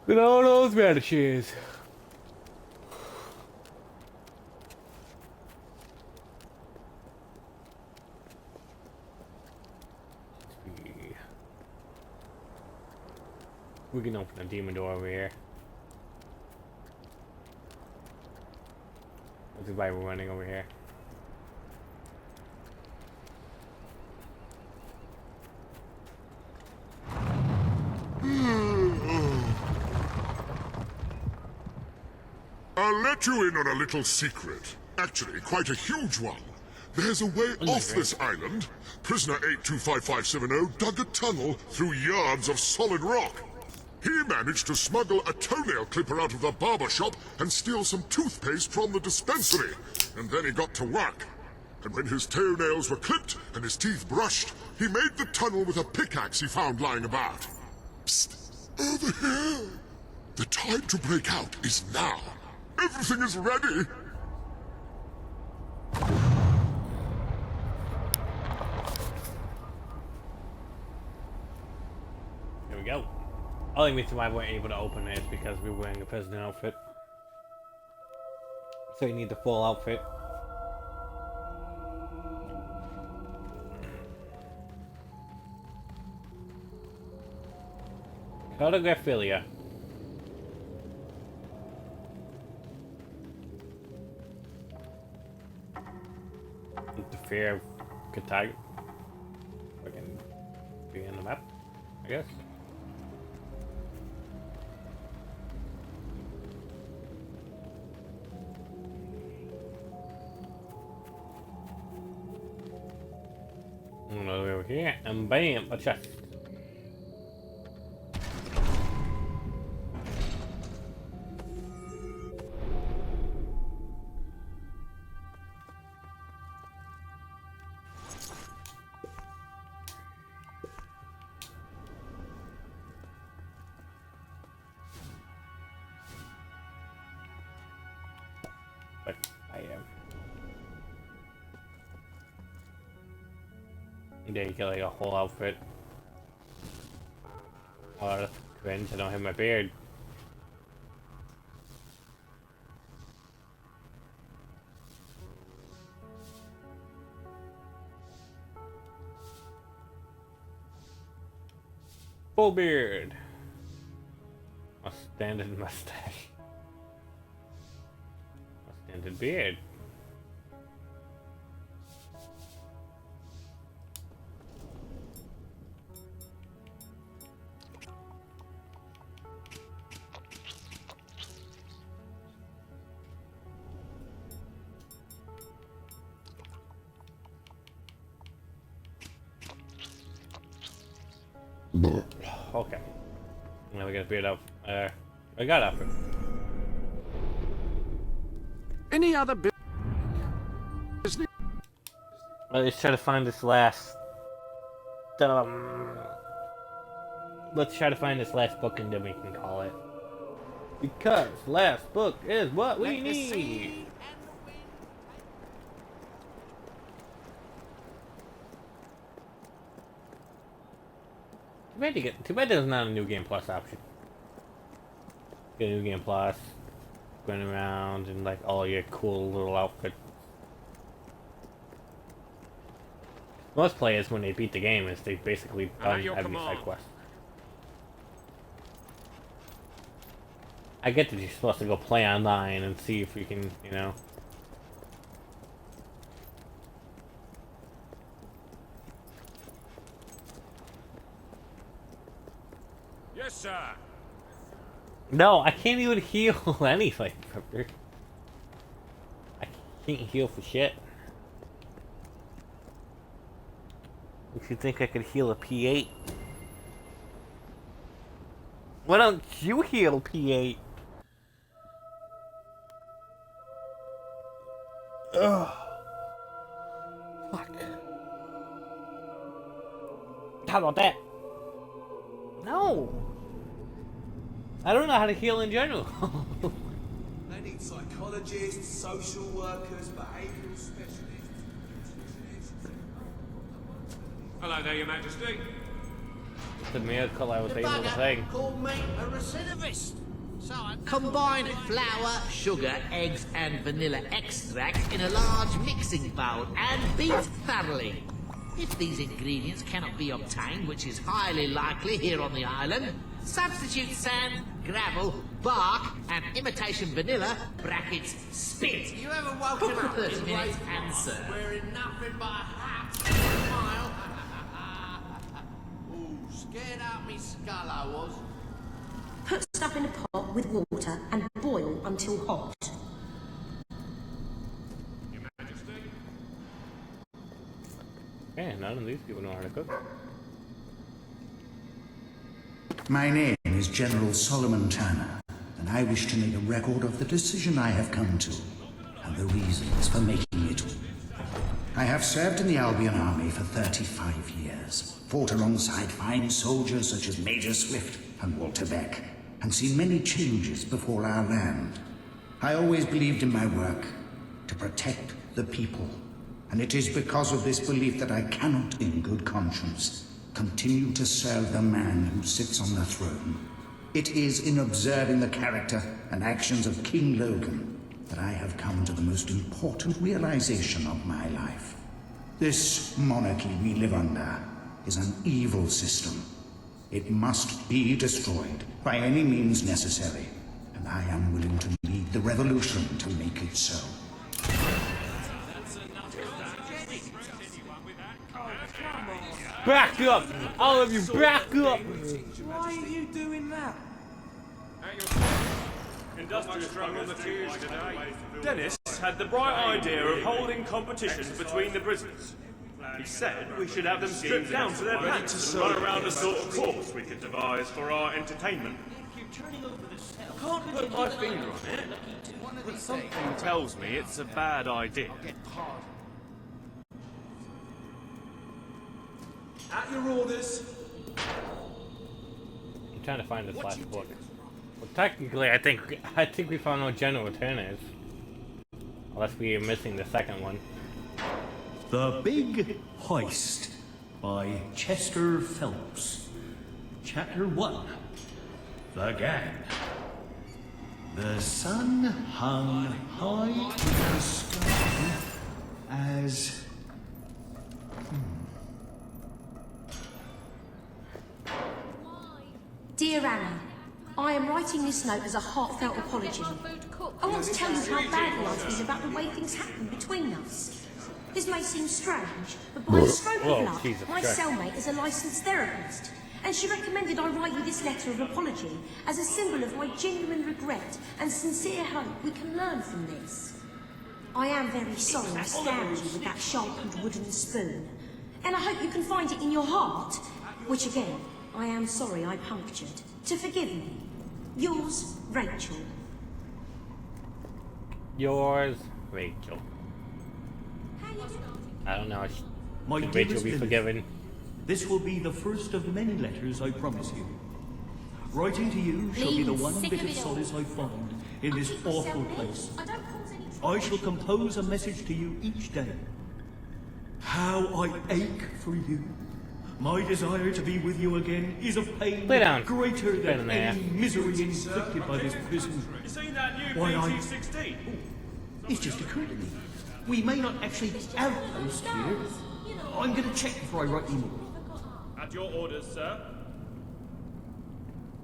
S1: With all those vanishes. We can open a demon door over here. This is why we're running over here.
S6: I'll let you in on a little secret. Actually, quite a huge one. There's a way off this island. Prisoner 825570 dug a tunnel through yards of solid rock. He managed to smuggle a toenail clipper out of the barber shop and steal some toothpaste from the dispensary. And then he got to work. And when his toenails were clipped and his teeth brushed, he made the tunnel with a pickaxe he found lying about. Psst! Over here! The time to break out is now. Everything is ready.
S1: Here we go. Only reason why we weren't able to open it is because we were wearing a prisoner outfit. So you need the full outfit. Photographilia. The fear of Katag. Fucking be in the map, I guess. Over here, and bam, a chest. But I am. There you get like a whole outfit. Oh, that's cringe, I don't have my beard. Full beard. A standard mustache. A standard beard. Okay. Now we gotta beard up. I got outfit.
S3: Any other business?
S1: Let's try to find this last. Let's try to find this last book and then we can call it. Because last book is what we need. Too bad there's not a New Game Plus option. Get a New Game Plus, going around and like all your cool little outfits. Most players, when they beat the game, is they basically done every side quest. I get that you're supposed to go play online and see if you can, you know.
S18: Yes, sir.
S1: No, I can't even heal anything. I can't heal for shit. If you think I could heal a P8, why don't you heal P8? Ugh. Fuck. How about that? No. I don't know how to heal in general.
S2: They need psychologists, social workers, behavioural specialists.
S18: Hello there, Your Majesty.
S1: It's a miracle I was able to sing.
S22: Called me a recidivist. So combine flour, sugar, eggs, and vanilla extract in a large mixing bowl and beat thoroughly. If these ingredients cannot be obtained, which is highly likely here on the island, substitute sand, gravel, bark, and imitation vanilla (brackets spit). You ever woken up 30 minutes and served? Wearing nothing but a hat for a mile. Ooh, scared out me skull I was.
S19: Put stuff in a pot with water and boil until hot.
S18: Your Majesty.
S1: Yeah, none of these people know how to cook.
S12: My name is General Solomon Turner, and I wish to make a record of the decision I have come to, and the reasons for making it. I have served in the Albion Army for 35 years, fought alongside fine soldiers such as Major Swift and Walter Beck, and seen many changes before our land. I always believed in my work, to protect the people, and it is because of this belief that I cannot, in good conscience, continue to serve the man who sits on the throne. It is in observing the character and actions of King Logan that I have come to the most important realization of my life. This monarchy we live under is an evil system. It must be destroyed by any means necessary, and I am willing to lead the revolution to make it so.
S1: Back up! All of you, back up!
S2: Why are you doing that?
S18: Industrious struggle materials today. Dennis had the bright idea of holding competitions between the prisoners. He said we should have them stripped down to their pants and run around a sort of course we could devise for our entertainment. I can't put my finger on it, but something tells me it's a bad idea.
S2: At your orders.
S1: I'm trying to find this last book. Well, technically, I think we found out General Turner is. Unless we are missing the second one.
S11: The Big Hoist by Chester Phelps. Chapter 1. The Gang. The sun hung high in the sky as...
S19: Dear Annie, I am writing this note as a heartfelt apology. I want to tell you how badly I feel about the way things happen between us. This may seem strange, but by a stroke of luck, my cellmate is a licensed therapist, and she recommended I write you this letter of apology as a symbol of my genuine regret and sincere hope we can learn from this. I am very sorry I stabbed you with that sharpened wooden spoon, and I hope you can find it in your heart, which again, I am sorry I punctured, to forgive me. Yours, Rachel.
S1: Yours, Rachel. I don't know. Should Rachel be forgiven?
S11: This will be the first of many letters, I promise you. Writing to you shall be the one bit of solace I find in this awful place. I shall compose a message to you each day. How I ache for you, My desire to be with you again is a pain
S1: Lay down.
S11: greater than
S1: in
S11: any
S1: there.
S11: misery inflicted by this prison.
S18: You seen that new
S11: Why,
S18: PT-16?
S11: It's just occurred to me. We may not actually have a host here. I'm going to check before I write any more.
S18: At your orders, sir.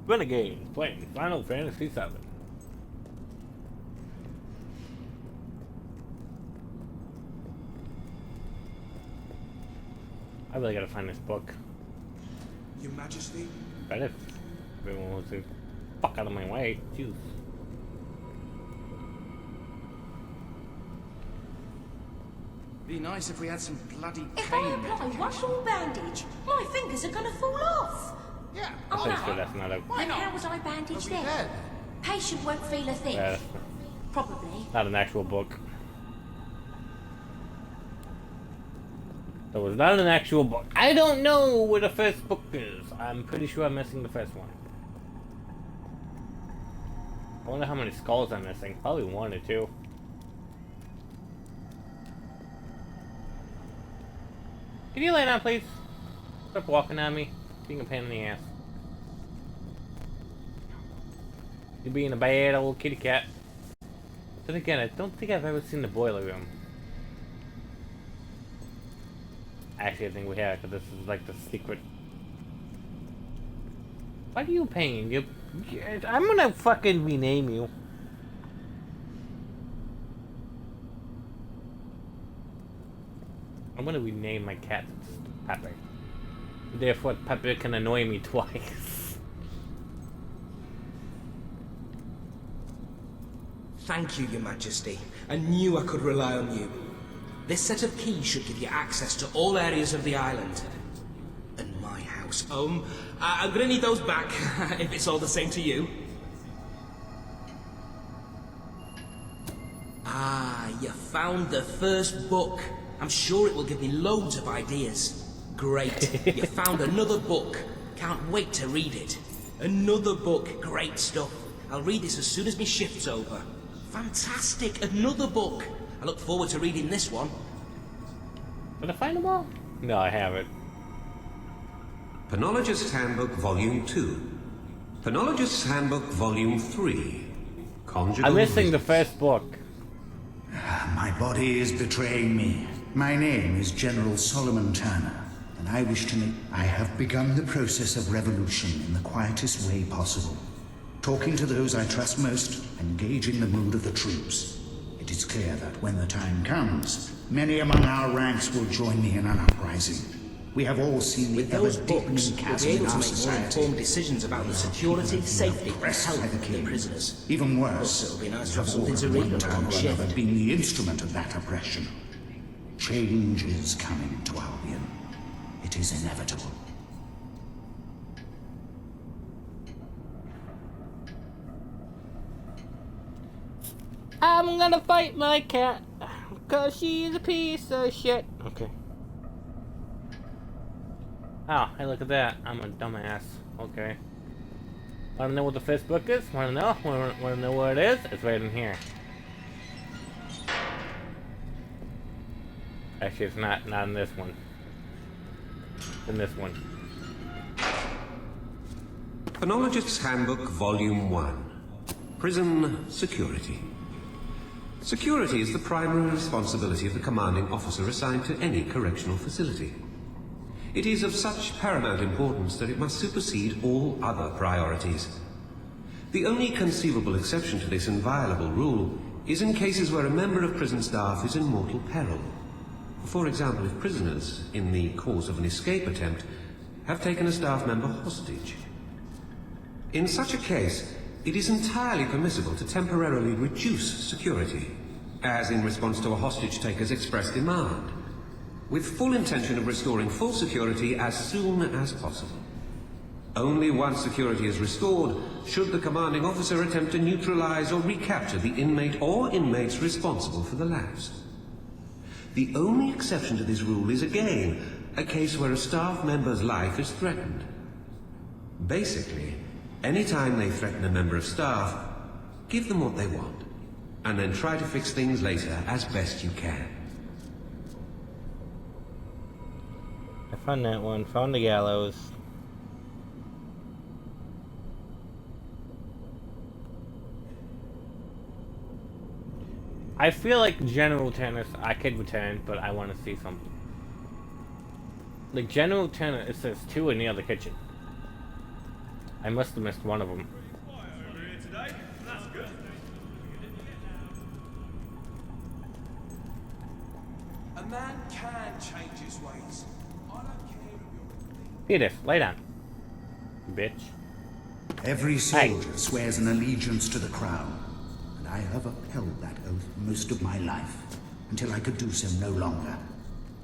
S1: Renegade playing Final Fantasy VII. I really gotta find this book.
S5: Your Majesty?
S1: But if everyone wants to fuck out of my way, jeez.
S21: Be nice if we had some bloody
S19: If
S21: cane.
S19: I apply one more bandage, my fingers are gonna fall off.
S21: Yeah.
S1: I'm
S19: Oh,
S1: pretty
S19: no.
S1: sure that's not a.
S19: Then how would I bandage
S21: Are we
S19: them?
S21: dead?
S19: Patient won't feel a thing.
S1: Yeah,
S19: Probably.
S1: not an actual book. That was not an actual book. I don't know where the first book is. I'm pretty sure I'm missing the first one. I wonder how many skulls I'm missing. Probably one or two. Can you lay down, please? Stop walking at me. Being a pain in the ass. You're being a bad old kitty cat. Then again, I don't think I've ever seen the boiler room. Actually, I think we have, because this is like the secret. What are you paying? I'm gonna fucking rename you. I'm gonna rename my cat Pepper. Therefore, Pepper can annoy me twice.
S8: Thank you, Your Majesty. I knew I could rely on you. This set of keys should give you access to all areas of the island. And my house. I'm gonna need those back, if it's all the same to you. Ah, you found the first book. I'm sure it will give me loads of ideas. Great. You found another book. Can't wait to read it. Another book. Great stuff. I'll read this as soon as my shift's over. Fantastic. Another book. I look forward to reading this one.
S1: Did I find them all? No, I haven't.
S20: Penologist's Handbook, Volume 2. Penologist's Handbook, Volume 3. Conjugal
S1: I'm missing the
S20: Visits.
S1: first book.
S12: My body is betraying me. My name is General Solomon Turner, and I wish to make... I have begun the process of revolution in the quietest way possible. Talking to those I trust most, and gauging the mood of the troops. It is clear that when the time comes, many among our ranks will join me in an uprising. We have all seen the
S8: With those
S12: ever-deepening
S8: books, we'll be
S12: chasm in
S8: able to
S12: our
S8: make more
S12: society.
S8: informed decisions about the security, safety, and
S12: Oppressed
S8: health
S12: by
S8: of the
S12: king.
S8: prisoners.
S12: Even worse,
S8: Also, it'll be nice to
S12: we
S8: have
S12: have
S8: something
S12: all
S8: to
S12: at
S8: read
S12: one
S8: on
S12: time
S8: our
S12: or
S8: shift.
S12: another been the instrument of that oppression. Change is coming to Albion. It is inevitable.
S1: I'm gonna fight my cat, cause she's a piece of shit. Okay. Oh, hey, look at that. I'm a dumbass. Okay. Wanna know what the first book is? Wanna know? Wanna know what it is? It's right in here. Actually, it's not in this one. It's in this one.
S20: Penologist's Handbook, Volume 1. Prison Security. Security is the primary responsibility of the commanding officer assigned to any correctional facility. It is of such paramount importance that it must supersede all other priorities. The only conceivable exception to this inviolable rule is in cases where a member of prison staff is in mortal peril. For example, if prisoners, in the course of an escape attempt, have taken a staff member hostage. In such a case, it is entirely permissible to temporarily reduce security, as in response to a hostage taker's express demand, with full intention of restoring full security as soon as possible. Only once security is restored should the commanding officer attempt to neutralize or recapture the inmate or inmates responsible for the lapse. The only exception to this rule is again a case where a staff member's life is threatened. Basically, anytime they threaten a member of staff, give them what they want, and then try to fix things later as best you can.
S1: I found that one. Found the gallows. I feel like General Tennis I could return, but I want to see something. Like General Tennis, it says 2 in the other kitchen. I must have missed one of them.
S5: A man can change his ways. I don't care.
S1: Edith, lay down. Bitch.
S12: Every soldier swears an allegiance to the crown, and I have upheld that oath most of my life, until I could do so no longer.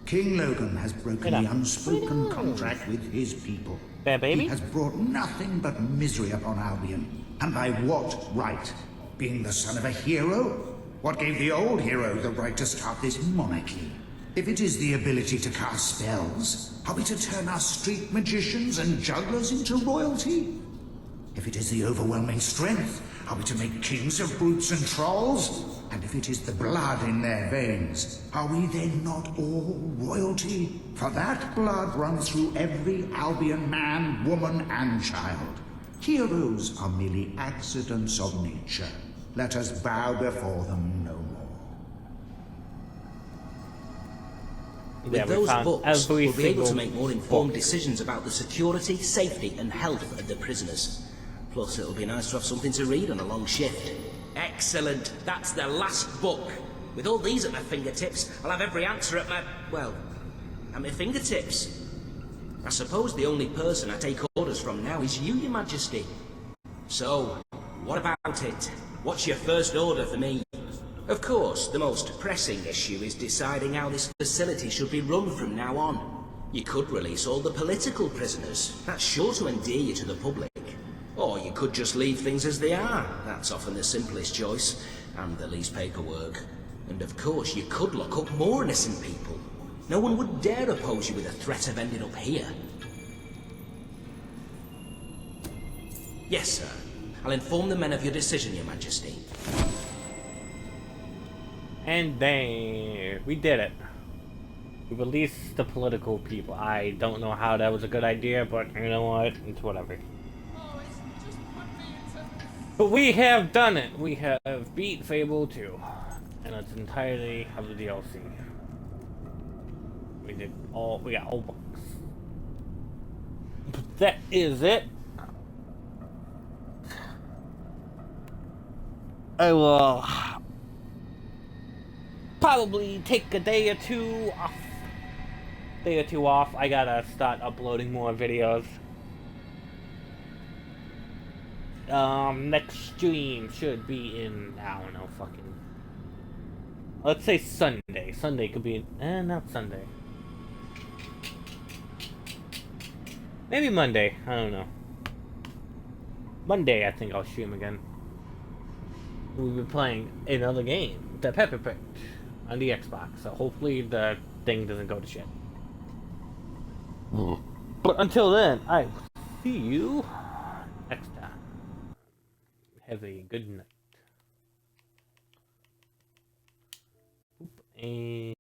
S12: King Logan has broken the unspoken contract with his people.
S1: Bad baby?
S12: He has brought nothing but misery upon Albion. And by what right? Being the son of a hero? What gave the old hero the right to start this monarchy? If it is the ability to cast spells, are we to turn our street magicians and jugglers into royalty? If it is the overwhelming strength, are we to make kings of brutes and trolls? And if it is the blood in their veins, are we then not all royalty? For that blood runs through every Albion man, woman, and child. Heroes are merely accidents of nature. Let us bow before them no more.
S8: With those books, we'll be able to make more informed decisions about the security, safety, and health of the prisoners. Plus, it'll be nice to have something to read on a long shift. Excellent. That's the last book. With all these at my fingertips, I'll have every answer at my fingertips. I suppose the only person I take orders from now is you, Your Majesty. So, what about it? What's your first order for me? Of course, the most pressing issue is deciding how this facility should be run from now on. You could release all the political prisoners. That's sure to endear you to the public. Or you could just leave things as they are. That's often the simplest choice, and the least paperwork. And of course, you could lock up more innocent people. No one would dare oppose you with a threat of ending up here. Yes, sir. I'll inform the men of your decision, Your Majesty.
S1: And then we did it. We released the political people. I don't know how that was a good idea, but you know what? It's whatever. But we have done it. We have beat Fable 2. And it's entirely of the DLC. We got all books. But that is it. I will probably take a day or two off. I gotta start uploading more videos. Next stream should be in, I don't know, fucking, let's say Sunday. Sunday could be, not Sunday. Maybe Monday, I don't know. Monday I think I'll stream again. We'll be playing another game, the Pepper Pitch, on the Xbox, so hopefully the thing doesn't go to shit. But until then, I see you next time. Have a good night. And